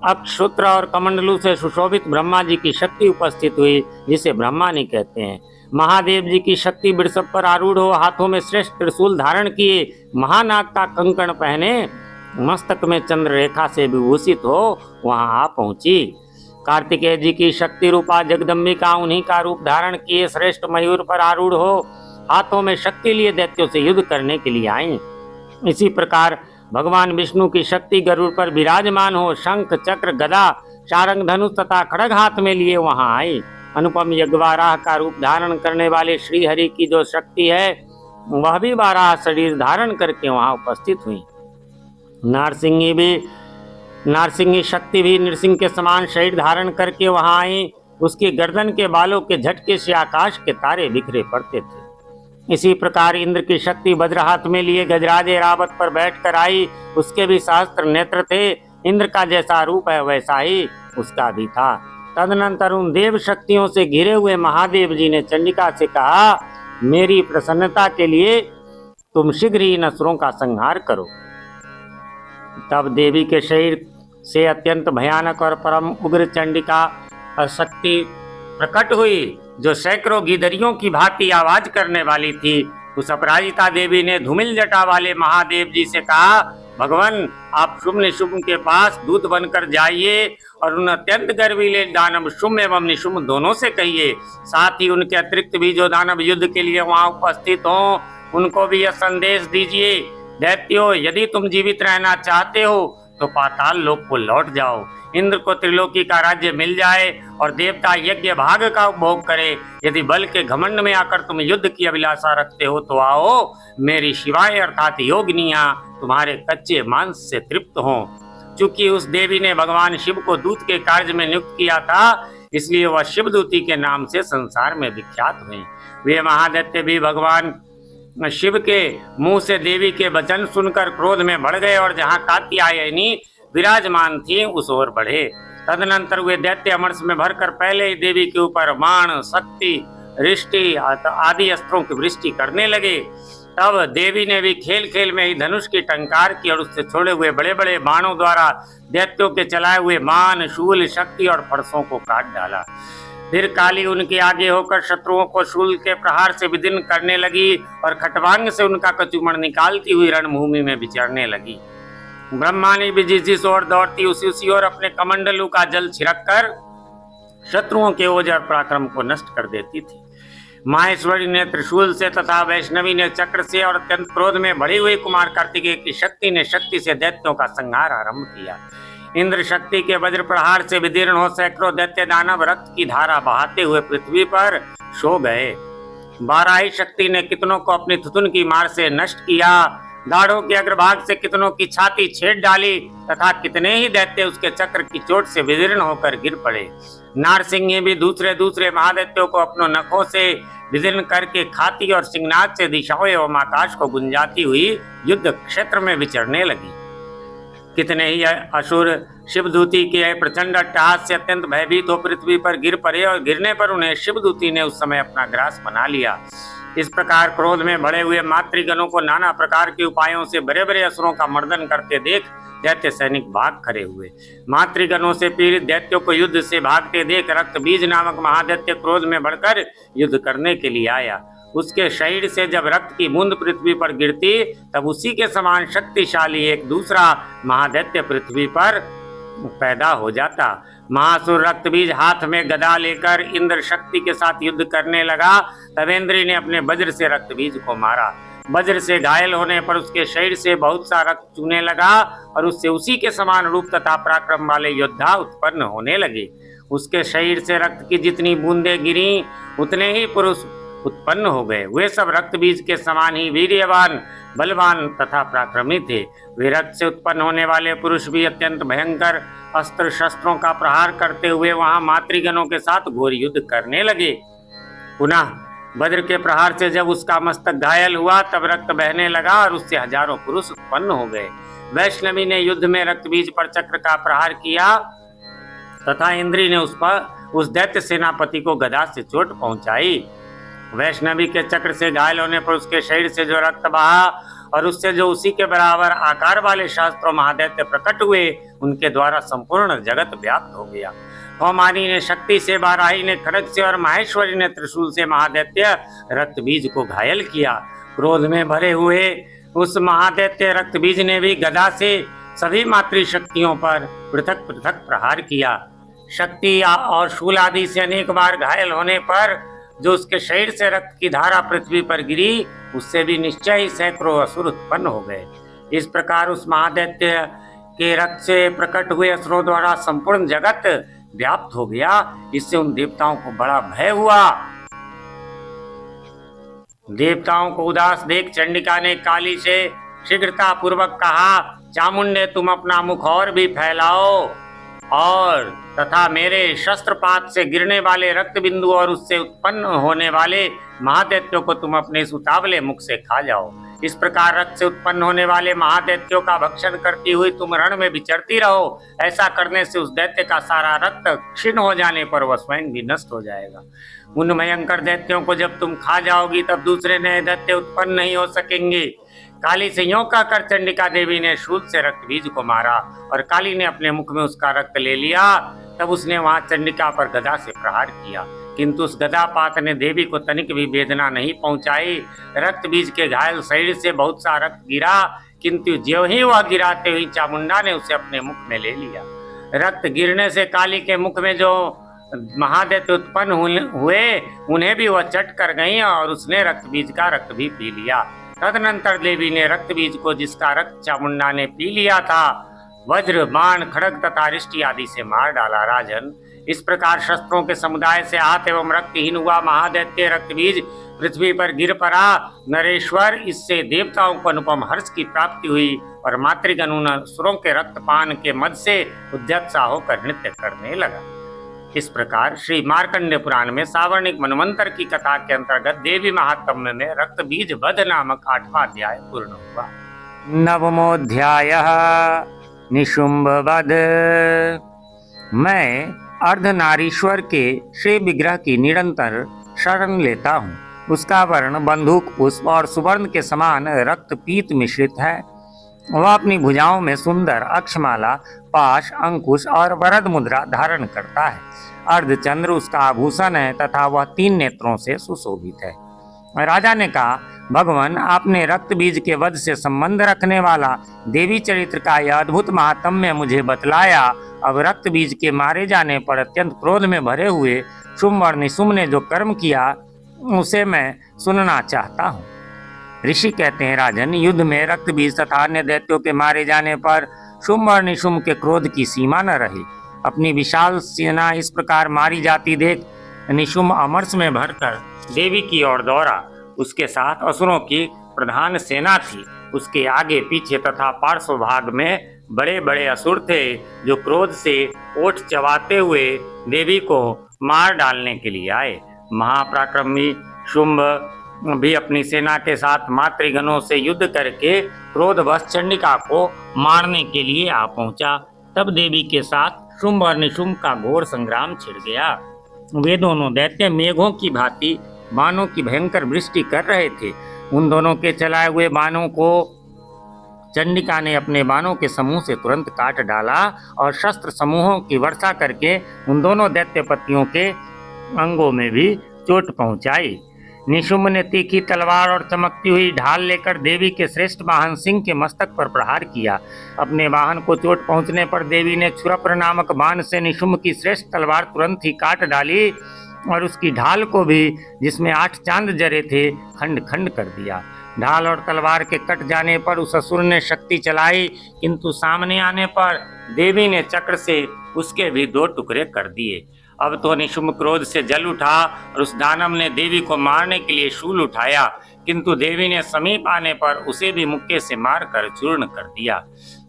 अक्षुत्र और कमंडलू से सुशोभित ब्रह्मा जी की शक्ति उपस्थित हुई, जिसे ब्रह्मानी कहते हैं। महादेव जी की शक्ति वृषभ पर आरूढ़ हो, हाथों में श्रेष्ठ त्रिशूल धारण किए, महानाग का कंकण पहने, मस्तक में चंद्र रेखा से विभूषित हो वहां आ पहुंची। कार्तिकेय जी की शक्ति रूपा जगदम्बिका उन्हीं का रूप धारण किए श्रेष्ठ मयूर पर आरूढ़ हो, हाथों में शक्ति लिए दैत्यों से युद्ध करने के लिए आई। इसी प्रकार भगवान विष्णु की शक्ति गरुड़ पर विराजमान हो, शंख चक्र गदा शारंग धनुष तथा खड्ग हाथ में लिए वहां आई। अनुपम यज्ञवाराह का रूप धारण करने वाले श्री हरि की जो शक्ति है वह भी वाराह शरीर धारण करके वहां उपस्थित हुई। नारसिंगी शक्ति भी नृसिंह के समान शरीर धारण करके वहां आई। उसकी गर्दन के बालों के झटके से आकाश के तारे बिखरे पड़ते थे। इसी प्रकार इंद्र की शक्ति वज्र हाथ में लिए गजराज ऐरावत पर बैठकर आई। उसके भी सहस्त्र नेत्र थे, इंद्र का जैसा रूप है वैसा ही उसका भी था। तदनंतर उन देव शक्तियों से घिरे हुए महादेव जी ने चंडिका से कहा, मेरी प्रसन्नता के लिए तुम शीघ्र ही इन असुरों का संहार करो। तब देवी के शरीर से अत्यंत भयानक और परम उग्र चंडिका शक्ति प्रकट हुई, जो सैकड़ों गिदरियों की भांति आवाज करने वाली थी। उस अपराजिता देवी ने धूमिल जटा वाले महादेव जी से कहा, भगवान आप शुभ निशुभ के पास दूत बनकर जाइए और उन अत्यंत गर्वीले दानव शुभ एवं निशुभ दोनों से कहिए, साथ ही उनके अतिरिक्त भी जो दानव युद्ध के लिए वहां उपस्थित हों उनको भी यह संदेश दीजिए, दैत्यों यदि तुम जीवित रहना चाहते हो तो पाताल लोक को लौट जाओ, इंद्र को त्रिलोकी का राज्य मिल जाए और देवता यज्ञ भाग का उपभोग करे। यदि बल के घमंड में आकर तुम युद्ध की अभिलाषा रखते हो तो आओ, मेरी शिवाएं अर्थात योगिनियां तुम्हारे कच्चे मांस से तृप्त हों। चूंकि उस देवी ने भगवान शिव को दूत के कार्य में नियुक्त किया था, इसलिए वह शिवदूती के नाम से संसार में विख्यात हुई। वे महादैत्य भी भगवान शिव के मुंह से देवी के वचन सुनकर क्रोध में बढ़ गए और जहाँ कात्यायनी विराजमान थी उस ओर बढ़े। तदनंतर वे दैत्य अमरस में भरकर पहले ही देवी के ऊपर बाण शक्ति रिष्टि आदि अस्त्रों की वृष्टि करने लगे। तब देवी ने भी खेल खेल में ही धनुष की टंकार की और उससे छोड़े हुए बड़े बड़े बाणों द्वारा दैत्यों के चलाए हुए बाण शूल शक्ति और फरसों को काट डाला। फिर काली उनके आगे होकर शत्रुओं को शूल के प्रहार से विदीर्ण करने लगी और खटवांग से उनका कचूमड़ निकालती हुई रणभूमि में विचरने लगी। ब्रह्मानी भी जिस ओर दौड़ती उसी ओर अपने कमंडलू का जल छिड़क कर शत्रुओं के ओज और पराक्रम को नष्ट कर देती थी। माहेश्वरी ने त्रिशूल से तथा वैष्णवी ने चक्र से और अत्यंत क्रोध में बढ़ी हुई कुमार कार्तिकेय की शक्ति ने शक्ति से दैत्यों का संहार आरंभ किया। इंद्र शक्ति के वज्र प्रहार से विदीर्ण हो सैकड़ों दैत्य दानव रक्त की धारा बहाते हुए पृथ्वी पर सो गए। बाराही शक्ति ने कितनों को अपनी थुथुन की मार से नष्ट किया, दाढ़ों के अग्रभाग से कितनों की छाती छेद डाली तथा कितने ही दैत्य उसके चक्र की चोट से विदीर्ण होकर गिर पड़े। नारसिंह भी दूसरे महादैत्यों को अपनों नखों से विदीर्ण करके खाती और सिंहनाद से दिशाओं एवं आकाश को गुंजाती हुई युद्ध क्षेत्र में विचरने लगी। कितने ही असुर शिवदूती के प्रचंड अट्टहास से अत्यंत भयभीत हो पृथ्वी पर गिर पड़े और गिरने पर उन्हें शिवदूती ने उस समय अपना ग्रास बना लिया। इस प्रकार क्रोध में भरे हुए मातृगणों को नाना प्रकार के उपायों से बड़े बड़े असुरों का मर्दन करते देख दैत्य सैनिक भाग खड़े हुए। मातृगणों से पीड़ित दैत्यों को युद्ध से भागते देख रक्त बीज नामक महादैत्य क्रोध में बढ़कर युद्ध करने के लिए आया। उसके शरीर से जब रक्त की बूंद पृथ्वी पर गिरती तब उसी के समान शक्तिशाली एक दूसरा महादैत्य पृथ्वी पर पैदा हो जाता। महासुर रक्त बीज हाथ में गदा लेकर इंद्र शक्ति के साथ युद्ध करने लगा। तब इंद्र ने अपने वज्र से रक्त बीज को मारा। वज्र से घायल होने पर उसके शरीर से बहुत सा रक्त चूने लगा और उससे उसी के समान रूप तथा पराक्रम वाले योद्धा उत्पन्न होने लगे। उसके शरीर से रक्त की जितनी बूंदें गिरी उतने ही पुरुष उत्पन्न हो गए। वे सब रक्त बीज के समान ही वीर्यवान बलवान तथा पराक्रमी थे। वे रक्त से उत्पन्न होने वाले पुरुष भी अत्यंत भयंकर अस्त्र शस्त्रों का प्रहार करते हुए वहां मातृगणों के साथ घोर युद्ध करने लगे। पुनः वज्र के प्रहार से जब उसका मस्तक घायल हुआ तब रक्त बहने लगा और उससे हजारों पुरुष उत्पन्न हो गए। वैष्णवी ने युद्ध में रक्त बीज पर चक्र का प्रहार किया तथा इंद्री ने उस दैत्य सेनापति को गदा से चोट पहुंचाई। वैष्णवी के चक्र से घायल होने पर उसके शरीर से जो रक्त बहा और उससे जो उसी के बराबर आकार वाले शास्त्रों महादैत्य प्रकट हुए, उनके द्वारा संपूर्ण जगत व्याप्त हो गया। कौमारी ने शक्ति से, बाराही ने खड्ग से और माहेश्वरी ने त्रिशूल से महादैत्य रक्त बीज को घायल किया। क्रोध में भरे हुए उस महादैत्य रक्त बीज ने भी गदा से सभी मातृ शक्तियों पर पृथक पृथक प्रहार किया। शक्ति और शूल आदि से अनेक बार घायल होने पर जो उसके शरीर से रक्त की धारा पृथ्वी पर गिरी, उससे भी निश्चय ही सैकड़ों असुर उत्पन्न हो गए। इस प्रकार उस महादैत्य के रक्त से प्रकट हुए असुरों द्वारा संपूर्ण जगत व्याप्त हो गया। इससे उन देवताओं को बड़ा भय हुआ। देवताओं को उदास देख चंडिका ने काली से शीघ्रता पूर्वक कहा, चामुंडे तुम अपना मुख और भी फैलाओ और तथा मेरे शस्त्रपात से गिरने वाले रक्त बिंदु और उससे उत्पन्न होने वाले महादैत्यों को तुम अपने इस उतावले मुख से खा जाओ। इस प्रकार रक्त से उत्पन्न होने वाले महादैत्यों का भक्षण करती हुई तुम रण में विचरती रहो। ऐसा करने से उस दैत्य का सारा रक्त क्षीण हो जाने पर वह स्वयं भी नष्ट हो जाएगा। उन भयंकर दैत्यों को जब तुम खा जाओगी तब दूसरे नए दैत्य उत्पन्न नहीं हो सकेंगे। काली से यों कहकर चंडिका देवी ने शूल से रक्त बीज को मारा और काली ने अपने मुख में उसका रक्त ले लिया। तब उसने वहां चंडिका पर गदा से प्रहार किया, किंतु उस गदापात ने देवी को तनिक भी वेदना नहीं पहुंचाई। रक्त बीज के घायल शरीर से बहुत सा रक्त गिरा, किंतु ज्यों ही वह गिराते हुई चामुंडा ने उसे अपने मुख में ले लिया। रक्त गिरने से काली के मुख में जो महादैत्य उत्पन्न हुए उन्हें भी वह चट कर गई और उसने रक्त बीज का रक्त भी पी लिया। तदनंतर देवी ने रक्त बीज को, जिसका रक्त चामुंडा ने पी लिया था, वज्र, बाण, खड्ग तथा रिष्टि आदि से मार डाला। राजन, इस प्रकार शस्त्रों के समुदाय से आहत एवं रक्तहीन हुआ महादैत्य रक्त बीज पृथ्वी पर गिर पड़ा। नरेश्वर, इससे देवताओं को अनुपम हर्ष की प्राप्ति हुई और मातृगण उन असुरों के रक्तपान के मद से उद्यत्सा होकर नृत्य करने लगा। इस प्रकार श्री मार्कंडेय पुराण में सावर्णिक मनवंतर की कथा के अंतर्गत देवी महात्म्य में रक्त बीज वध नामक 8वां अध्याय पूर्ण हुआ। 9वां निशुंभ वध। मैं अर्धनारीश्वर के श्री विग्रह की निरंतर शरण लेता हूँ। उसका वर्ण बंदूक पुष्प और सुवर्ण के समान रक्त पीत मिश्रित है। वह अपनी भुजाओं में सुंदर अक्षमाला, पाश, अंकुश और वरद मुद्रा धारण करता है। अर्धचंद्र उसका आभूषण है तथा वह 3 नेत्रों से सुशोभित है। राजा ने कहा, भगवान, आपने रक्त बीज के वध से संबंध रखने वाला देवी चरित्र का यह अद्भुत महात्म्य मुझे बतलाया। अब रक्त बीज के मारे जाने पर अत्यंत क्रोध में भरे हुए शुंभ और निशुंभ ने जो कर्म किया उसे मैं सुनना चाहता हूँ। ऋषि कहते हैं, राजन, युद्ध में रक्त बीज तथा अन्य दैत्यों के मारे जाने पर शुंभ और निशुंभ के क्रोध की सीमा न रही। अपनी विशाल सेना इस प्रकार मारी जाती देख निशुंभ अमरस में भरकर देवी की ओर दौड़ा। उसके साथ असुरों की प्रधान सेना थी। उसके आगे पीछे तथा पार्श्व भाग में बड़े बड़े असुर थे जो क्रोध से ओठ चबाते हुए देवी को मार डालने के लिए आए। महापराक्रमी शुंभ भी अपनी सेना के साथ मातृगणों से युद्ध करके क्रोधवश चंडिका को मारने के लिए आ पहुंचा। तब देवी के साथ शुंभ और निशुंभ का घोर संग्राम छिड़ गया। वे दोनों दैत्य मेघों की भांति बाणों की भयंकर वृष्टि कर रहे थे। उन दोनों के चलाए हुए बाणों को चंडिका ने अपने बाणों के समूह से तुरंत काट डाला और शस्त्र समूहों की वर्षा करके उन दोनों दैत्यपतियों के अंगों में भी चोट पहुंचाई। निशुंभ ने तीखी तलवार और चमकती हुई ढाल लेकर देवी के श्रेष्ठ वाहन सिंह के मस्तक पर प्रहार किया। अपने वाहन को चोट पहुंचने पर देवी ने क्षुरप्र नामक बाण से निशुंभ की श्रेष्ठ तलवार तुरंत ही काट डाली और उसकी ढाल को भी, जिसमें 8 चांद जरे थे, खंड खंड कर दिया। ढाल और तलवार के कट जाने पर उस असुर ने शक्ति चलाई, किंतु सामने आने पर देवी ने चक्र से उसके भी 2 टुकड़े कर दिए। अब तो निशुंभ क्रोध से जल उठा और उस दानव ने देवी को मारने के लिए शूल उठाया, किंतु देवी ने समीप आने पर उसे भी मुक्के से मारकर चूर्ण कर दिया।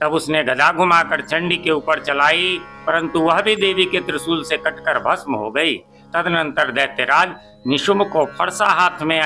तब उसने गदा घुमाकर चंडी के ऊपर चलाई, परंतु वह भी देवी के त्रिशूल से कटकर भस्म हो गई। तदनंतर दैत्यराज निशुंभ को फरसा हाथ में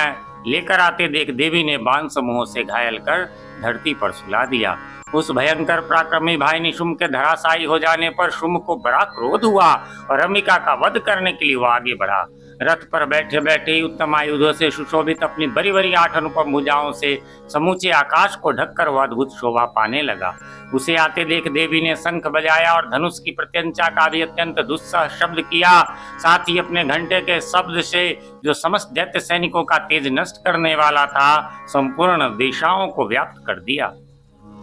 लेकर आते देख देवी ने बाण समूहों से घायल कर धरती पर सुला दिया। उस भयंकर पराक्रमी भाई निशुंभ के धराशायी हो जाने पर शुंभ को बड़ा क्रोध हुआ और अंबिका का वध करने के लिए वह आगे बढ़ा। रथ पर बैठे बैठे ही उत्तम आयुधों से सुशोभित अपनी बड़ी बड़ी 8 अनुपम भुजाओं से समूचे आकाश को ढककर वह अद्भुत शोभा पाने लगा। उसे आते देख देवी ने शंख बजाया और धनुष की प्रत्यंचा का भी अत्यंत दुस्सह शब्द किया। साथ ही अपने घंटे के शब्द से जो समस्त दैत्य सैनिकों का तेज नष्ट करने वाला था, संपूर्ण दिशाओं को व्याप्त कर दिया।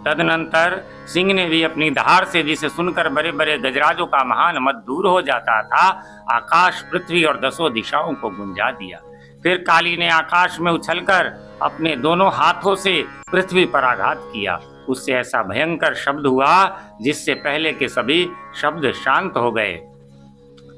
तदनंतर सिंह ने भी अपनी धार से, जिसे सुनकर बड़े बड़े गजराजों का महान मद दूर हो जाता था, आकाश, पृथ्वी और 10 दिशाओं को गुंजा दिया। फिर काली ने आकाश में उछलकर अपने दोनों हाथों से पृथ्वी पर आघात किया। उससे ऐसा भयंकर शब्द हुआ जिससे पहले के सभी शब्द शांत हो गए।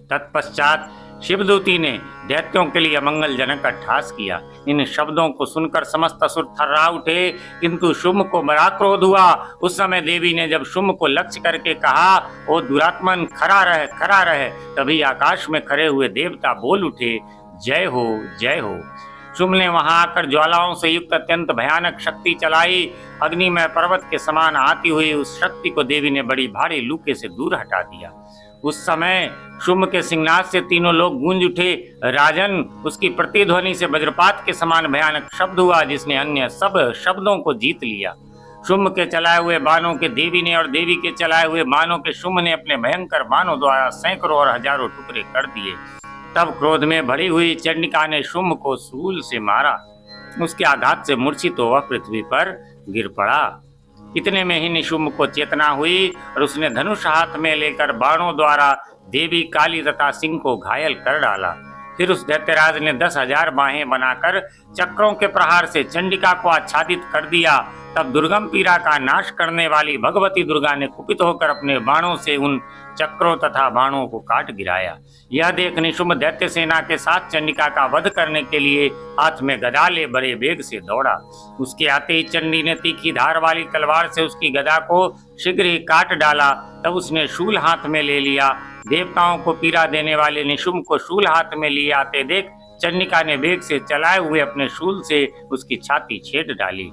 तत्पश्चात शिवदूती ने दैत्यों के लिए अमंगलजनक अट्टहास किया। इन शब्दों को सुनकर समस्त असुर थर्रा उठे, किंतु शुंभ को बड़ा क्रोध हुआ। उस समय देवी ने जब शुंभ को लक्ष्य करके कहा, ओ दुरात्मन, खड़ा रह, खड़ा रह, तभी आकाश में खड़े हुए देवता बोल उठे, जय हो, जय हो। शुंभ ने वहां आकर ज्वालाओं से युक्त अत्यंत भयानक शक्ति चलाई। अग्निमय पर्वत के समान आती हुई उस शक्ति को देवी ने बड़ी भारी लूके से दूर हटा दिया। उस समय शुंभ के सिंहनाद से तीनों लोग गूंज उठे। राजन, उसकी प्रतिध्वनि से वज्रपात के समान भयानक शब्द हुआ जिसने अन्य सब शब्दों को जीत लिया। शुंभ के चलाए हुए बाणों के देवी ने और देवी के चलाए हुए बाणों के शुंभ ने अपने भयंकर बाणों द्वारा सैकड़ों और हजारों टुकड़े कर दिए। तब क्रोध में भरी हुई चंडिका ने शुंभ को शूल से मारा। उसके आघात से मूर्छित वह पृथ्वी पर गिर पड़ा। इतने में ही निशुंभ को चेतना हुई और उसने धनुष हाथ में लेकर बाणों द्वारा देवी, काली तथा सिंह को घायल कर डाला। फिर उस दैत्यराज ने 10,000 बाहें बनाकर चक्रों के प्रहार से चंडिका को आच्छादित कर दिया। तब दुर्गम पीड़ा का नाश करने वाली भगवती दुर्गा ने कुपित होकर अपने बाणों से उन चक्रों तथा बाणों को काट गिराया। यह देख निशुंभ दैत्य सेना के साथ चंडिका का वध करने के लिए हाथ में गदा ले बड़े वेग से दौड़ा। उसके आते ही चंडी ने तीखी धार वाली तलवार से उसकी गदा को शीघ्र ही काट डाला। तब उसने शूल हाथ में ले लिया। देवताओं को पीड़ा देने वाले निशुंभ को शूल हाथ में लिए आते देख चंडिका ने वेग से चलाए हुए अपने शूल से उसकी छाती छेद डाली।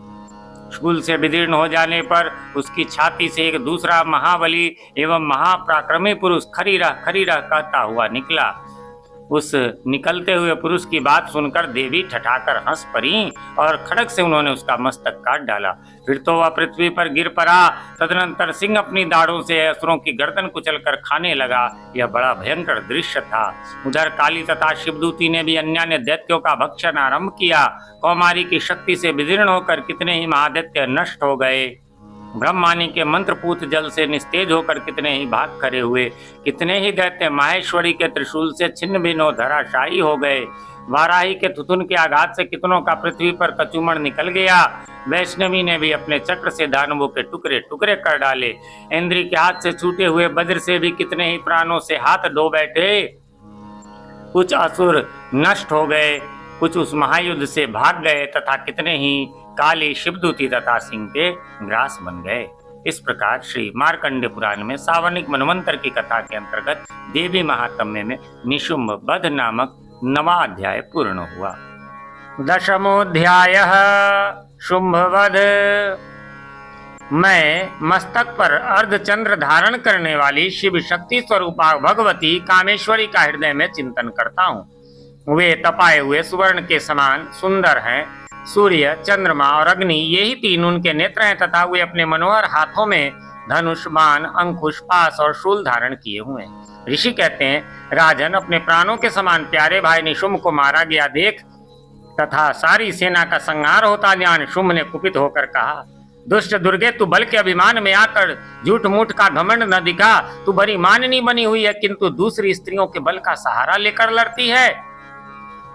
शूल से विदीर्ण हो जाने पर उसकी छाती से एक दूसरा महाबली एवं महापराक्रमी पुरुष खरीरा खरीरा कहता हुआ निकला। उस निकलते हुए पुरुष की बात सुनकर देवी ठठाकर हंस पड़ी और खड़ग से उन्होंने उसका मस्तक काट डाला। फिर तो वह पृथ्वी पर गिर पड़ा। तदनंतर सिंह अपनी दाढ़ों से असुरों की गर्दन कुचलकर खाने लगा। यह बड़ा भयंकर दृश्य था। उधर काली तथा शिवदूती ने भी अन्यान्य दैत्यों का भक्षण आरंभ किया। कौमारी की शक्ति से विदीर्ण होकर कितने ही महादैत्य नष्ट हो गए। ब्रह्मानी के मंत्रपूत जल से निस्तेज होकर कितने ही भाग खड़े हुए। कितने ही दैत्य माहेश्वरी के त्रिशूल से छिन्न भिन्न धराशायी हो गए। वाराही के थुथुन के आघात से कितनों का पृथ्वी पर कचूमड़ निकल गया। वैष्णवी ने भी अपने चक्र से दानवों के टुकड़े टुकड़े कर डाले। इंद्री के हाथ से छूटे हुए वज्र से भी कितने ही प्राणों से हाथ धो बैठे। कुछ असुर नष्ट हो गए, कुछ उस महायुद्ध से भाग गए तथा कितने ही काली, शिवदूती तथा सिंह के ग्रास बन गए। इस प्रकार श्री मार्कंडेय पुराण में सावर्णिक मनवंतर की कथा के अंतर्गत देवी महात्म्य में निशुंभ वध नामक 9वां अध्याय पूर्ण हुआ। 10मोऽध्यायः शुंभ वध। मैं मस्तक पर अर्धचंद्र धारण करने वाली शिव शक्ति स्वरूपा भगवती कामेश्वरी का हृदय में चिंतन करता हूँ। वे तपाए हुए सुवर्ण के समान सुंदर हैं। सूर्य, चंद्रमा और अग्नि, यही तीन उनके नेत्र हैं तथा वे अपने मनोहर हाथों में धनुष, बाण, अंकुश, पास और शूल धारण किए हुए हैं। ऋषि कहते हैं, राजन, अपने प्राणों के समान प्यारे भाई निशुंभ को मारा गया देख तथा सारी सेना का संहार होता जान शुंभ ने कुपित होकर कहा, दुष्ट दुर्गे, तू बल के अभिमान में आकर झूठ मूठ का घमंड न दिखा। तू बड़ी माननी बनी हुई है, किंतु दूसरी स्त्रियों के बल का सहारा लेकर लड़ती है।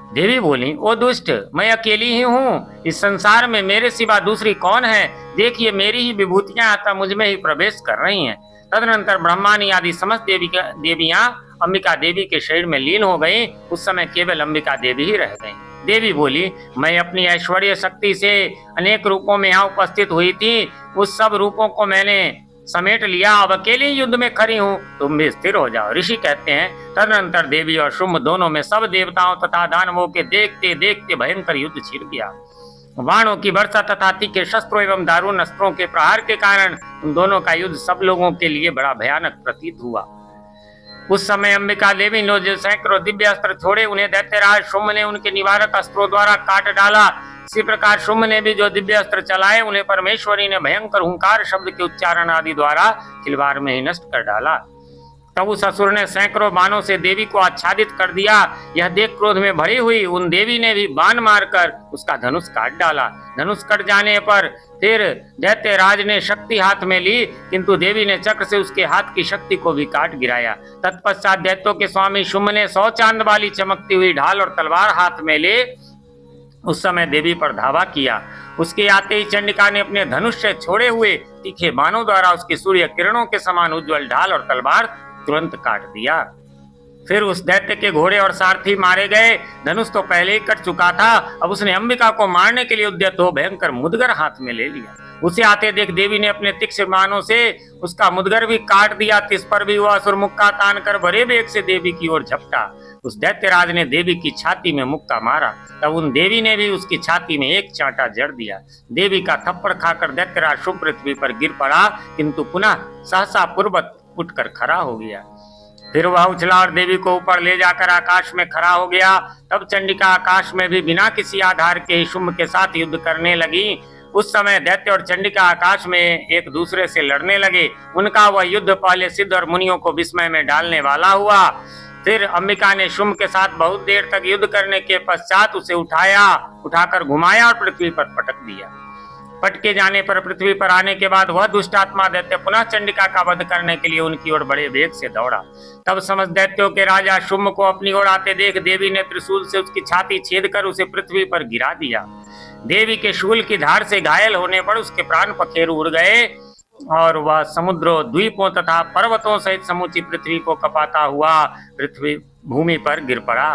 देवी बोली, ओ दुष्ट, मैं अकेली ही हूँ। इस संसार में मेरे सिवा दूसरी कौन है? देखिए, मेरी ही विभूतियां आता मुझ में ही प्रवेश कर रही हैं। तदनंतर ब्रह्मानी आदि समस्त देवियां अंबिका देवी के शरीर में लीन हो गई। उस समय केवल अंबिका देवी ही रह गई। देवी बोली, मैं अपनी ऐश्वर्य शक्ति से अनेक रूपों में यहाँ उपस्थित हुई थी। उस सब रूपों को मैंने समेट लिया। अब अकेले युद्ध में खड़ी हूँ, तुम भी स्थिर हो जाओ। ऋषि कहते हैं, तदनंतर देवी और शुंभ दोनों में सब देवताओं तथा दानवों के देखते देखते भयंकर युद्ध छिड़ गया। बाणों की वर्षा तथा तीखे शस्त्रों एवं दारुण अस्त्रों के प्रहार के कारण उन दोनों का युद्ध सब लोगों के लिए बड़ा भयानक प्रतीत हुआ। उस समय अंबिका देवी ने जो सैकड़ों दिव्य अस्त्र छोड़े, उन्हें दैत्यराज शुम्भ ने उनके निवारक अस्त्रों द्वारा काट डाला। इसी प्रकार शुम्भ ने भी जो दिव्य अस्त्र चलाए, उन्हें परमेश्वरी ने भयंकर हुंकार शब्द के उच्चारण आदि द्वारा खिलवाड़ में ही नष्ट कर डाला। तब उस असुर ने सैकड़ों बाणों से देवी को आच्छादित कर दिया। यह देख क्रोध में भरी हुई उन देवी ने भी बाण मारकर उसका धनुष काट डाला। धनुष कट जाने पर फिर दैत्यराज ने शक्ति हाथ में ली, किंतु देवी ने चक्र से उसके हाथ की शक्ति को भी काट गिराया। तत्पश्चात दैत्यों के स्वामी शुम्भ ने 100 चांद वाली चमकती हुई ढाल और तलवार हाथ में ले उस समय देवी पर धावा किया। उसके आते ही चंडिका ने अपने धनुष से छोड़े हुए तीखे बाणों द्वारा उसकी सूर्य किरणों के समान उज्जवल ढाल और तलवार तुरंत काट दिया। फिर उस दैत्य के घोड़े और सारथी मारे गए। धनुष तो पहले ही कट चुका था, अब उसने अंबिका को मारने के लिए उद्यत हो भयंकर मुदगर हाथ में ले लिया। उसे आते देख देवी ने अपने तीक्ष्ण बाणों से उसका मुदगर भी काट दिया। तिस पर भी वह असुर मुक्का तान कर बड़े वेग से देवी की ओर झपटा। उस दैत्यराज ने देवी की छाती में मुक्का मारा, तब उन देवी ने भी उसकी छाती में एक चांटा जड़ दिया। देवी का थप्पड़ खाकर दैत्यराज शुभ पृथ्वी पर गिर पड़ा, किंतु पुनः सहसा पूर्वत उठकर खड़ा हो गया। फिर वह उछला और देवी को ऊपर ले जाकर आकाश में खड़ा हो गया। तब चंडिका आकाश में भी बिना किसी आधार के ही शुम्भ के साथ युद्ध करने लगी। उस समय दैत्य और चंडिका आकाश में एक दूसरे से लड़ने लगे। उनका वह युद्ध पहले सिद्ध और मुनियों को विस्मय में डालने वाला हुआ। फिर अंबिका ने शुम्भ के साथ बहुत देर तक युद्ध करने के पश्चात उसे उठाकर घुमाया और पृथ्वी पर पटक दिया। पटके जाने पर पृथ्वी पर आने के बाद वह दुष्ट आत्मा दैत्य पुनः चंडिका का वध करने के लिए उनकी ओर बड़े वेग से दौड़ा। तब समस्त दैत्यों के राजा शुम्भ को अपनी ओर आते देख देवी ने त्रिशूल से उसकी छाती छेद कर उसे पृथ्वी पर गिरा दिया। देवी के शूल की धार से घायल होने पर उसके प्राण पखेरु उड़ गए और वह समुद्रों, द्वीपों तथा पर्वतों सहित समूची पृथ्वी को कपाता हुआ पृथ्वी भूमि पर गिर पड़ा।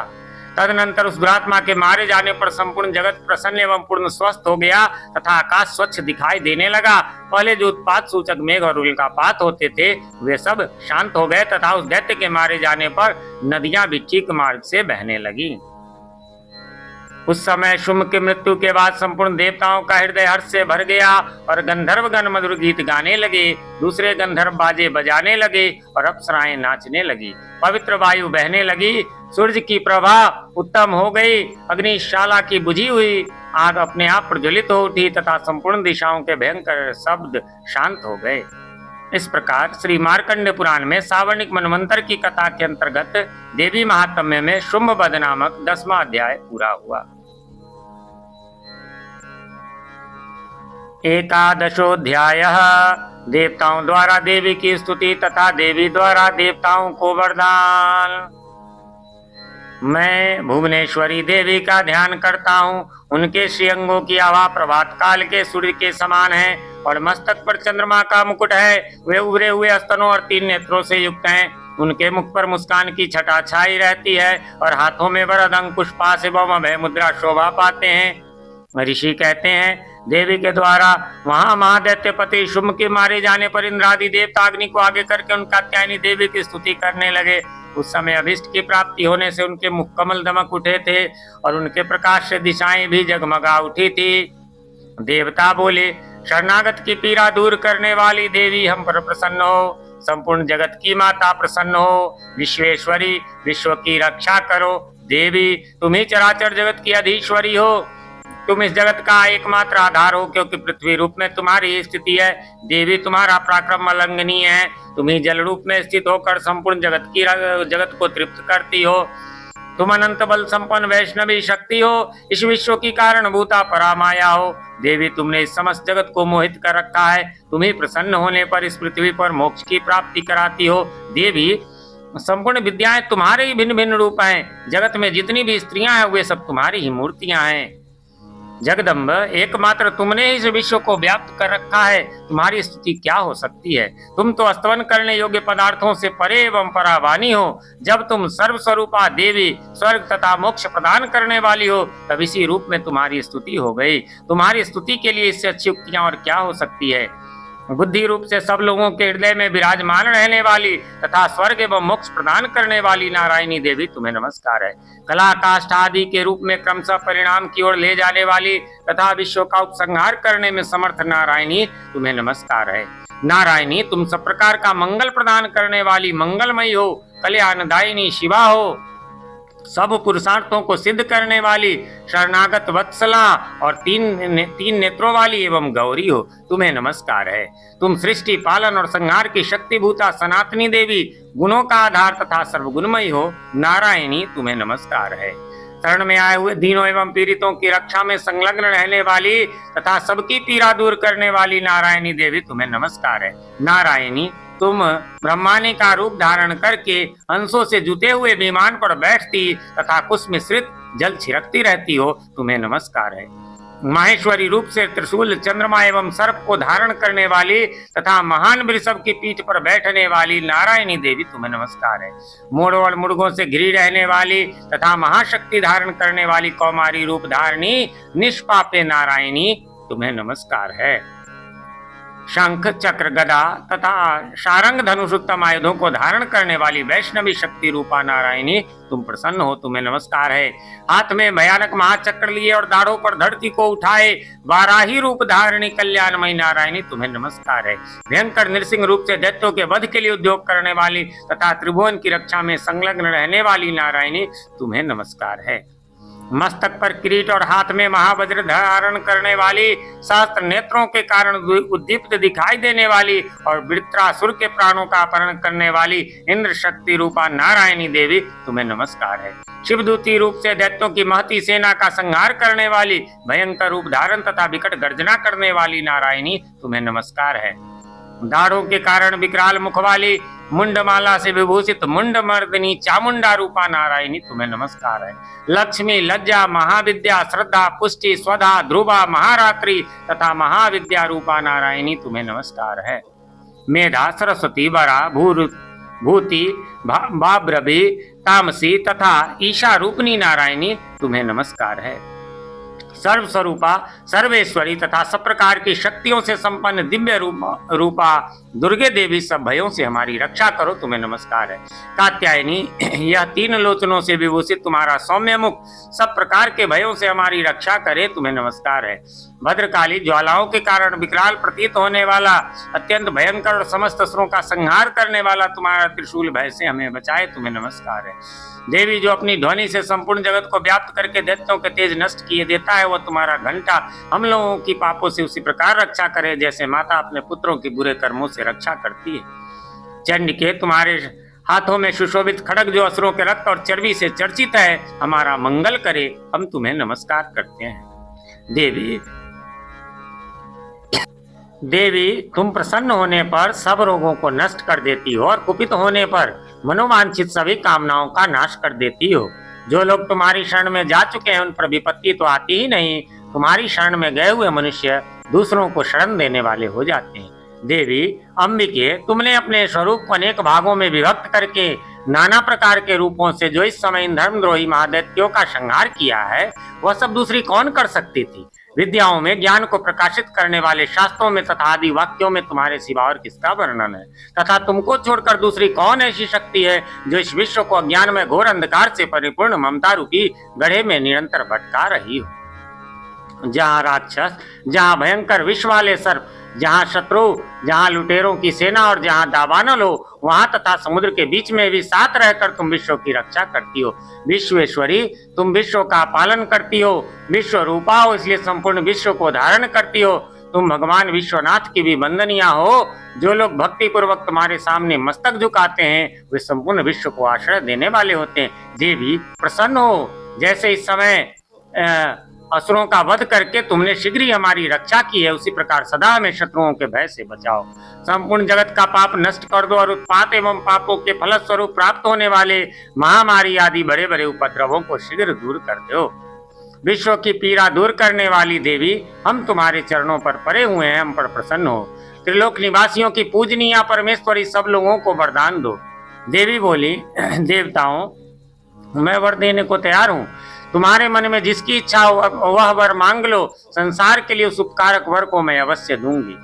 तदनंतर उस दुरात्मा के मारे जाने पर संपूर्ण जगत प्रसन्न एवं पूर्ण स्वस्थ हो गया तथा आकाश स्वच्छ दिखाई देने लगा। पहले जो उत्पात सूचक मेघ और उल्कापात होते थे वे सब शांत हो गए तथा उस दैत्य के मारे जाने पर नदियां भी ठीक मार्ग से बहने लगी। उस समय शुम्भ की मृत्यु के बाद संपूर्ण देवताओं का हृदय हर्ष से भर गया और गंधर्व गण मधुर गीत गाने लगे। दूसरे गंधर्व बाजे बजाने लगे और अप्सराएं नाचने लगी। पवित्र वायु बहने लगी। सूर्य की प्रभा उत्तम हो गई। अग्निशाला की बुझी हुई आग अपने आप प्रज्वलित हो उठी तथा संपूर्ण दिशाओं के भयंकर शब्द शांत हो गए। इस प्रकार श्री मार्कंड पुराण में सावर्णिक मनवंतर की कथा के अंतर्गत देवी महात्म्य में शुम्भ वध नामक 10वां अध्याय पूरा हुआ। एकादशोऽध्यायः देवताओं द्वारा देवी की स्तुति तथा देवी द्वारा देवताओं को वरदान। मैं भुवनेश्वरी देवी का ध्यान करता हूँ। उनके श्रीअंगों की आभा प्रभात काल के सूर्य के समान है और मस्तक पर चंद्रमा का मुकुट है। वे उभरे हुए स्तनों और 3 नेत्रों से युक्त हैं। उनके मुख पर मुस्कान की छटा छाई रहती है और हाथों में वरद अंकुश पाश एवं अभय मुद्रा शोभा पाते हैं। ऋषि कहते हैं देवी के द्वारा वहां महादैत्यपति शुम्भ के मारे जाने पर इंद्रादि देवता अग्नि को आगे करके उनका कात्यायनी देवी की स्तुति करने लगे। उस समय अभिष्ट की प्राप्ति होने से उनके मुख कमल दमक उठे थे और उनके प्रकाश से दिशाएं भी जगमगा उठी थी। देवता बोले, शरणागत की पीड़ा दूर करने वाली देवी हम पर प्रसन्न हो। संपूर्ण जगत की माता प्रसन्न हो। विश्वेश्वरी विश्व की रक्षा करो। देवी तुम ही चराचर जगत की अधीश्वरी हो। तुम इस जगत का एकमात्र आधार हो, क्योंकि पृथ्वी रूप में तुम्हारी स्थिति है। देवी तुम्हारा पराक्रम अलंघनीय है। तुम ही जल रूप में स्थित होकर संपूर्ण जगत को तृप्त करती हो। तुम अनंत बल संपन्न वैष्णवी शक्ति हो। इस विश्व की कारणभूता परामाया हो। देवी तुमने इस समस्त जगत को मोहित कर रखा है। तुम ही प्रसन्न होने पर इस पृथ्वी पर मोक्ष की प्राप्ति कराती हो। देवी संपूर्ण विद्याएं तुम्हारे ही भिन्न भिन्न रूप हैं। जगत में जितनी भी स्त्रियां हैं वे सब तुम्हारी ही मूर्तियां हैं। जगदम्ब एकमात्र तुमने इस विश्व को व्याप्त कर रखा है। तुम्हारी स्तुति क्या हो सकती है। तुम तो स्तवन करने योग्य पदार्थों से परे एवं परावानी हो। जब तुम सर्वस्वरूपा देवी स्वर्ग तथा मोक्ष प्रदान करने वाली हो तब इसी रूप में तुम्हारी स्तुति हो गई। तुम्हारी स्तुति के लिए इससे अच्छी उक्तियां और क्या हो सकती है। बुद्धि रूप से सब लोगों के हृदय में विराजमान रहने वाली तथा स्वर्ग एवं मोक्ष प्रदान करने वाली नारायणी देवी तुम्हें नमस्कार है। कला काष्ठ आदि के रूप में क्रमशः परिणाम की ओर ले जाने वाली तथा विश्व का उपसंहार करने में समर्थ नारायणी तुम्हें नमस्कार है। नारायणी तुम सब प्रकार का मंगल प्रदान करने वाली मंगलमयी हो, कल्याणदायिनी शिवा हो, सब पुरुषार्थों को सिद्ध करने वाली शरणागत वत्सला और तीन नेत्रों वाली एवं गौरी हो, तुम्हें नमस्कार है। तुम सृष्टि पालन और संहार की शक्तिभूता सनातनी देवी, गुणों का आधार तथा सर्वगुणमयी हो, नारायणी तुम्हें नमस्कार है। शरण में आए हुए दीनों एवं पीड़ितों की रक्षा में संलग्न रहने वाली तथा सबकी पीड़ा दूर करने वाली नारायणी देवी तुम्हें नमस्कार है। नारायणी तुम ब्रह्मांड का रूप धारण करके अंशों से जुटे हुए विमान पर बैठती तथा कुश मिश्रित जल छिड़कती रहती हो, तुम्हें नमस्कार है। माहेश्वरी रूप से त्रिशूल चंद्रमा एवं सर्प को धारण करने वाली तथा महान वृषभ की पीठ पर बैठने वाली नारायणी देवी तुम्हें नमस्कार है। मोड़ों और मुर्गों से घिरी रहने वाली तथा महाशक्ति धारण करने वाली कौमारी रूप धारणी निष्पापे नारायणी तुम्हें नमस्कार है। शंख चक्र गदा तथा शारंग धनुष उत्तम आयुधों को धारण करने वाली वैष्णवी शक्ति रूपा नारायणी तुम प्रसन्न हो, तुम्हें नमस्कार है। हाथ में भयानक महाचक्र लिए और दाढ़ों पर धरती को उठाए वाराही रूप धारणी कल्याणमयी नारायणी तुम्हें नमस्कार है। भयंकर नृसिंह रूप से दैत्यों के वध के लिए उद्योग करने वाली तथा त्रिभुवन की रक्षा में संलग्न रहने वाली नारायणी तुम्हें नमस्कार है। मस्तक पर किरीट और हाथ में महावज्र धारण करने वाली, सहस्त्र नेत्रों के कारण उद्दीप्त दिखाई देने वाली और वृत्रासुर के प्राणों का अपहरण करने वाली इंद्र शक्ति रूपा नारायणी देवी तुम्हें नमस्कार है। शिवदूती रूप से दैत्यों की महती सेना का संहार करने वाली, भयंकर रूप धारण तथा विकट गर्जना करने वाली नारायणी तुम्हें नमस्कार है। दाढ़ों के कारण विकराल मुख वाली, मुंडमाला से विभूषित मुंड मर्दिनी चामुंडा रूपा नारायणी तुम्हें नमस्कार है। लक्ष्मी, लज्जा, महाविद्या, श्रद्धा, पुष्टि, स्वधा, ध्रुवा, महारात्रि तथा महाविद्या रूपा नारायणी तुम्हें नमस्कार है। मेधा, सरस्वती, वरा, भूति, बाब्रवी, तामसी तथा ईशा रूपनी नारायणी तुम्हें नमस्कार है। सर्व स्वरूपा, सर्वेश्वरी तथा सब प्रकार की शक्तियों से संपन्न दिव्य रूपा दुर्गे देवी सब भयों से हमारी रक्षा करो, तुम्हें नमस्कार है। कात्यायनी, यह तीन लोचनों से विभूषित तुम्हारा सौम्य मुख सब प्रकार के भयों से हमारी रक्षा करे, तुम्हें नमस्कार है। भद्रकाली, ज्वालाओं के कारण विकराल प्रतीत होने वाला, अत्यंत भयंकर और समस्त असुरों का संहार करने वाला तुम्हारा त्रिशूल भय से हमें बचाए, तुम्हें नमस्कार है। देवी, जो अपनी ध्वनि से संपूर्ण जगत को व्याप्त करके दैत्यों के तेज नष्ट किए देता है, वह तुम्हारा घंटा हम लोगों की पापों से उसी प्रकार रक्षा करे जैसे माता अपने पुत्रों की बुरे कर्मों से रक्षा करती है। चंडिके, तुम्हारे हाथों में सुशोभित खड्ग जो असुरों के रक्त और चर्बी से चर्चित है, हमारा मंगल करे, हम तुम्हें नमस्कार करते हैं। देवी, तुम प्रसन्न होने पर सब रोगों को नष्ट कर देती हो और कुपित होने पर मनोवांछित सभी कामनाओं का नाश कर देती हो। जो लोग तुम्हारी शरण में जा चुके हैं उन पर विपत्ति तो आती ही नहीं, तुम्हारी शरण में गए हुए मनुष्य दूसरों को शरण देने वाले हो जाते हैं। देवी अंबिके, तुमने अपने स्वरूप को अनेक भागों में विभक्त करके नाना प्रकार के रूपों से जो इस समय इन धर्मद्रोही महादैत्यों का संहार किया है, वह सब दूसरी कौन कर सकती थी। विद्याओं में ज्ञान को प्रकाशित करने वाले शास्त्रों में तथा आदि वाक्यों में तुम्हारे सिवा और किसका वर्णन है, तथा तुमको छोड़कर दूसरी कौन ऐसी शक्ति है जो इस विश्व को अज्ञान में घोर अंधकार से परिपूर्ण ममता रूपी गड्ढे में निरंतर भटका रही हो। जहाँ राक्षस, जहाँ भयंकर विष वाले सर्प, जहाँ शत्रु, जहाँ लुटेरों की सेना और जहाँ दावानल हो, वहां तथा समुद्र के बीच में भी साथ रहकर तुम विश्व की रक्षा करती हो। विश्वेश्वरी, तुम विश्व का पालन करती हो, विश्व रूपा हो इसलिए संपूर्ण विश्व को धारण करती हो। तुम भगवान विश्वनाथ की भी वंदनिया हो। जो लोग भक्ति पूर्वक तुम्हारे सामने मस्तक झुकाते हैं वे संपूर्ण विश्व को आश्रय देने वाले होते हैं। देवी प्रसन्न हो, जैसे इस समय असुरों का वध करके तुमने शीघ्र ही हमारी रक्षा की है, उसी प्रकार सदा हमें शत्रुओं के भय से बचाओ। संपूर्ण जगत का पाप नष्ट कर दो और उत्पात एवं पापों के फलस्वरूप प्राप्त होने वाले महामारी आदि बड़े बड़े उपद्रवों को शीघ्र दूर कर दो। विश्व की पीड़ा दूर करने वाली देवी, हम तुम्हारे चरणों पर पड़े हुए हैं, हम पर प्रसन्न हो। त्रिलोक निवासियों की पूजनीय परमेश्वरी सब लोगों को वरदान दो। देवी बोली, देवताओं, मैं वर देने को तैयार हूँ। तुम्हारे मन में जिसकी इच्छा हो वह वर मांग लो, संसार के लिए उस उपकारक वर को मैं अवश्य दूंगी।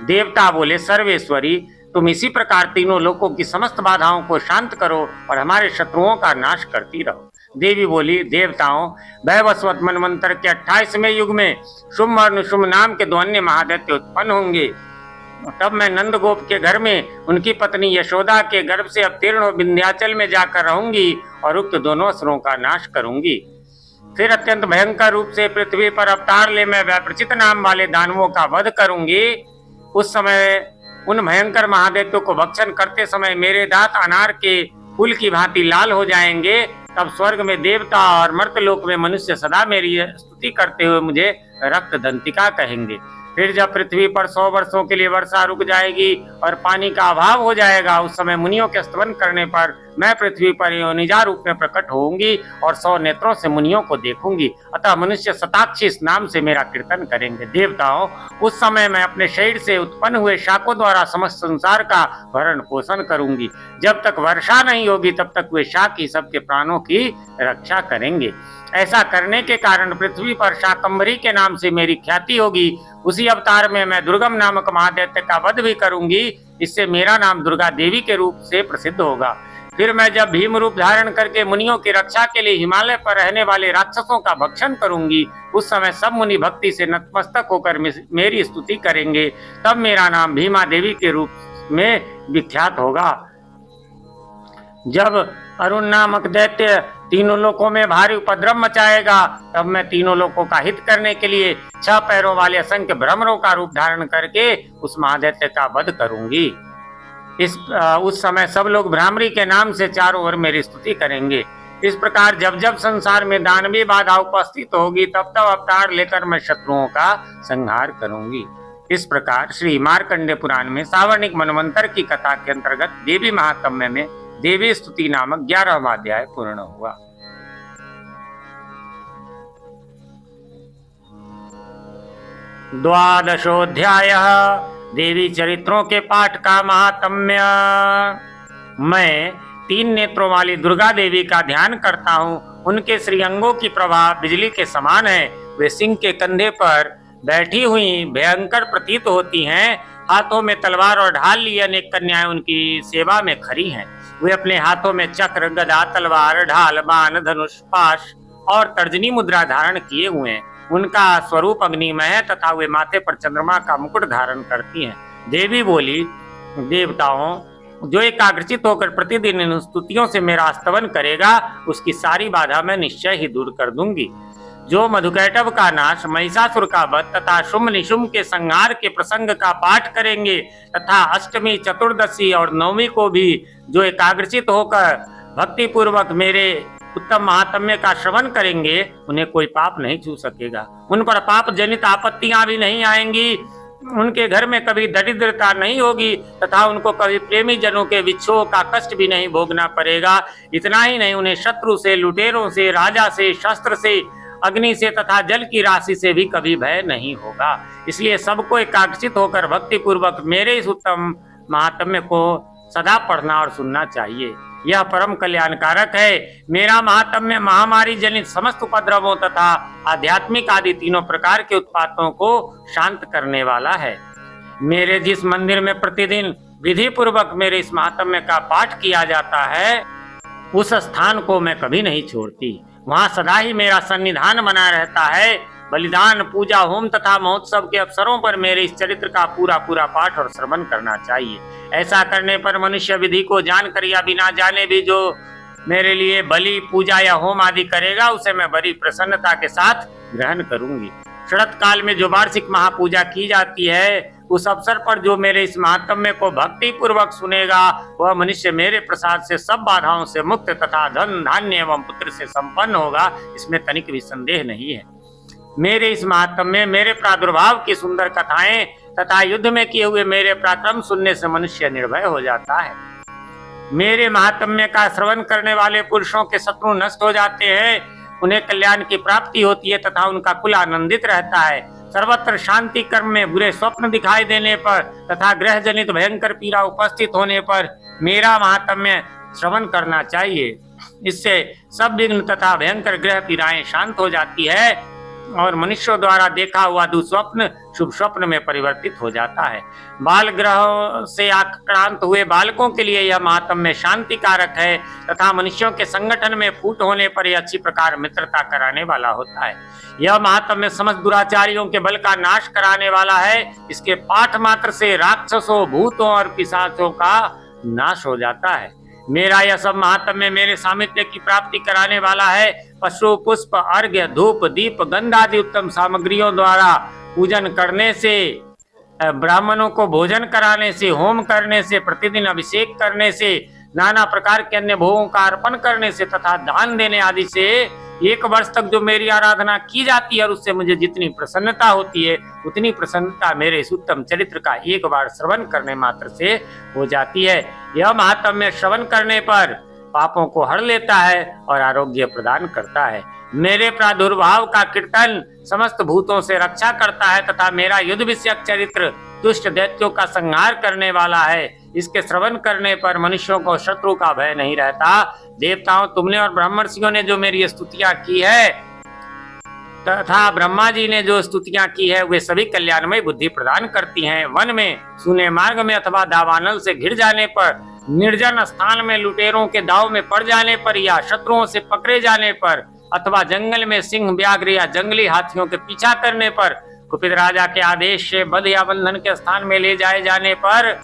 देवता बोले, सर्वेश्वरी तुम इसी प्रकार तीनों लोकों की समस्त बाधाओं को शांत करो और हमारे शत्रुओं का नाश करती रहो। देवी बोली, देवताओं, वैवस्वत मनवंतर के 28वें युग में शुंभ और निशुंभ नाम के दो अन्य महादैत्य उत्पन्न होंगे। तब मैं नंदगोप के घर में उनकी पत्नी यशोदा के गर्भ से अवतीर्ण हो विंध्याचल में जाकर रहूंगी और उक्त दोनों असुरों का नाश करूंगी। फिर अत्यंत भयंकर रूप से पृथ्वी पर अवतार ले मैं वैप्रचित नाम वाले दानवों का वध करूंगी। उस समय उन भयंकर महादैत्यों को भक्षण करते समय मेरे दांत अनार के फूल की भांति लाल हो जाएंगे। तब स्वर्ग में देवता और मर्तलोक में मनुष्य सदा मेरी स्तुति करते हुए मुझे रक्त दंतिका कहेंगे। फिर जब पृथ्वी पर 100 वर्षों के लिए वर्षा रुक जाएगी और पानी का अभाव हो जाएगा, उस समय मुनियों के स्तवन करने पर मैं पृथ्वी पर योनिजा रूप में प्रकट होऊंगी और 100 नेत्रों से मुनियों को देखूंगी। अतः मनुष्य शताक्षी इस नाम से मेरा कीर्तन करेंगे। देवताओं, उस समय मैं अपने शरीर से उत्पन्न हुए शाकों द्वारा समस्त संसार का भरण पोषण करूंगी। जब तक वर्षा नहीं होगी तब तक वे शाक ही सबके प्राणों की रक्षा करेंगे। ऐसा करने के कारण पृथ्वी पर शाकंभरी के नाम से मेरी ख्याति होगी। उसी अवतार में मैं दुर्गम नामक महादैत्य का वध भी करूंगी। इससे मेरा नाम दुर्गा देवी के रूप से प्रसिद्ध होगा। फिर मैं जब भीम रूप धारण करके मुनियों की रक्षा के लिए हिमालय पर रहने वाले राक्षसों का भक्षण करूंगी, उस समय सब मुनि भक्ति से नतमस्तक होकर मेरी स्तुति करेंगे। तब मेरा नाम भीमा देवी के रूप में विख्यात होगा। जब अरुण नामक दैत्य तीनों लोकों में भारी उपद्रव मचाएगा, तब मैं तीनों लोकों का हित करने के लिए 6 पैरों वाले असंख्य भ्रमरों का रूप धारण करके उस महादैत्य का वध करूंगी। उस समय सब लोग भ्रामरी के नाम से चारों ओर मेरी स्तुति करेंगे। इस प्रकार जब जब संसार में दानवीय बाधा उपस्थित होगी, तब तब अवतार लेकर मैं शत्रुओं का संहार करूंगी। इस प्रकार श्री मार्कंडेय पुराण में सावर्णिक मनवंतर की कथा के अंतर्गत देवी महात्म्य में देवी स्तुति नामक 11वां अध्याय पूर्ण हुआ। द्वादशोऽध्यायः देवी चरित्रों के पाठ का महात्म्य। मैं 3 नेत्रों वाली दुर्गा देवी का ध्यान करता हूँ। उनके श्रीअंगों की प्रभा बिजली के समान है। वे सिंह के कंधे पर बैठी हुई भयंकर प्रतीत होती हैं। हाथों में तलवार और ढाल लिए अनेक कन्याएं उनकी सेवा में खड़ी हैं। वे अपने हाथों में चक्र, गदा, तलवार, ढाल, बाण, धनुष, पाश और तर्जनी मुद्रा धारण किए हुए हैं। उनका स्वरूप अग्निमय है तथा वे माथे पर चंद्रमा का मुकुट धारण करती हैं। देवी बोली, देवताओं, जो एकाग्रचित होकर प्रतिदिन इन स्तुतियों से मेरा स्तवन करेगा, उसकी सारी बाधा मैं निश्चय ही दूर कर दूंगी। जो मधुकैटभ का नाश, महिषासुर का वध तथा शुंभ निशुंभ के संहार के प्रसंग का पाठ करेंगे तथा अष्टमी, चतुर्दशी और नवमी को भी जो एकाग्रचित होकर भक्ति पूर्वक मेरे उत्तम महात्म्य का श्रवण करेंगे, उन्हें कोई पाप नहीं छू सकेगा। उन पर पाप जनित आपत्तियां भी नहीं आएंगी। उनके घर में कभी दरिद्रता नहीं होगी तथा उनको कभी प्रेमी जनों के विच्छोह का कष्ट भी नहीं भोगना पड़ेगा। इतना ही नहीं, उन्हें शत्रु से, लुटेरों से, राजा से, शस्त्र से, अग्नि से तथा जल की राशि से भी कभी भय नहीं होगा। इसलिए सबको एकाग्रचित होकर भक्ति पूर्वक मेरे इस उत्तम महात्म्य को सदा पढ़ना और सुनना चाहिए। यह परम कल्याणकारक है। मेरा महात्म्य महामारी जनित समस्त उपद्रवों तथा आध्यात्मिक आदि तीनों प्रकार के उत्पातों को शांत करने वाला है। मेरे जिस मंदिर में प्रतिदिन विधि पूर्वक मेरे इस महात्म्य का पाठ किया जाता है, उस स्थान को मैं कभी नहीं छोड़ती। वहाँ सदा ही मेरा सन्निधान बना रहता है। बलिदान, पूजा, होम तथा महोत्सव के अवसरों पर मेरे इस चरित्र का पूरा पूरा पाठ और श्रवण करना चाहिए। ऐसा करने पर मनुष्य विधि को जानकर या बिना जाने भी जो मेरे लिए बलि, पूजा या होम आदि करेगा, उसे मैं बड़ी प्रसन्नता के साथ ग्रहण करूंगी। शरत काल में जो वार्षिक महापूजा की जाती है, उस अवसर पर जो मेरे इस महात्म्य को भक्ति पूर्वक सुनेगा, वह मनुष्य मेरे प्रसाद से सब बाधाओं से मुक्त तथा धन, धान्य एवं पुत्र से संपन्न होगा। इसमें तनिक भी संदेह नहीं है। मेरे इस महात्म्य, मेरे प्रादुर्भाव की सुंदर कथाएं तथा युद्ध में किए हुए मेरे पराक्रम सुनने से मनुष्य निर्भय हो जाता है। मेरे महात्म्य का श्रवण करने वाले पुरुषों के शत्रु नष्ट हो जाते हैं, उन्हें कल्याण की प्राप्ति होती है तथा उनका कुल आनंदित रहता है। सर्वत्र शांति कर्म में बुरे स्वप्न दिखाई देने पर तथा ग्रह जनित भयंकर पीड़ा उपस्थित होने पर मेरा महात्म्य श्रवण करना चाहिए। इससे सब विघ्न तथा भयंकर ग्रह पीड़ाएं शांत हो जाती है। और मनुष्यों द्वारा देखा हुआ दुस्वप्न शुभ स्वप्न में परिवर्तित हो जाता है। बाल ग्रह से आक्रांत हुए बालकों के लिए यह महात्म्य शांति कारक है तथा मनुष्यों के संगठन में फूट होने पर यह अच्छी प्रकार मित्रता कराने वाला होता है। यह महात्म्य समस्त दुराचारियों के बल का नाश कराने वाला है। इसके पाठ मात्र से राक्षसों, भूतों और पिशाचों का नाश हो जाता है। मेरा यह सब महात्म्य मेरे सामिप्य की प्राप्ति कराने वाला है। पशु, पुष्प, अर्घ्य, धूप, दीप, गंध आदि उत्तम सामग्रियों द्वारा पूजन करने से, ब्राह्मणों को भोजन कराने से, होम करने से, प्रतिदिन अभिषेक करने से, नाना प्रकार के अन्य भोगों का अर्पण करने से तथा दान देने आदि से 1 वर्ष तक जो मेरी आराधना की जाती है और उससे मुझे जितनी प्रसन्नता होती है उतनी प्रसन्नता मेरे इस उत्तम चरित्र का एक बार श्रवण करने मात्र से हो जाती है। यह महात्म्य श्रवण करने पर पापों को हर लेता है और आरोग्य प्रदान करता है। मेरे प्रादुर्भाव का कीर्तन समस्त भूतों से रक्षा करता है तथा मेरा युद्ध विषयक चरित्र दुष्ट दैत्यों का संहार करने वाला है। इसके श्रवण करने पर मनुष्यों को शत्रु का भय नहीं रहता। देवताओं, तुमने और ब्रह्मर्षियों ने जो मेरी स्तुतियां की है तथा ब्रह्मा जी ने जो स्तुतियां की है वे सभी कल्याणमय बुद्धि प्रदान करती हैं। वन में, सूने मार्ग में अथवा दावानल से घिर जाने पर, निर्जन स्थान में लुटेरों के दाव में पड़ जाने पर या शत्रुओं से पकड़े जाने पर अथवा जंगल में सिंह, व्याघ्र या जंगली हाथियों के पीछा करने पर, कुपित राजा के आदेश से बध या बंधन के स्थान में ले जाए जाने पर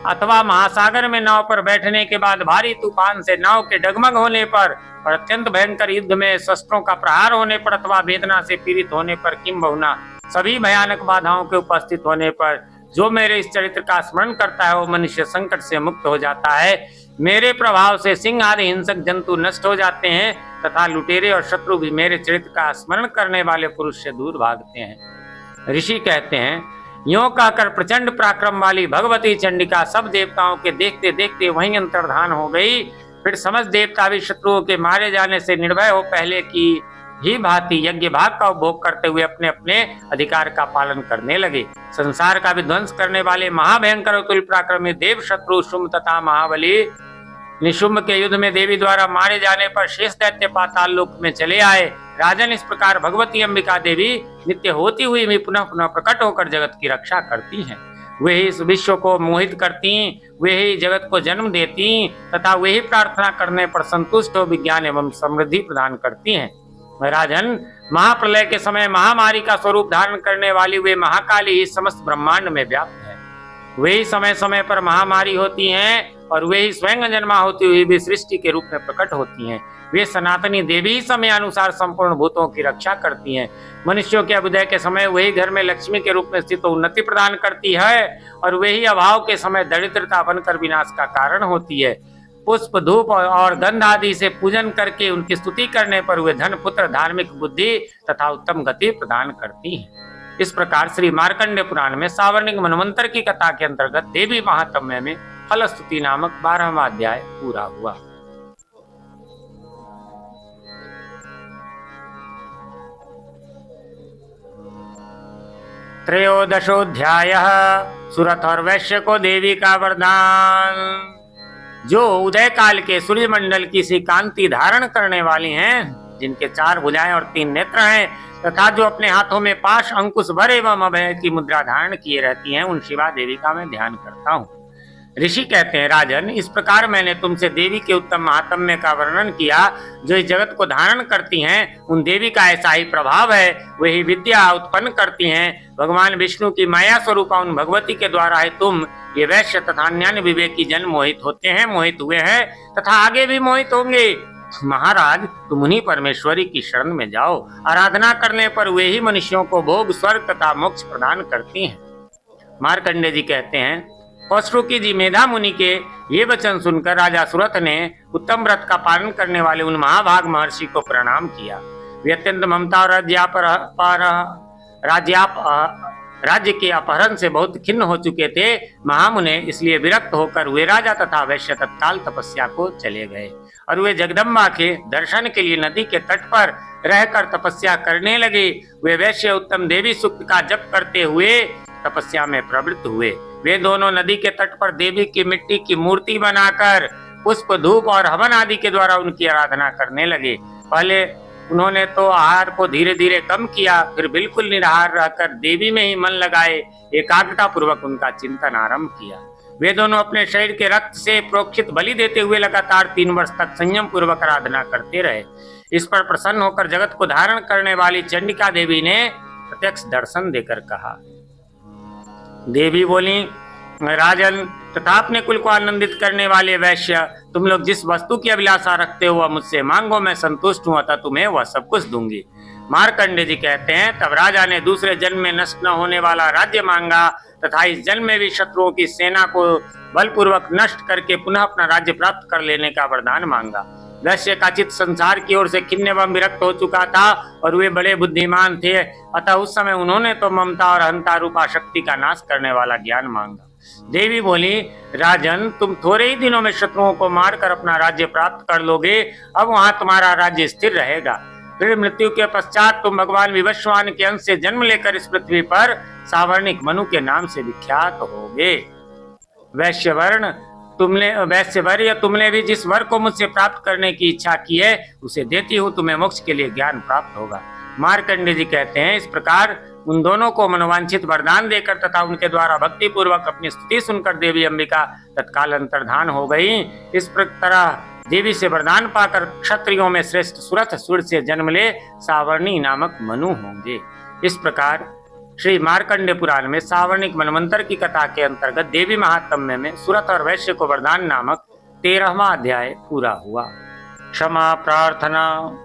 अथवा महासागर में नाव पर बैठने के बाद भारी तूफान से नाव के डगमग होने पर और अत्यंत भयंकर युद्ध में शस्त्रों का प्रहार होने पर अथवा वेदना से पीड़ित होने पर, किंबहुना सभी भयानक बाधाओं के उपस्थित होने पर जो मेरे इस चरित्र का स्मरण करता है वो मनुष्य संकट से मुक्त हो जाता है। मेरे प्रभाव से सिंह आदि हिंसक जंतु नष्ट हो जाते हैं तथा लुटेरे और शत्रु भी मेरे चरित्र का स्मरण करने वाले पुरुष से दूर भागते हैं। ऋषि कहते हैं, यों कहकर प्रचंड पराक्रम वाली भगवती चंडिका सब देवताओं के देखते देखते वहीं अंतर्धान हो गई। फिर समस्त देवता भी शत्रुओं के मारे जाने से निर्भय हो पहले की ही भांति यज्ञ भाग का उपभोग करते हुए अपने अपने अधिकार का पालन करने लगे। संसार का विध्वंस करने वाले महाभयंकर तुल्य पराक्रमी देव शत्रु शुंभ तथा महाबली निशुंभ के युद्ध में देवी द्वारा मारे जाने पर शेष दैत्य पाताल लोक में चले आए। राजन, इस प्रकार भगवती अंबिका देवी नित्य होती हुई भी पुनः पुनः प्रकट होकर जगत की रक्षा करती हैं। वे ही इस विश्व को मोहित करती, वे ही जगत को जन्म देती तथा वे ही प्रार्थना करने पर संतुष्ट हो विज्ञान एवं समृद्धि प्रदान करती हैं। राजन, महाप्रलय के समय महामारी का स्वरूप धारण करने वाली वे महाकाली ही समस्त ब्रह्मांड में व्याप्त है। वे ही समय समय पर महामारी होती हैं और वे ही स्वयं जन्मा होती हुई भी सृष्टि के रूप में प्रकट होती हैं। वे सनातनी देवी समय अनुसार संपूर्ण भूतों की रक्षा करती हैं। मनुष्यों के अभ्युदय के समय वही घर में लक्ष्मी के रूप में स्थित उन्नति प्रदान करती है और वे ही अभाव के समय दरिद्रता बनकर विनाश का कारण होती है। पुष्प, धूप और गंध आदि से पूजन करके उनकी स्तुति करने पर वे धन, पुत्र, धार्मिक बुद्धि तथा उत्तम गति प्रदान करती हैं। इस प्रकार श्री मार्कंडेय पुराण में सावर्णिक मनवंतर की कथा के अंतर्गत देवी महात्म्य में फल स्तुति नामक 12वां अध्याय पूरा हुआ। त्रयोदशोऽध्यायः सुरथ और वैश्य को देवी का वरदान। जो उदय काल के सूर्य मंडल की सी कांति धारण करने वाली हैं, जिनके 4 भुजाएं और 3 नेत्र हैं तथा जो अपने हाथों में पाश, अंकुश, वर एवं अभय की मुद्रा धारण किए रहती हैं, उन शिवा देवी का मैं ध्यान करता हूँ। ऋषि कहते हैं, राजन, इस प्रकार मैंने तुमसे देवी के उत्तम महात्म्य का वर्णन किया। जो इस जगत को धारण करती हैं, उन देवी का ऐसा ही प्रभाव है। वही विद्या उत्पन्न करती हैं। भगवान विष्णु की माया स्वरूपा उन भगवती के द्वारा है तुम ये वैश्य तथा अन्य विवेकी जन मोहित होते हैं, मोहित हुए हैं तथा आगे भी मोहित होंगे। महाराज, तुम उन्हीं परमेश्वरी की शरण में जाओ। आराधना करने पर वे ही मनुष्यों को भोग, स्वर्ग तथा मोक्ष प्रदान करती हैं। मार्कंडेय जी कहते हैं, कौशरुकी जी मेधा मुनि के ये वचन सुनकर राजा सुरथ ने उत्तम व्रत का पालन करने वाले उन महाभाग महर्षि को प्रणाम किया। वे अत्यंत ममता और राज्य के अपहरण से बहुत खिन्न हो चुके थे। महामुने इसलिए विरक्त होकर वे राजा तथा वैश्य तत्काल तपस्या को चले गए और वे जगदम्बा के दर्शन के लिए नदी के तट पर रहकर तपस्या करने लगे। वे वैश्य उत्तम देवी सूक्त का जप करते हुए तपस्या में प्रवृत्त हुए। वे दोनों नदी के तट पर देवी की मिट्टी की मूर्ति बनाकर पुष्प, धूप और हवन आदि के द्वारा उनकी आराधना करने लगे। पहले उन्होंने तो आहार को धीरे धीरे कम किया, फिर बिल्कुल निराहार रहकर देवी में ही मन लगाए एकाग्रता पूर्वक उनका चिंतन आरंभ किया। वे दोनों अपने शरीर के रक्त से प्रोक्षित बलि देते हुए लगातार 3 वर्ष तक संयम पूर्वक आराधना करते रहे। इस पर प्रसन्न होकर जगत को धारण करने वाली चंडिका देवी ने प्रत्यक्ष दर्शन देकर कहा। देवी बोली, राजन तथा अपने कुल को आनंदित करने वाले वैश्य, तुम लोग जिस वस्तु की अभिलाषा रखते हो वह मुझसे मांगो, मैं संतुष्ट हूं, अतः तुम्हें वह सब कुछ दूंगी। मार्कंडे जी कहते हैं, तब राजा ने दूसरे जन्म में नष्ट न होने वाला राज्य मांगा तथा इस जन्म में भी शत्रुओं की सेना को बलपूर्वक नष्ट करके पुनः अपना राज्य प्राप्त कर लेने का वरदान मांगा। वैश्य का चित्त संसार की ओर से खिन्न एवं विरक्त हो चुका था और वे बड़े बुद्धिमान थे, अतः उस समय उन्होंने तो ममता और अहंता रूपा शक्ति का नाश करने वाला ज्ञान मांगा। देवी बोली, राजन तुम थोड़े ही दिनों में शत्रुओं को मारकर अपना राज्य प्राप्त कर लोगे, अब वहां तुम्हारा राज्य स्थिर रहेगा। फिर मृत्यु के पश्चात तुम भगवान विवस्वान के अंश से जन्म लेकर इस पृथ्वी पर सावर्णिक मनु के नाम से विख्यात होगे। वैश्यवर्य, तुमने भी जिस वर को मुझसे प्राप्त करने की इच्छा की है उसे देती हूँ, तुम्हें मोक्ष के लिए ज्ञान प्राप्त होगा। मार्कंडे जी कहते हैं, इस प्रकार उन दोनों को मनोवांछित वरदान देकर तथा उनके द्वारा भक्ति पूर्वक अपनी स्तुति सुनकर देवी अंबिका तत्काल अंतर्धान हो गई। इस तरह देवी से वरदान पाकर क्षत्रियों में श्रेष्ठ सुरथ सुर से जन्म ले सावर्णी नामक मनु होंगे। इस प्रकार श्री मार्कंडे पुराण में सावर्णिक मनवंतर की कथा के अंतर्गत देवी महात्म्य में सुरथ और वैश्य को वरदान नामक 13वां अध्याय पूरा हुआ। क्षमा प्रार्थना।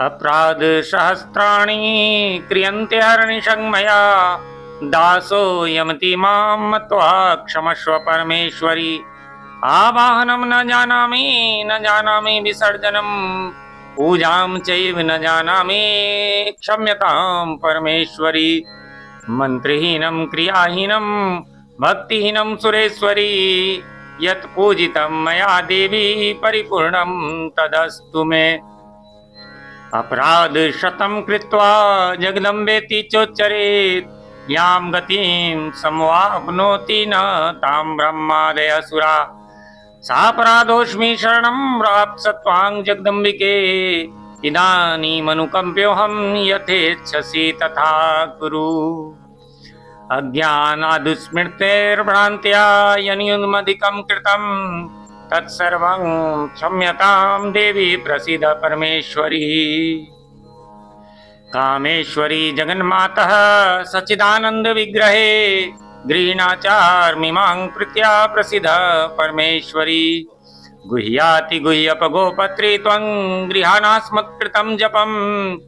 अपराध सहस्राणि क्रियन्ते हर्निशं मया, दासो यमति मां मत्वा क्षमस्व परमेश्वरी। आवाहनं न जानामि विसर्जनं, पूजां चैव न जानामि क्षम्यतां परमेश्वरी। मंत्रहीनं क्रियाहीनं भक्तिहीनं सुरेश्वरी, यत् पूजितं मया देवी परिपूर्णं तदस्तु मे। अपराध शतं कृत्वा जगदम्बेति चोच्चरेत्, यां गतिं समवाप्नोति न तां ब्रह्मादयसुरा। सापराधोऽस्मि शरणं प्राप्स्वां जगदम्बिके, इदानीमनुकम्प्योऽहं यथेच्छसि तथा कुरु। अज्ञानादुस्मृतेर्भ्रान्त्या यन्युन्मधिकं कृतं, तत्सर्वं क्षम्यतां देवी प्रसीद परमेश्वरी। कामेश्वरी जगन्मातः सच्चिदानंद विग्रहे, गृहीणाचार्मिमां प्रीत्या प्रसीद परमेश्वरी। गुह्याति गुह्यपगोपत्री त्वं गृहाणास्मत्कृतं जपं,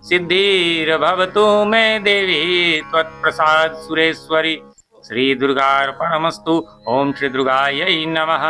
सिद्धिर्भवतु मे देवी त्वत्प्रसाद सुरेश्वरी। श्री दुर्गार्पणमस्तु। ओम श्री दुर्गायै नमः।